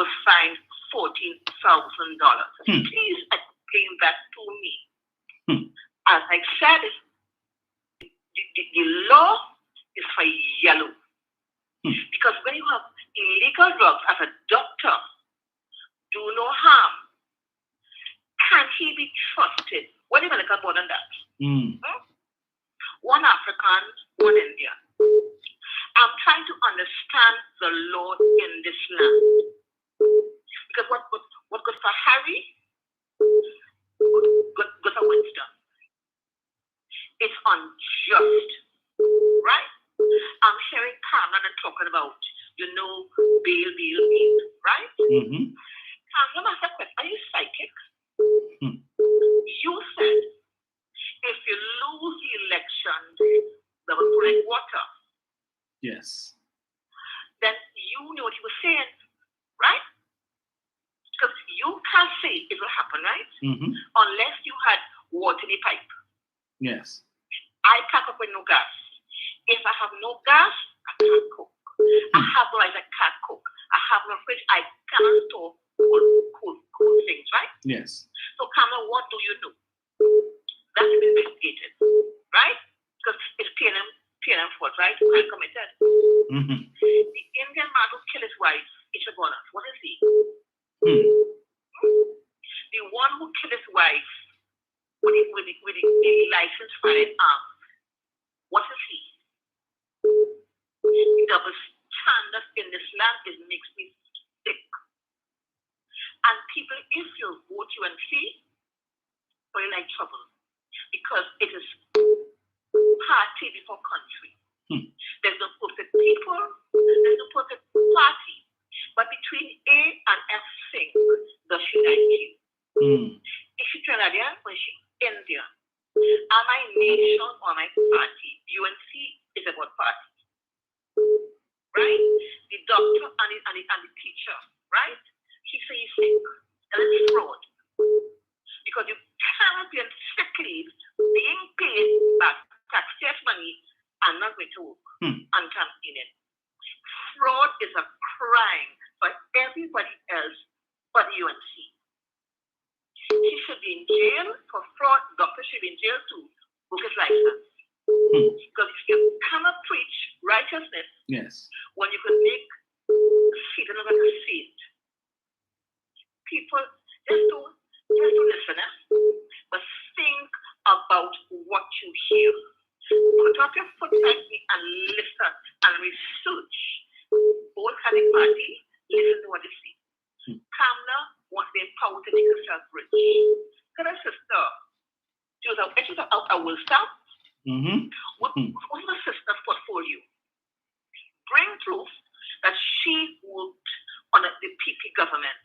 was fined $14,000. Please explain that to me. As I said, the law is for yellow. Because when you have illegal drugs as a doctor do no harm, can he be trusted? What do you look more than that? One African, one Indian. I'm trying to understand the law in this land. Because what goes for Harry, goes for Winston. It's unjust, right? I'm hearing Cameron and talking about, bail, right? Cameron asked a question, are you psychic? You said, if you lose the election, they will put like water. Yes. Then you knew what he was saying, right? Because you can't say it will happen, right? Unless you had water in the pipe. Yes. I can't cook with no gas. If I have no gas, I can't cook. I have no rice, I can't cook. I have no fridge, I cannot store cool things, right? Yes. So, Cameron, what do you do? That's been investigated, right? Because it's PNM fault, right? Crime committed. The Indian man who killed his wife, Ishagona, what is he? The one who killed his wife with the licensed firearm, what is he? The double standard in this land makes me sick. And people, if you vote UNC, you're like trouble. Because it is party before country. There's no perfect people, there's no perfect party. But between A and F thing, does she like you? Is she Trinidadian or is she Indian? Am I nation or my party? UNC is about party. Right? The doctor and the teacher, right? He says he's sick. And it's fraud. Because you cannot be on sick leave being paid by taxpayers' money and not going to work and campaigning. Fraud is a crime for everybody else but the UNC. He should be in jail for fraud. Doctor should be in jail too. Book his license. Because if you cannot preach righteousness, yes, when you can make Satan look like a saint, people just don't listen, but think about what you hear. Put up your foot like me and listen and research. Both had a party, listen to what they say. Kamla wants to be empowered to make herself rich. Her sister, she was a will stamp. What was her sister's portfolio? Bring proof that she worked on the PP government.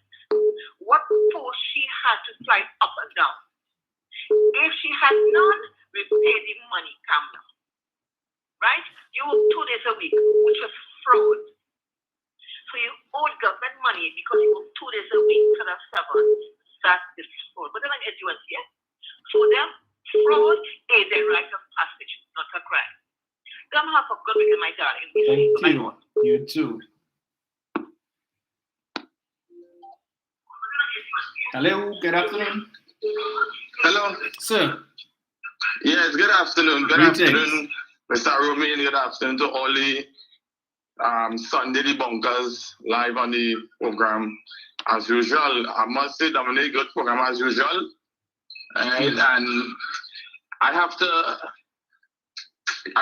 What post she had to fly up and down. If she had none, we pay the money, Kamla. Right? You work 2 days a week, which was fraud. So you owed government money because you work 2 days a week instead of 7. That is fraud. But then I get you and here. For them, fraud is a rite of passage, not a crime. Come have a good weekend, my darling. Thank you. You too. Hello, good afternoon. Hello. Sir. Yes, good afternoon. Good afternoon, Mr. Romain. Good afternoon to all the Sunday debunkers live on the program. As usual, I must say, Dominic, good program as usual. And I have to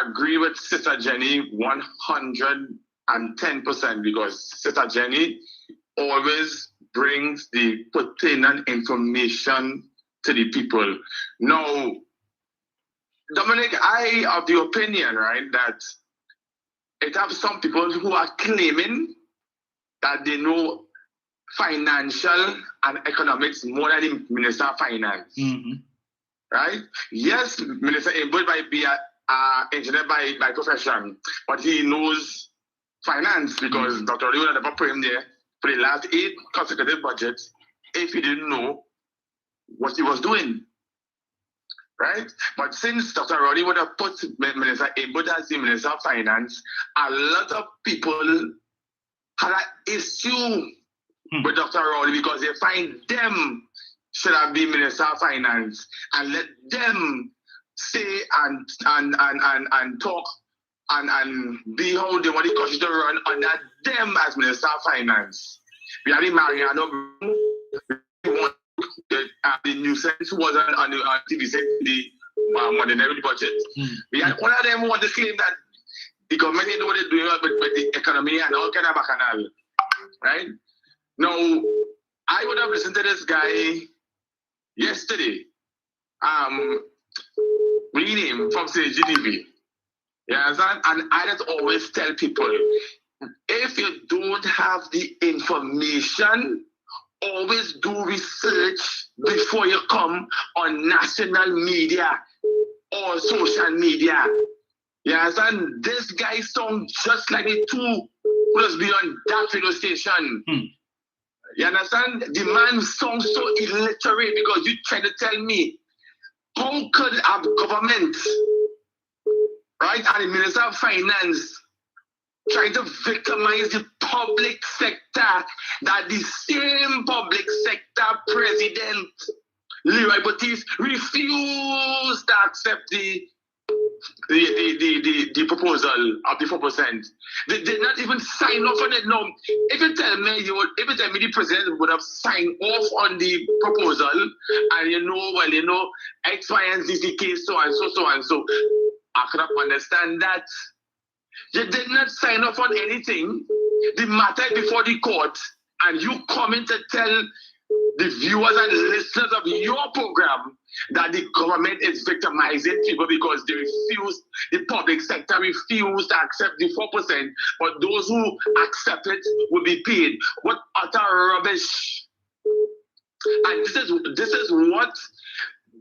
agree with Sister Jenny 110% because Sister Jenny always brings the pertinent information to the people. Now, Dominic, I of the opinion, right, that it have some people who are claiming that they know financial and economics more than the Minister of Finance. Right? Yes, Minister Abel might be an engineer by profession, but he knows finance because Dr. Lee would have never put him there for the last 8 consecutive budgets if he didn't know what he was doing. Right? But since Dr. Roddy would have put Minister Abel as the Minister of Finance, a lot of people had an issue with Dr. Roddy because they find them should have been Minister of Finance and let them say and talk and be how they want the country to run under them as Minister of Finance. We have the Mariano, the nuisance who was on the TV set the monetary budget. We had one of them who want to claim that the government didn't know what they're doing with the economy and all kind of bacchanal. Right? Now, I would have listened to this guy yesterday. Read him from CGTV. You understand? And I just always tell people, if you don't have the information, always do research before you come on national media or social media. You understand? This guy sounds just like the two who was be on that radio station. You understand? The man sounds so illiterate because you try to tell me how could our government, right, and the Minister of Finance trying to victimize the public sector, that the same public sector president, Leroy Baptiste, refused to accept the proposal of the 4%. They did not even sign off on it. No, if you tell me the president would have signed off on the proposal, and X, Y, and Z is the case, so and so, I could have understand that. You did not sign off on anything. The matter before the court, and you come in to tell the viewers and listeners of your program that the government is victimizing people because they refuse, the public sector refused to accept the 4%, but those who accept it will be paid. What utter rubbish. And this is what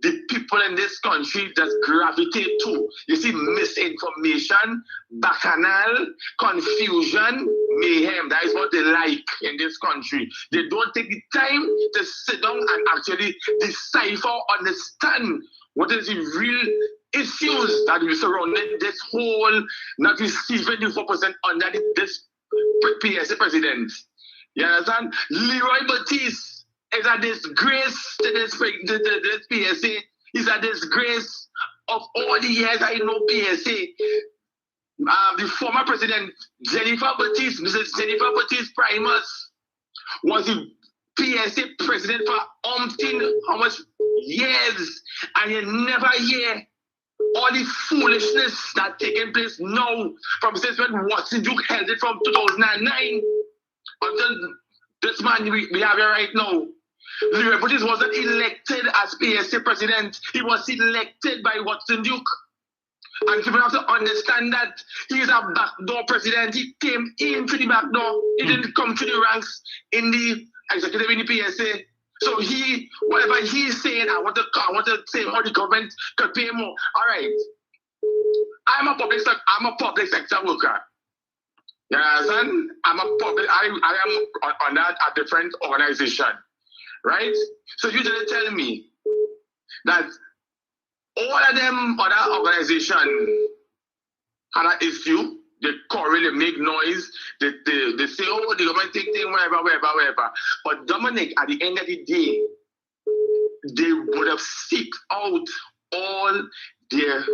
the people in this country just gravitate to. You see, misinformation, bacchanal, confusion, mayhem. That is what they like in this country. They don't take the time to sit down and actually decipher, understand what is the real issues that will surround this whole not receiving the 4% under this PSA president. You understand? Leroy Baptiste is a disgrace to this PSA. He's a disgrace of all the years I know PSA. The former president, Jennifer Baptiste, Mrs. Jennifer Baptiste Primus, was the PSA president for how much years, and you never hear all the foolishness that taking place now from since when Watson Duke held it from 2009 until this man we have here right now. Leroy Baptiste wasn't elected as PSA president. He was elected by Watson Duke. And people have to understand that he is a backdoor president. He came in through the back door. He didn't come through the ranks in the executive in the PSA. So whatever he's saying, I want to say how the government could pay more. All right. I'm a public sector worker. You understand? I am under a different organization. Right? So you didn't tell me that all of them other organizations had an issue. They quarrel, they make noise, they say, oh, the government take things, whatever. But Dominic, at the end of the day, they would have seeked out all their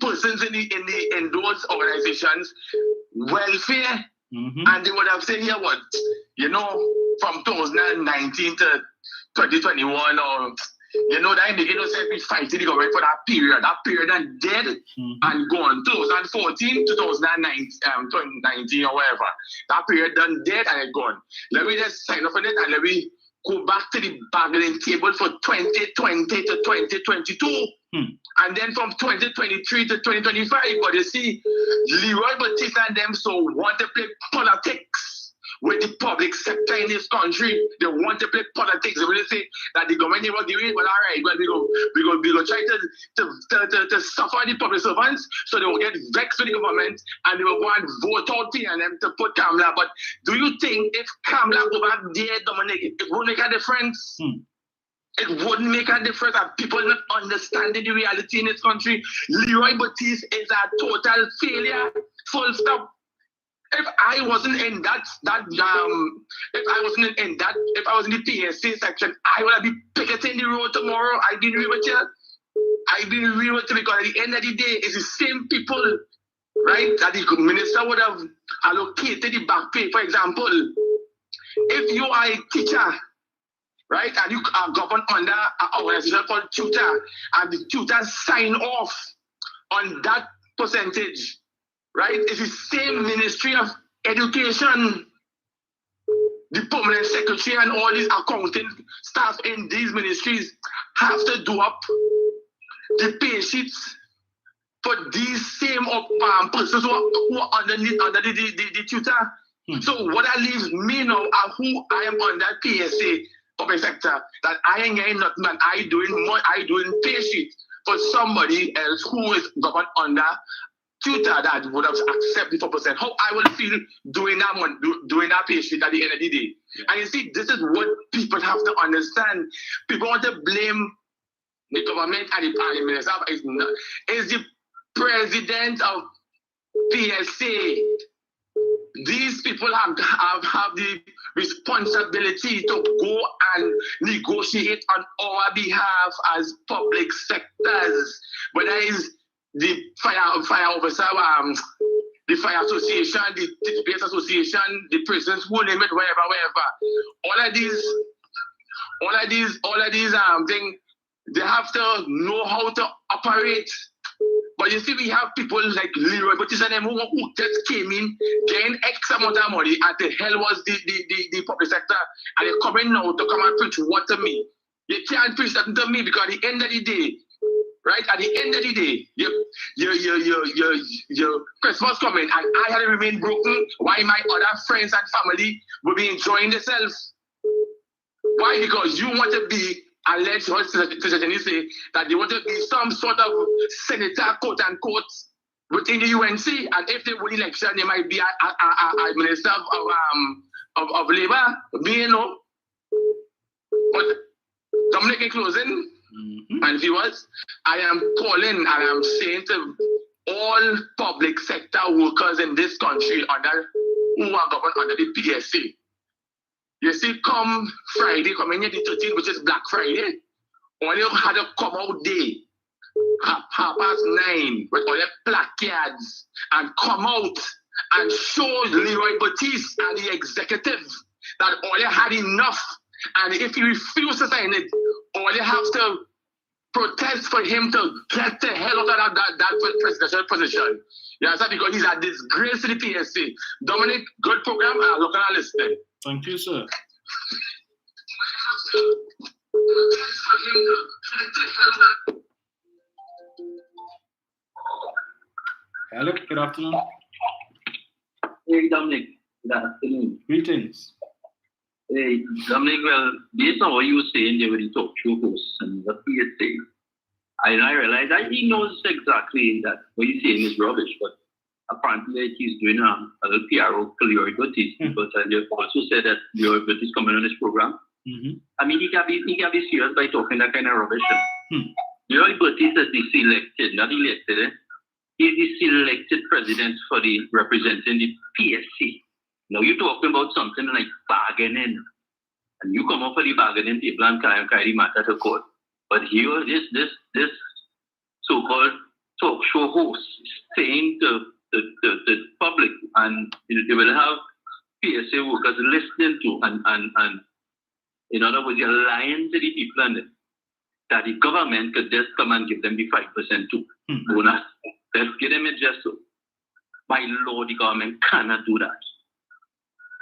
persons in those organizations' welfare. And they would have said, yeah, what? From 2019 to 2021, or that indicator said we fighting the government for that period. That period and dead and gone. 2014, 2019 or whatever. That period done dead and it gone. Let me just sign off on it and let me go back to the bargaining table for 2020 to 2022. And then from 2023 to 2025, but you see, Leroy Baptiste and them want to play politics with the public sector in this country. They want to play politics. They will say that the government will give it, but all right, well, we go try to suffer the public servants, so they will get vexed with the government and they will go and vote out them to put Kamala. But do you think if Kamala go back there, Dominic, it won't make a difference? It wouldn't make a difference if people not understanding the reality in this country. Leroy Baptiste is a total failure. Full stop. If I wasn't in if I was in the PSA section, I would have been picketing the road tomorrow. I didn't agree with you. I've been real with it because at the end of the day, it's the same people, right, that the minister would have allocated the back pay. For example, if you are a teacher, right, and you are governed under an organization called tutor, and the tutor sign off on that percentage, right, it's the same Ministry of Education. The permanent secretary and all these accounting staff in these ministries have to do up the pay sheets for these same persons who are under the tutor. So what that leaves me now are who I am under PSA public sector, that I ain't getting nothing, and I doing pay sheets for somebody else who is governed under tutor that would have accepted 4%. How I will feel doing that pay sheet at the end of the day. Yeah. And you see, this is what people have to understand. People want to blame the government and the prime minister. It's the president of PSA. These people have the responsibility to go and negotiate on our behalf as public sectors. Whether it's the fire officer, the fire association, the TPS association, the prisons, who name it, wherever. All of these things, they have to know how to operate. But you see, we have people like Leroy Baptiste and them who just came in, gained X amount of money, and the hell was the public sector, and they're coming now to come and preach what to me. You can't preach that to me because at the end of the day, right? At the end of the day, your Christmas coming and I had to remain broken. Why my other friends and family will be enjoying themselves? Why? Because you want to be alleged, or say that they want to be some sort of senator, quote unquote, within the UNC, and if they win election, they might be a minister of labor. Me, you know. But Dominic, in closing, and viewers, I am calling and I am saying to all public sector workers in this country who are governed under the PSA. You see, come Friday, coming here the 13th, which is Black Friday, only had a come out day, 9:30, with all the placards, and come out and show Leroy Baptiste and the executive that all they had enough. And if he refused to sign it, all they have to protest for him to get the hell out of that presidential position. You understand? Because he's a disgrace to the PSA. Dominic, good program. Look at listening. Thank you, sir. Hello, good afternoon. Hey, Dominic. Good afternoon. Greetings. Hey, Dominic, well, based on what you were saying there with the talk show hosts and what he is saying, I realized that he knows exactly that what he's saying is rubbish, but apparently he's doing a little PRO for Leroy Baptiste, because they also said that Leroy Baptiste coming on this program. I mean, he can be serious by talking that kind of rubbish. Leroy Baptiste is the selected, not elected, he's the selected president for the representing the PSC. Now you're talking about something like bargaining, and you come up for the bargaining table and carry the matter to court. But here, this so-called talk show host saying to the public, and they will have PSA workers listening to, and in other words, you're lying to the people and that the government could just come and give them the 5% too. Bonus. Let's give them it just so. By law, the government cannot do that.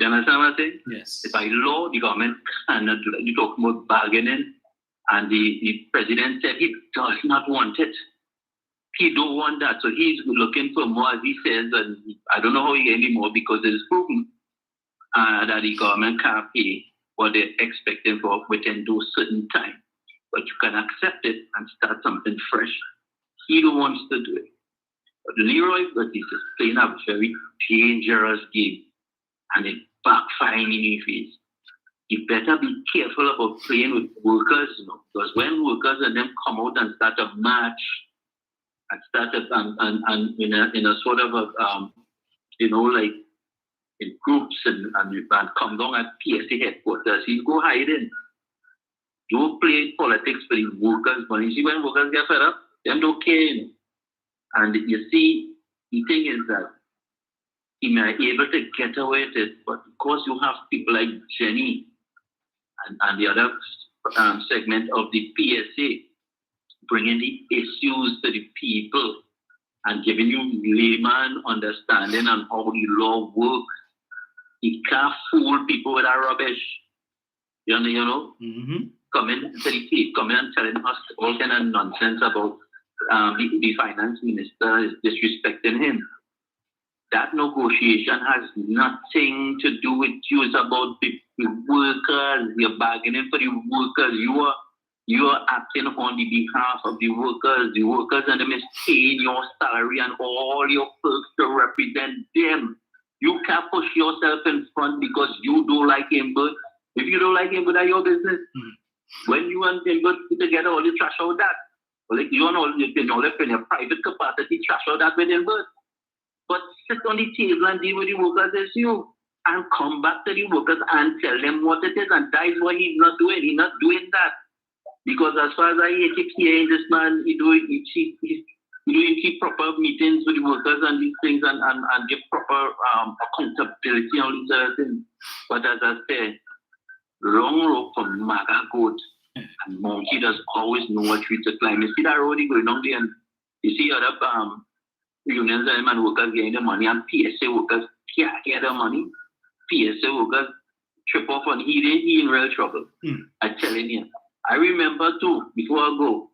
You understand what I'm saying? Yes. By law, the government cannot do that. You're talking about bargaining, and the president said he does not want it. He don't want that. So he's looking for more, as he says, and I don't know how he get any more because it is proven that the government can't pay what they're expecting for within those certain time. But you can accept it and start something fresh. He don't want to do it. But Leroy Baptiste is playing a very dangerous game, and it backfiring in his face. You better be careful about playing with workers, because when workers and them come out and start a march and start and in a sort of a like in groups and come down at PSA headquarters, you go hide in. Don't play politics for the workers, but you see when workers get fed up, Them don't care. And you see, the thing is that he may be able to get away with it, but because you have people like Jenny and the other segment of the PSA bringing the issues to the people and giving you layman understanding on how the law works, he can't fool people with that rubbish. You know? Mm-hmm. Coming to the tape, coming and telling us all kind of nonsense about the finance minister is disrespecting him. That negotiation has nothing to do with you. It's about the workers. You're bargaining for the workers. You are acting on the behalf of the workers. The workers and them is paying your salary and all your perks to represent them. You can't push yourself in front because you don't like him, but if you don't like him, but that's your business. Mm-hmm. When you and him put together, all you trash out that. Like you can all in your private capacity, trash out that with him, but sit on the table and deal with the workers as you, and come back to the workers and tell them what it is, and that is what he's not doing. He's not doing that. Because as far as I keep hearing this man, he keep proper meetings with the workers and these things and give proper accountability on these other things. But as I said, long rope from MAGA goat, and monkey does always know what tree to climb. You see that road going on there, and you see other unions and workers getting the money, and PSA workers can't get the money. PSA workers trip off on he in real trouble. I'm telling you. I remember too, before I go,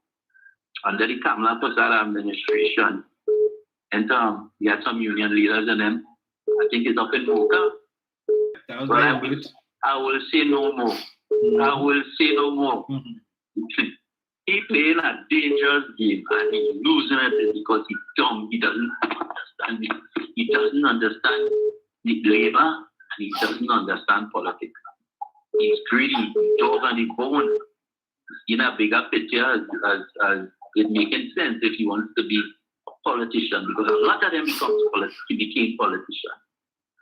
under the Kamala Prasad administration, and we had some union leaders and them, I think it's up in Mocha. But I will say no more. I will say no more. He playing a dangerous game and he's losing it because he's dumb. He doesn't understand it. He doesn't understand the labor and he doesn't understand politics. He's greedy, he's dog on the bone. In a bigger picture as it making sense if he wants to be a politician, because a lot of them became politicians.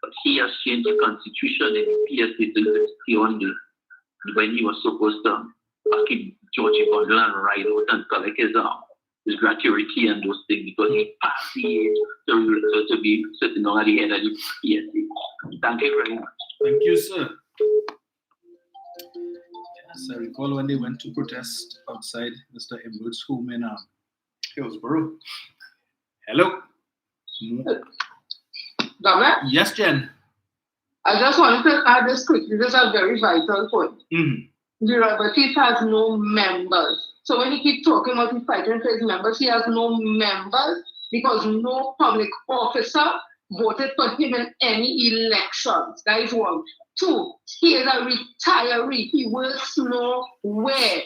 But he has changed the constitution in the PSA to stay on when he was supposed to keep Georgie Bundle and ride out and collect his gratuity and those things, because he passed the age to be sitting on the head of the PSA. Thank you very much. Thank you, sir. Yes, I recall when they went to protest outside Mr. Embert's home in Hillsborough. Hello. Governor? Yes, Jen. I just wanted to add this quickly. This is a very vital point. Mm-hmm. The Robertist has no members. So when he keeps talking about he's fighting for his members, he has no members because no public officer voted for him in any elections. That is one. Two, he is a retiree. He works nowhere.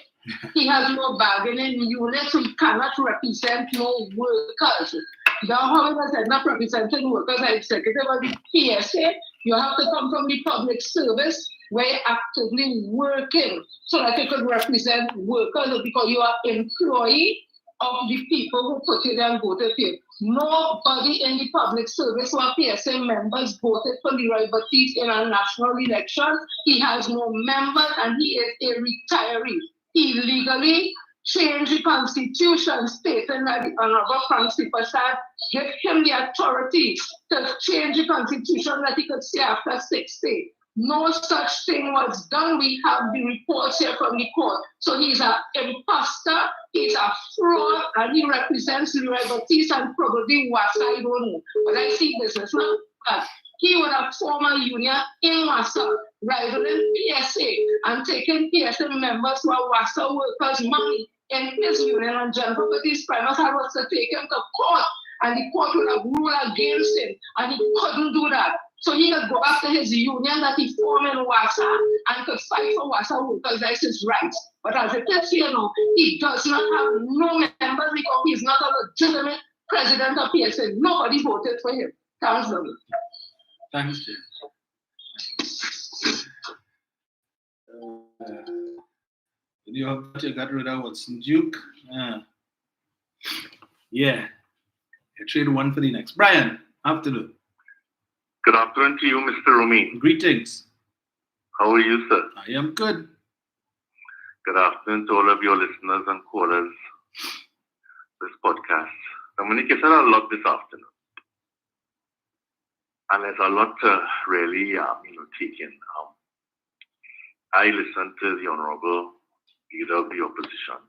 He has no bargaining unit, so he cannot represent no workers. Now, however, he's not representing workers as executive of the PSA. You have to come from the public service where you're actively working so that you can represent workers, because you are employee of the people who put you there and voted for you. Nobody in the public service who are PSA members voted for Leroy Batiste in a national election. He has no members and he is a retiree. He legally changed the constitution, stating that the Honorable Francis Prasad gave him the authority to change the constitution that he could say after 60. No such thing was done. We have the reports here from the court. So he's an imposter, he's a fraud, and he represents Leroy Batiste and probably Wassa, I don't know. But I see businessman. He would have formed a union in Wassa rather than PSA and taken PSA members who are Wassa workers' money in his union, and John Batiste Primus had was to take him to court, and the court would have ruled against him, and he couldn't do that. So he could go after his union that he formed in Wassa and could fight for Wassa workers. That's his rights. But as it is, he does not have no members because he's not a legitimate president of PSA. Nobody voted for him. Thanks, Douglas. Thanks, Jim. You got rid of Watson Duke. Yeah. You trade one for the next. Brian, afternoon. Good afternoon to you, Mr. Rumi. Greetings. How are you, sir? I am good. Good afternoon to all of your listeners and callers. this podcast. Dominic, you said a lot this afternoon. And there's a lot to really, take in. I listened to the Honorable Leader of the Opposition.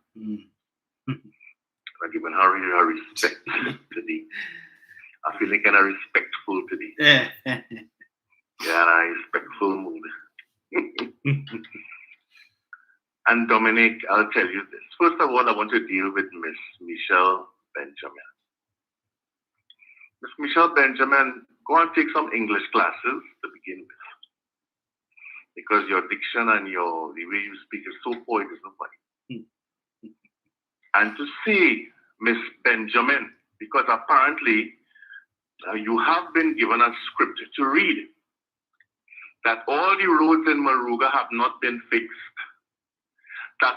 I've given her respect today. I feel kind of respectful today. Yeah. Yeah, in a respectful mood. And Dominic, I'll tell you this. First of all, I want to deal with Miss Michelle Benjamin. Miss Michelle Benjamin, go and take some English classes to begin with. Because your diction and the way you speak is so poor, it is no funny. And to see Miss Benjamin, because apparently you have been given a script to read, that all the roads in Maruga have not been fixed, that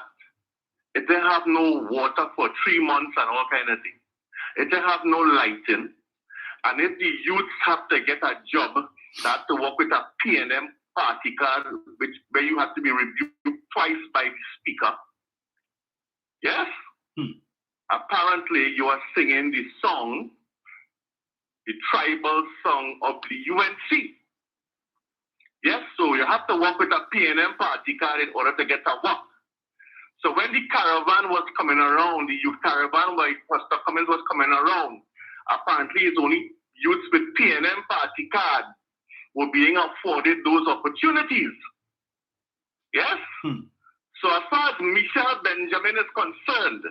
if they have no water for 3 months and all kind of things, if they have no lighting, and if the youths have to get a job, they have to work with a P&M party card, where you have to be reviewed twice by the speaker. Yes? Apparently, you are singing the song, the tribal song of the UNC. Yes, so you have to work with a P&M party card in order to get a work. So when the caravan was coming around, the youth caravan where Pastor Cummins was coming around, apparently it's only youths with P&M party card were being afforded those opportunities. Yes? So as far as Michelle Benjamin is concerned,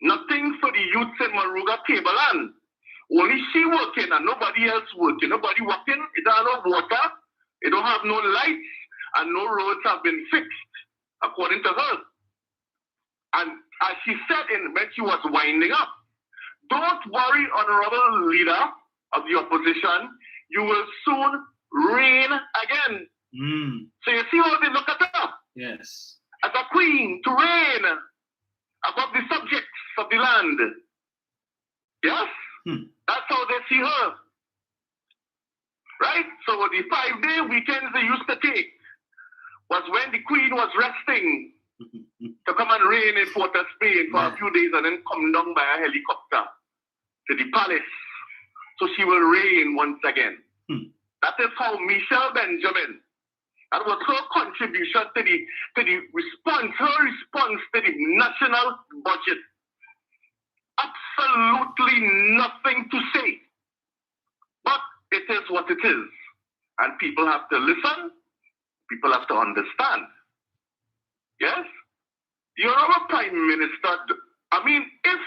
nothing for the youths in Maruga Tableland. Only she working and nobody else working. Nobody working. It don't have no water. It don't have no lights. And no roads have been fixed, according to her. And as she said when she was winding up, don't worry, Honorable Leader of the Opposition, you will soon reign again. So you see how they look at her? Yes. As a queen to reign above the subjects of the land. Yes? That's how they see her. Right? So the 5-day weekends they used to take was when the queen was resting to come and reign in Port of Spain for a few days and then come down by a helicopter to the palace. So she will reign once again. That is how Michelle Benjamin, that was her contribution to the response, her response to the national budget. Absolutely nothing to say. But it is what it is. And people have to listen. People have to understand. Yes? The Honorable Prime Minister, if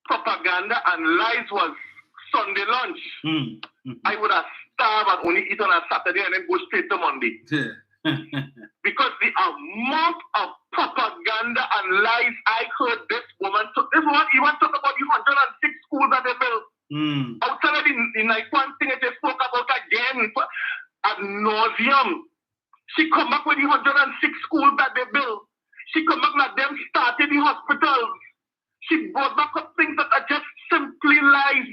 propaganda and lies was Sunday lunch, I would have starved and only eat on a Saturday and then go straight to Monday. Because the amount of propaganda and lies I heard this woman even talk about the 106 schools that they built. Outside of the night one thing that they spoke about again ad nauseum. She come back with the 106 schools that they built. She come back and them started the hospitals. She brought back up things that are just simply lies.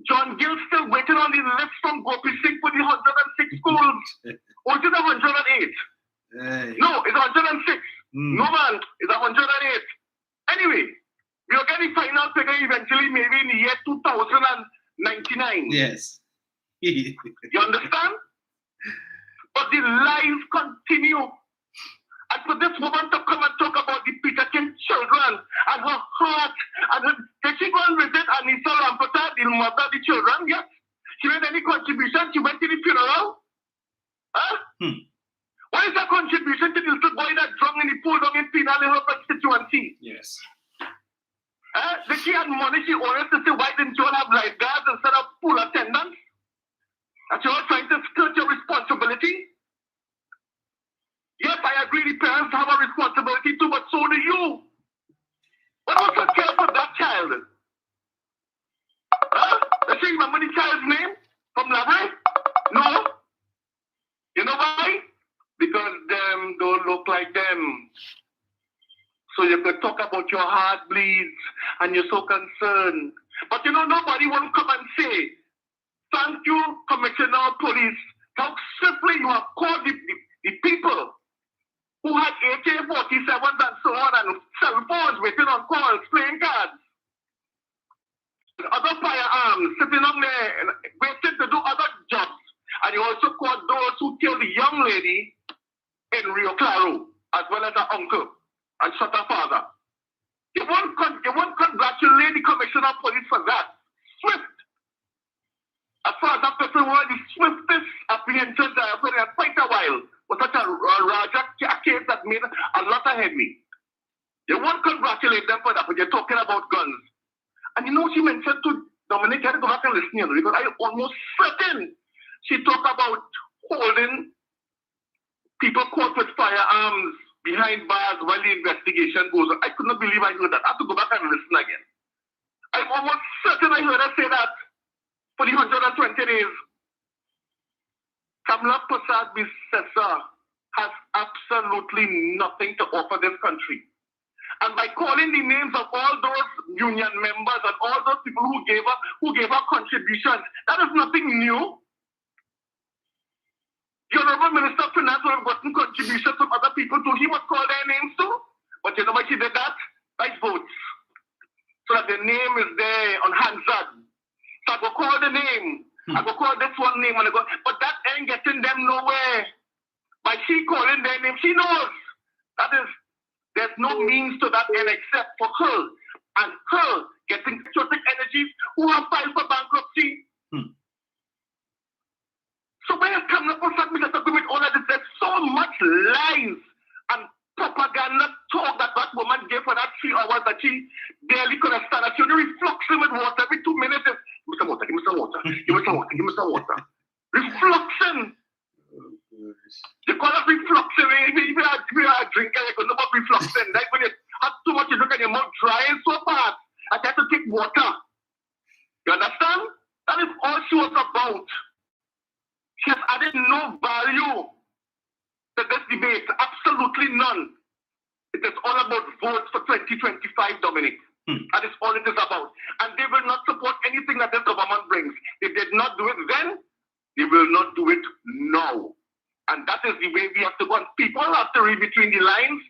John Gill still waiting on the list from Gopi Singh for the 106 schools. Or is it 108? No, it's 106. No man, it's 108. Anyway, we'll get the final figure eventually, maybe in the year 2099. Yes. You understand? But the lies continue. And for this woman to come and talk about the Peterkin children and her heart, and did she go and visit Anissa Rampata, the mother of the children? Yes. She made any contribution? She went to the funeral? Huh? What is her contribution to the little boy that drunk in the pool down in Penal in her constituency? Yes. Did she have money? She ordered to say, why didn't you all have lifeguards instead of pool attendants? That you're all trying to skirt your responsibility? Yes, I agree the parents have a responsibility too, but so do you. What was her care for that child? Does she remember the child's name from Labre? No. You know why? Because them don't look like them. So you could talk about your heart bleeds and you're so concerned. But nobody won't come and say, thank you, Commissioner of Police, how swiftly you have called the people who had AK-47s and so on, and cell phones waiting on calls, playing cards. Other firearms sitting on there, waiting to do other jobs. And you also caught those who killed the young lady in Rio Claro, as well as her uncle, and shot her father. You won't congratulate the commissioner of police for that. Swift. As far as I'm concerned, one of the swiftest apprehensions that I've heard in quite a while was such a Raja case that made a lot of headway. You won't congratulate them for that, but you're talking about guns. And you know, she mentioned to Dominic, I had to go back and listen, because I'm almost certain she talked about holding people caught with firearms behind bars while the investigation goes on. I could not believe I heard that. I have to go back and listen again. I'm almost certain I heard her say that for the 120 days. Kamla Prasad Bissessa has absolutely nothing to offer this country. And by calling the names of all those union members and all those people who gave her contributions, that is nothing new. The Honorable Minister of Finance would have gotten contributions from other people too. He must call their names too. But you know why she did that? By votes. So that the name is there on Hansard. So I go call the name. I go call this one name and I go, but that ain't getting them nowhere. By she calling their name, she knows. That is, there's no means to that end except for her and her getting patriotic energies who have filed for bankruptcy. So when it comes up with all of this, there's so much lies and propaganda talk that woman gave for that 3 hours that she barely could have started. She only refluxing with water every 2 minutes. Give me some water, give me some water, give me some water, give me some water. Refluxing. They call it refluxing. If you are a drinker, you can know about refluxing. Like when you have too much, you look at your mouth drying so fast, I have to take water. You understand? That is all she was about. She has added no value to this debate. Absolutely none. It is all about votes for 2025, Dominic. That is all it is about. And they will not support anything that this government brings. They did not do it then. They will not do it now. And that is the way we have to go. And people have to read between the lines.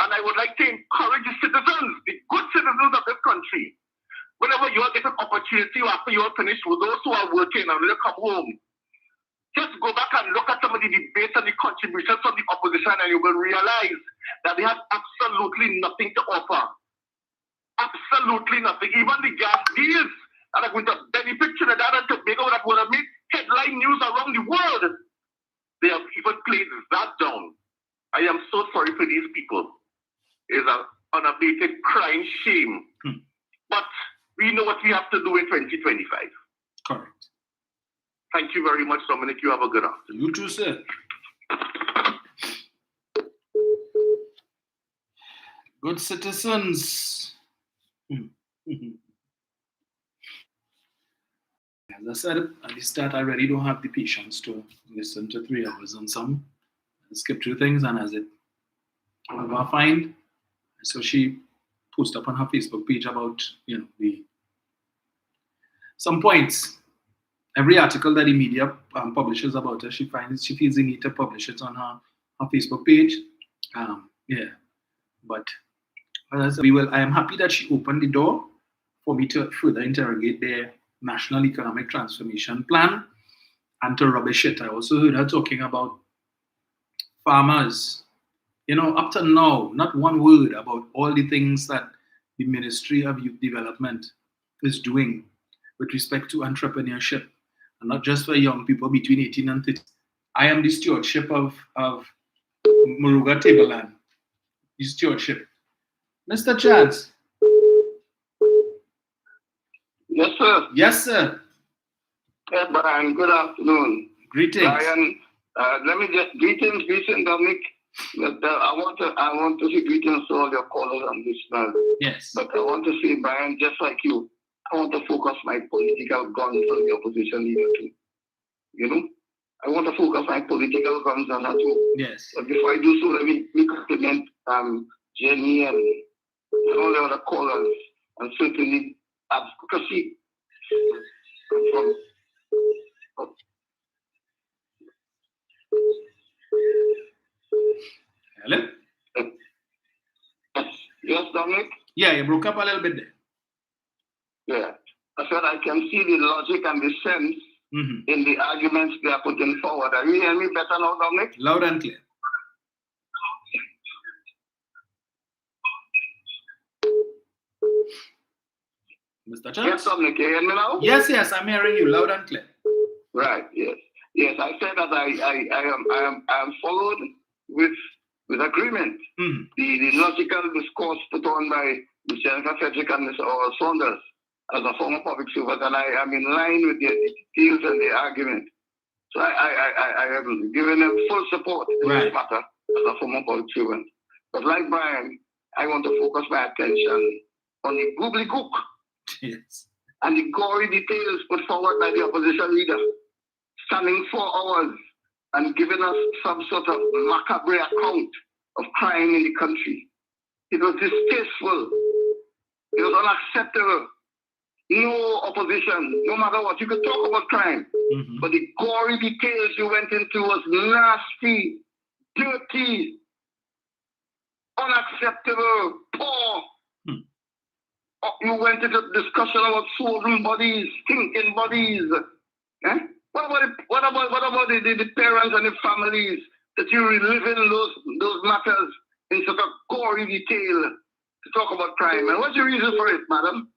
And I would like to encourage the citizens, the good citizens of this country, whenever you all get an opportunity after you all finish with those who are working and will come home, just go back and look at some of the debates and the contributions from the opposition and you will realize that they have absolutely nothing to offer. Absolutely nothing. Even the gas deals that are going to benefit Trinidad and Tobago that would have made headline news around the world, they have even played that down. I am so sorry for these people. It is an unabated crying shame. But we know what we have to do in 2025. Correct. Thank you very much, Dominic. You have a good afternoon. You too, sir. Good citizens. As I said at the start, I really don't have the patience to listen to 3 hours on some. I skip through things, and as it whatever I find. So she posted up on her Facebook page about some points. Every article that the media publishes about her, she feels the need to publish it on her Facebook page. But as I am happy that she opened the door for me to further interrogate their National Economic Transformation Plan and to rubbish it. I also heard her talking about farmers. Up to now, not one word about all the things that the Ministry of Youth Development is doing with respect to entrepreneurship. And not just for young people between 18 and 30. I am the stewardship of Muruga Tableland. The stewardship. Mr. Chance. Yes, sir. Yes, sir. Yes, Brian. Good afternoon. Greetings. Brian, let me just greetings, Dominic. But I want to say greetings to all your callers and listeners. Yes. But I want to say, Brian, just like you, I want to focus my political guns on the opposition leader too. I want to focus my political guns on her too. Yes. But before I do so, let me compliment Jenny and all the other callers, and certainly advocacy. Hello? broke up a little bit there. Yeah. I said I can see the logic and the sense in the arguments they are putting forward. Are you hearing me better now, Dominic? Loud and clear. Mr. Chance? Yes, Dominic, you hear me now? Yes, I'm hearing you loud and clear. Right, yes. Yes, I said that I am followed with agreement. The logical discourse put on by Mr. Jennifer Frederick and Mr. Oral Saunders as a former public servant, and I am in line with the details and the argument. So I have given them full support in this matter as a former public servant. But like Brian, I want to focus my attention on the gobbledygook and the gory details put forward by the opposition leader, standing 4 hours and giving us some sort of macabre account of crime in the country. It was distasteful. It was unacceptable. No opposition, no matter what. You could talk about crime, but the gory details you went into was nasty, dirty, unacceptable, poor. You went into discussion about swollen bodies, stinking bodies. What about the parents and the families that you relive in those matters in such a gory detail to talk about crime? And what's the reason for it, madam?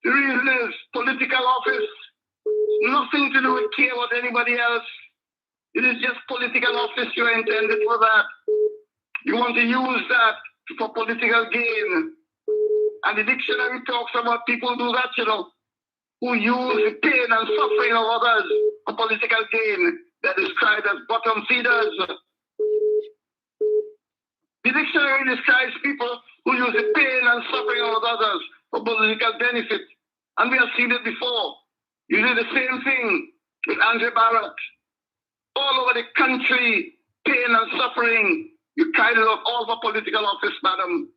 The reason is political office. Nothing to do with care about anybody else. It is just political office. You're intended for that. You want to use that for political gain. And the dictionary talks about people do that, who use the pain and suffering of others for political gain. They're described as bottom feeders. The dictionary describes people who use the pain and suffering of others for political benefit. And we have seen it before. You did the same thing with Andre Barrett. All over the country, pain and suffering. You carried it up all for political office, madam.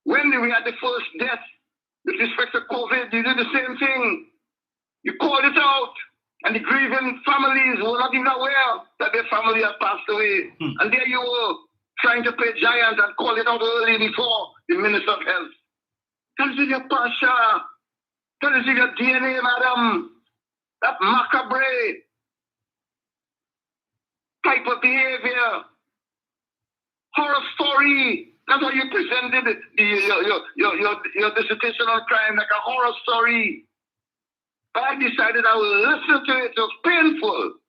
When we had the first death with respect to COVID, you did the same thing. You called it out, and the grieving families were not even aware that their family had passed away. And there you were, trying to play giant and call it out early before the Minister of Health. That is in your pasha. That is in your DNA, madam. That macabre type of behavior. Horror story. That's how you presented your dissertation on crime, like a horror story. But I decided I will listen to it. It was painful.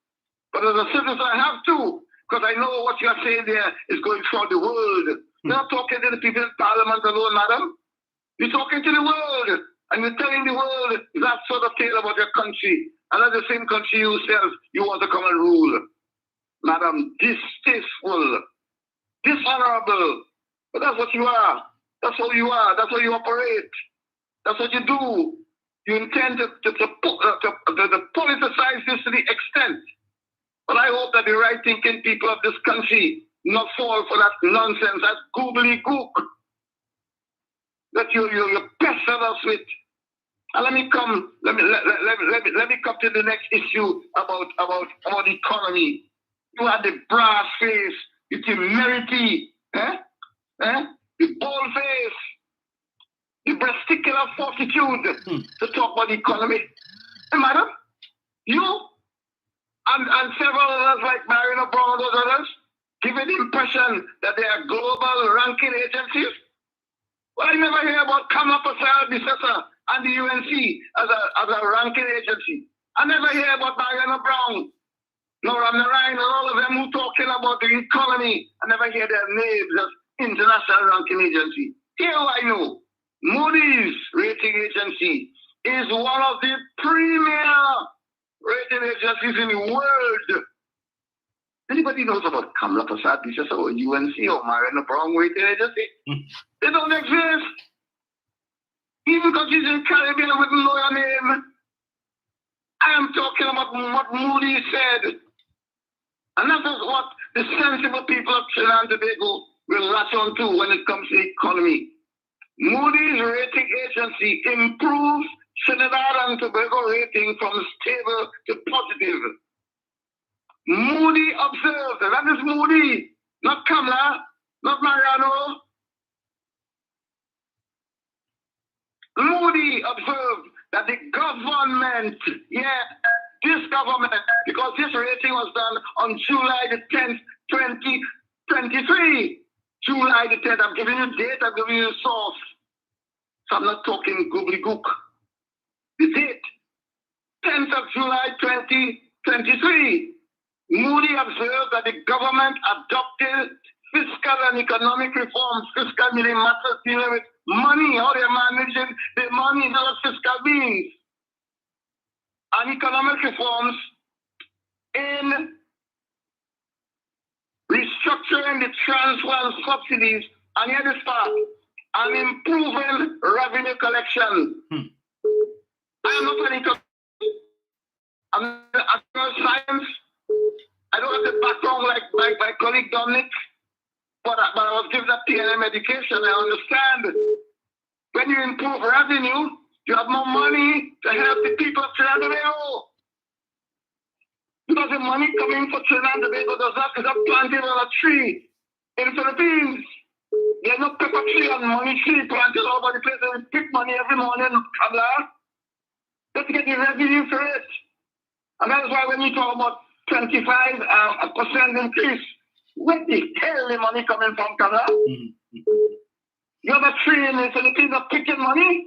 But as a citizen, I have to, because I know what you're saying there is going throughout the world. You're not talking to the people in Parliament alone, madam. You're talking to the world, and you're telling the world that sort of tale about your country. And that's the same country yourself you want to come and rule. Madam, distasteful, dishonorable. But that's what you are. That's how you are. That's how you operate. That's what you do. You intend to politicize this to the extent. But I hope that the right-thinking people of this country not fall for that nonsense, that gobbledygook that you pestered us with. And let me come to the next issue about the economy. You had the brass face, the temerity, the bold face, the breasticular fortitude to talk about the economy. Hey, madam, you and several others like Marion Brown and those others giving the impression that they are global ranking agencies. Well, I never hear about Kamala Prasad and the UNC as a ranking agency. I never hear about Marion Brown, nor Ryan, and all of them who talking about the economy. I never hear their names as international ranking agency. Here I know, Moody's rating agency is one of the premier rating agencies in the world. Anybody knows about Kamala Prasad, this is our UNC or Marion Brown rating agency? They don't exist. Even countries in the Caribbean wouldn't know your name. I am talking about what Moody said. And that is what the sensible people of Trinidad and Tobago will latch on to when it comes to the economy. Moody's rating agency improves Trinidad and Tobago rating from stable to positive. Moody observed, that is Moody, not Kamala, not Mariano. Moody observed that the government, this government, because this rating was done on July the 10th, 2023. July the 10th, I'm giving you date, I'm giving you source. So I'm not talking gobbledygook. The date, 10th of July 2023. Moody observed that the government adopted fiscal and economic reforms. Fiscal meaning matters dealing with money, how they're managing the money, not fiscal means. And economic reforms in restructuring the transfer and subsidies, and here this part, and improving revenue collection. I am not an economist. I'm not science. I don't have the background like my colleague Dominic, but I was given a PLM education. I understand. When you improve revenue, you have more money to help the people of Trinidad and Tobago. Because the money coming for Trinidad and Tobago is not planted on a tree in the Philippines. There's no pepper tree and money tree planted all over the place, and we pick money every morning, just to get the revenue for it. And that's why when you talk about 25% increase, where the hell the money coming from, Canada? You have a tree in the Philippines of picking money,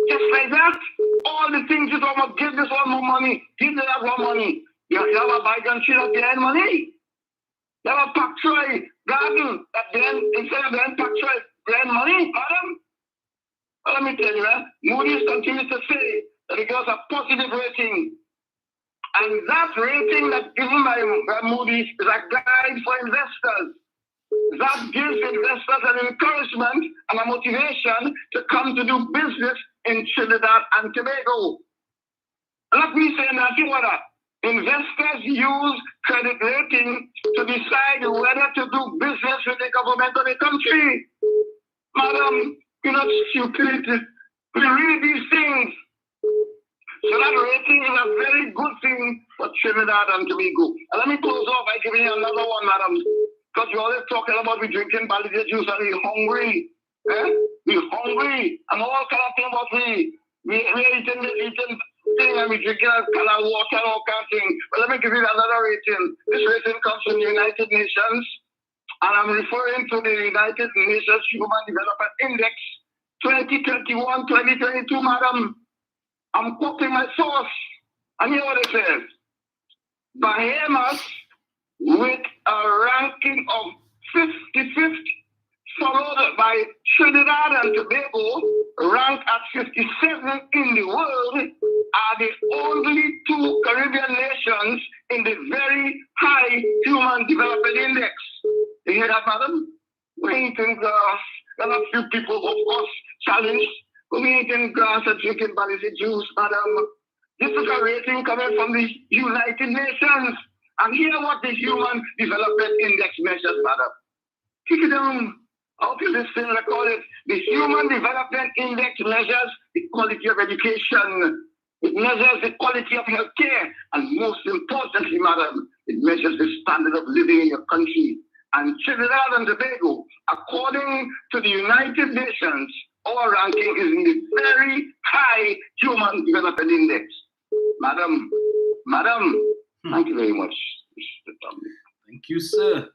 just like that. All the things you talk about, give this one more money, give that one money. You have a bygone tree that behind money. You have a pak choy garden that behind, instead of behind pak choy, behind money, madam. Well, let me tell you, Moody's continues to say that it gives a positive rating. And that rating that's given by Moody's is a guide for investors. That gives investors an encouragement and a motivation to come to do business in Trinidad and Tobago. Let me say that investors use credit rating to decide whether to do business with the government or the country. Madam, you're not stupid. We read these things. So that rating is a very good thing for Trinidad and Tobago. And let me close off by giving you another one, madam. Because you're always talking about we drinking barley juice and we're hungry. We're hungry. And all kind of thing about we're eating thing and we're drinking kind of water and all kind of thing. But let me give you another rating. This rating comes from the United Nations. And I'm referring to the United Nations Human Development Index 2021-2022, madam. I'm quoting my source. And hear what it says. Bahamas, with a ranking of 55th, followed by Trinidad and Tobago, ranked at 57 in the world, are the only two Caribbean nations in the very high Human Development Index. You hear that, madam? We ain't in grass. There are a few people, of course, challenged. We ain't in grass and drinking barley juice, madam. This is a rating coming from the United Nations. And hear what the Human Development Index measures, madam. Kick it down. How can this thing record it? The Human Development Index measures the quality of education. It measures the quality of health care. And most importantly, madam, it measures the standard of living in your country. And Trinidad and Tobago, according to the United Nations, our ranking is in the very high Human Development Index. Madam, thank you very much, Mr. Dominic. Thank you, sir.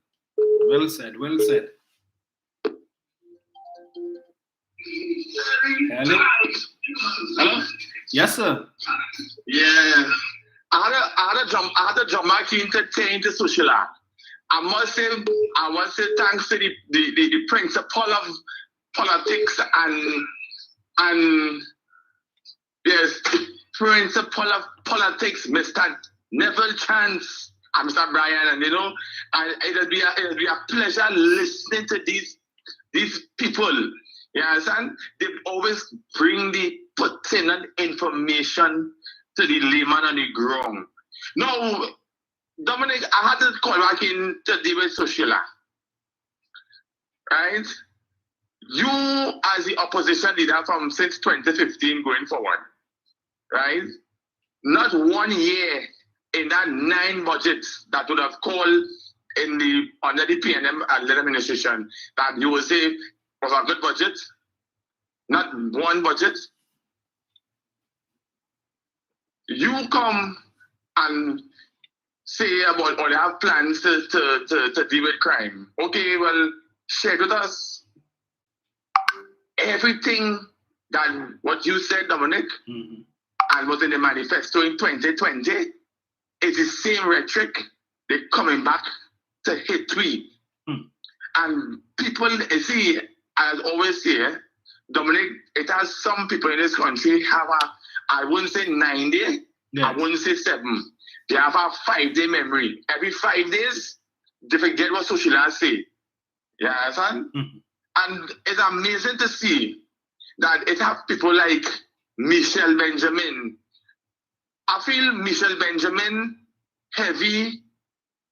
Well said, well said. Hello? Yes, sir. Yeah. I had a drama king to change the social act. I must say thanks to the principle of politics and yes, principle of politics, Mr. Neville Chance and Mr. Brian, and and it'll be a pleasure listening to these people. You understand? They always bring the pertinent information to the layman on the ground. Now, Dominic, I had to call back in to deal with social act. Right? You, as the opposition leader from since 2015 going forward, right? Not 1 year in that 9 budgets that would have called under the PNM led administration that you will say was a good budget. Not one budget. You come and say about or they have plans to deal with crime. Okay, well, share with us everything that what you said, Dominic, and was in the manifesto in 2020. It's the same rhetoric. They're coming back to hit we. And people, you see, as always say, Dominic, it has some people in this country have I wouldn't say 9 day, I wouldn't say 7. They have a 5-day memory. Every 5 days, they forget what Sociala say. You understand? And it's amazing to see that it have people like Michelle Benjamin. I feel Michelle Benjamin, Heavy,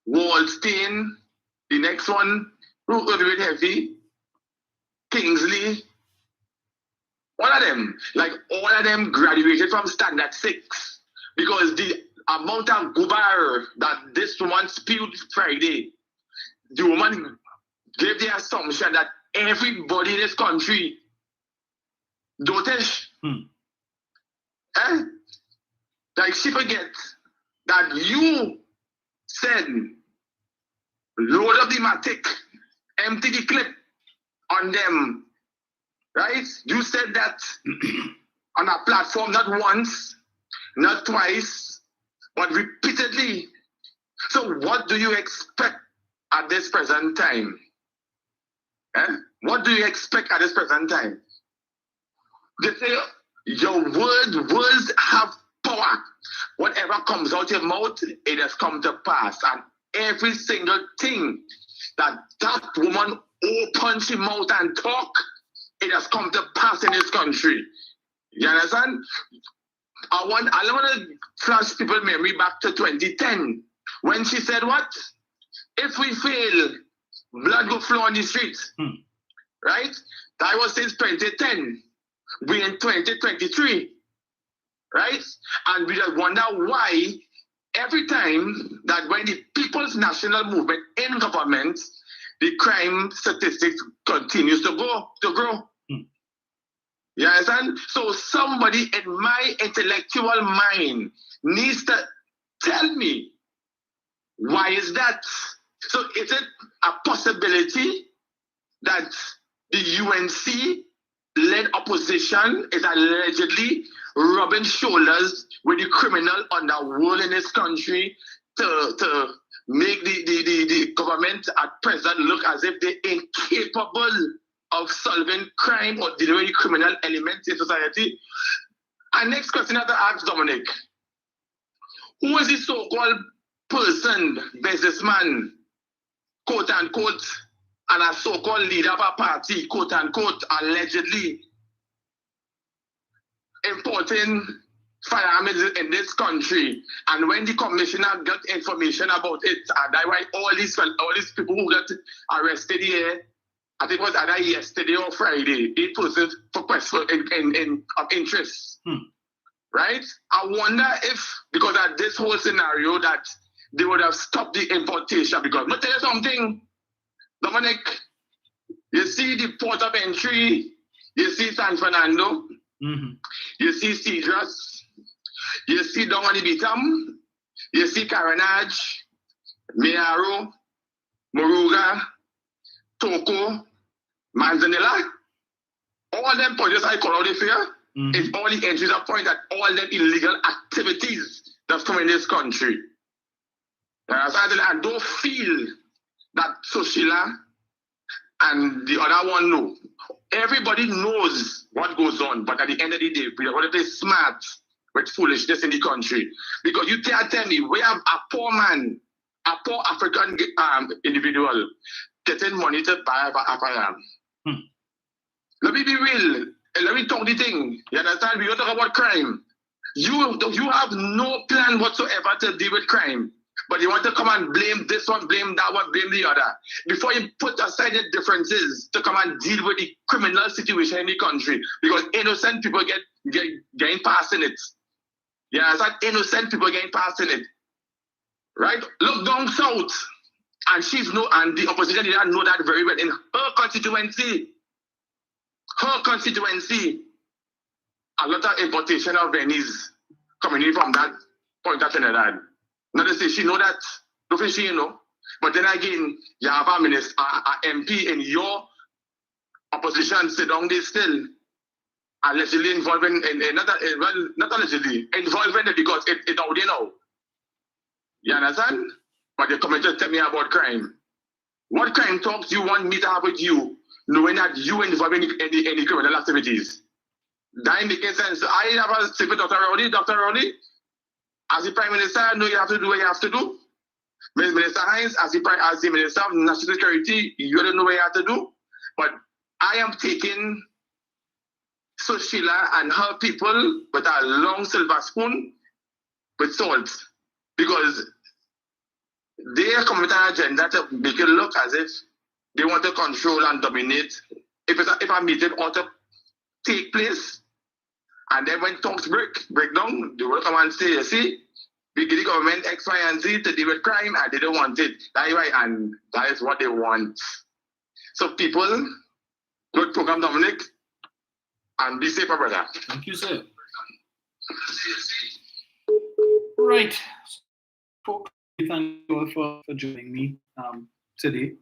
Wallstein, the next one, who a bit heavy, Kingsley, all of them graduated from Standard 6 because the amount of gubar that this woman spewed Friday, the woman gave the assumption that everybody in this country dotish. Like she forgets that you said load up the matic, empty the clip on them, right? You said that on a platform not once, not twice, but repeatedly. So what do you expect at this present time? What do you expect at this present time? They say your words have power. Whatever comes out your mouth, it has come to pass. And every single thing that woman opens her mouth and talk, it has come to pass in this country. You understand? I want to flash people's memory back to 2010 when she said what? If we fail, blood go flow on the streets. Right? That was since 2010. We're in 2023. Right? And we just wonder why every time that when the People's National Movement in government, the crime statistics continues to grow. You understand? So somebody in my intellectual mind needs to tell me why is that? So is it a possibility that the UNC-led opposition is allegedly rubbing shoulders with the criminal underworld in this country to make the government at present look as if they're incapable of solving crime or dealing with the criminal elements in society? And next question I have to ask Dominic. Who is the so-called person, businessman, quote unquote, and a so-called leader of a party, quote unquote, allegedly importing firearms in this country? And when the commissioner got information about it, and that's why all these people who got arrested here, I think it was either yesterday or Friday, 8 persons for question of interest. Right? I wonder if, because of this whole scenario, that they would have stopped the importation. Because let me tell you something, Dominic, you see the port of entry, you see San Fernando, you see Cedros, you see down on the Bitam, you see Carenage, Mearo, Moruga, Toko, Manzanilla. All them points I call out the fear is all the entries are point at all them illegal activities that's coming in this country. I don't feel that Sociala and the other one know. Everybody knows what goes on, but at the end of the day, we are going to play smart with foolishness in the country. Because you can't tell me we have a poor man, a poor African individual getting money to buy a firearm. Let me be real. Let me talk the thing. You understand? We don't talk about crime. You have no plan whatsoever to deal with crime. But you want to come and blame this one, blame that one, blame the other. Before you put aside the differences to come and deal with the criminal situation in the country. Because innocent people getting past in it. Yeah, it's like innocent people getting past in it. Right? Look down south. And and the opposition didn't know that very well in her constituency. her constituency, a lot of importation of Venice coming in from that point of Trinidad. Not to say she know that, don't think she know. But then again, you have a minister, a MP in your opposition sit down there still, allegedly involved in not allegedly, involved in it because it out there now. You understand? But they come and just tell me about crime. What crime talks you want me to have with you, knowing that you involved in any criminal activities? That ain't making sense. I never speak with Dr. Rowley, as the Prime Minister, I know you have to do what you have to do. Minister Hines, as the Minister of National Security, you don't know what you have to do. But I am taking Sushila and her people with a long silver spoon with salt. Because they are coming with an agenda to make it look as if they want to control and dominate. If a meeting ought to take place, and then when talks break down, they will come and say, you see, we give the government X, Y, and Z to deal with crime, and they don't want it. That is why, and that is what they want. So people, good program, Dominic, and be safe, brother. Thank you, sir. Right. Folks, thank you all for joining me today.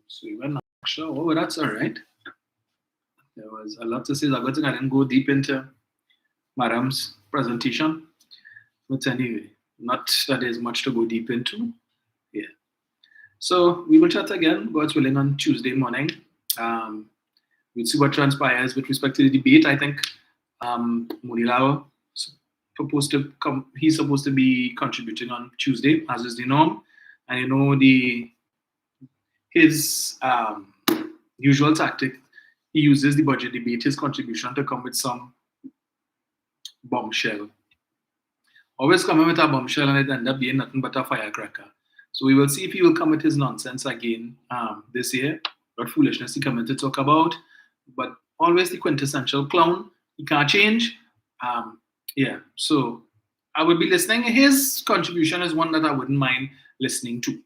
So we went sure. Oh, that's all right. There was a lot to say. I didn't go deep into Madam's presentation. But anyway, not that there's much to go deep into. Yeah. So we will chat again, God's willing, on Tuesday morning. We'll see what transpires with respect to the debate. I think Munilao he's supposed to be contributing on Tuesday, as is the norm. And you know his usual tactic, he uses the budget debate, his contribution, to come with some bombshell. Always coming with a bombshell, and it ends up being nothing but a firecracker. So we will see if he will come with his nonsense again this year. What foolishness he coming to talk about. But always the quintessential clown. He can't change. Yeah, so I would be listening. His contribution is one that I wouldn't mind listening to.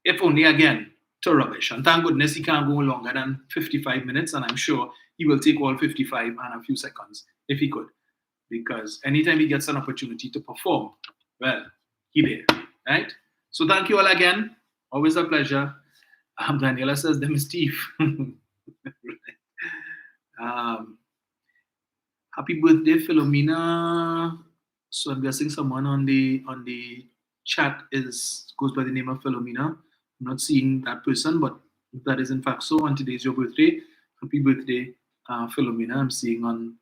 If only, again, to rubbish. And thank goodness he can't go longer than 55 minutes, and I'm sure he will take all 55 and a few seconds if he could. Because anytime he gets an opportunity to perform, well, he there, right? So thank you all again. Always a pleasure. Daniela says, them is Steve. Happy birthday, Philomena. So I'm guessing someone on the chat goes by the name of Philomena. I'm not seeing that person, but if that is in fact so, and today's your birthday, happy birthday, Philomena. I'm seeing on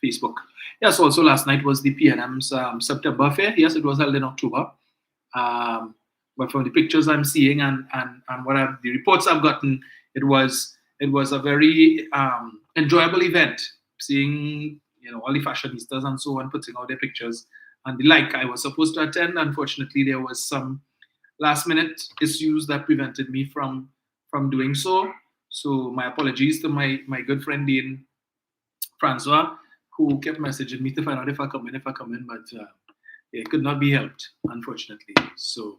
Facebook. Yes, also last night was the PNM's September Fair. Yes, it was held in October. But from the pictures I'm seeing and the reports I've gotten, it was a very enjoyable event. Seeing all the fashionistas and so on putting out their pictures and the like. I was supposed to attend. Unfortunately, there was some last minute issues that prevented me from doing so. So my apologies to my good friend Dean Francois, who kept messaging me to find out if I come in, but it could not be helped, unfortunately. So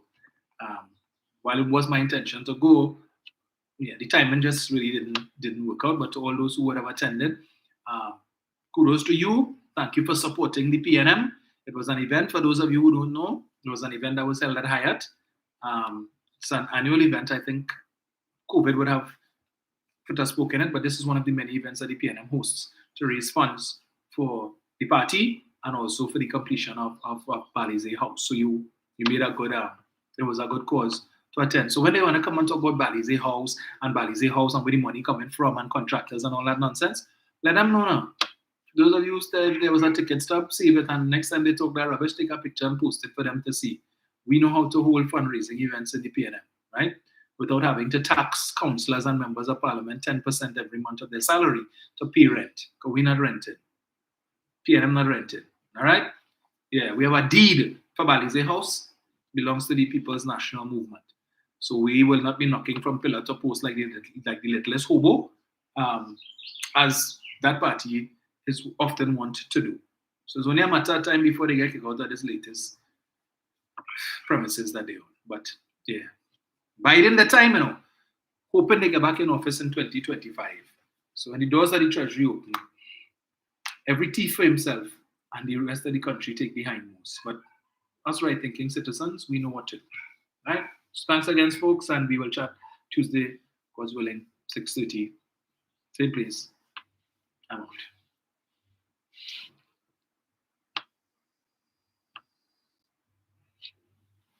while it was my intention to go, the timing just really didn't work out. But to all those who would have attended, kudos to you. Thank you for supporting the PNM. It was an event, for those of you who don't know, it was an event that was held at Hyatt. It's an annual event. I think COVID would have put a spoke in it, but this is one of the many events that the PNM hosts to raise funds for the party and also for the completion of Balize House. So you made a good, it was a good cause to attend. So when they want to come and talk about Balize House and where the money coming from and contractors and all that nonsense, let them know now. Those of you who said there was a ticket stub, save it, and next time they talk that rubbish, take a picture and post it for them to see. We know how to hold fundraising events in the PNM, right? Without having to tax councillors and members of parliament 10% every month of their salary to pay rent, because we're not rented. PNM not rented, all right? Yeah, we have a deed for Balize House, belongs to the People's National Movement. So we will not be knocking from pillar to post like the littlest hobo, as that party is often want to do. So it's only a matter of time before they get kicked out of this latest premises that they own. But yeah, biding the time, hoping they get back in office in 2025. So when the doors of the Treasury open, every thief for himself and the rest of the country take the hindmost. But us right-thinking citizens, we know what to do. Right? So thanks again, folks, and we will chat Tuesday, God's willing, 6:30. Same place. I'm out.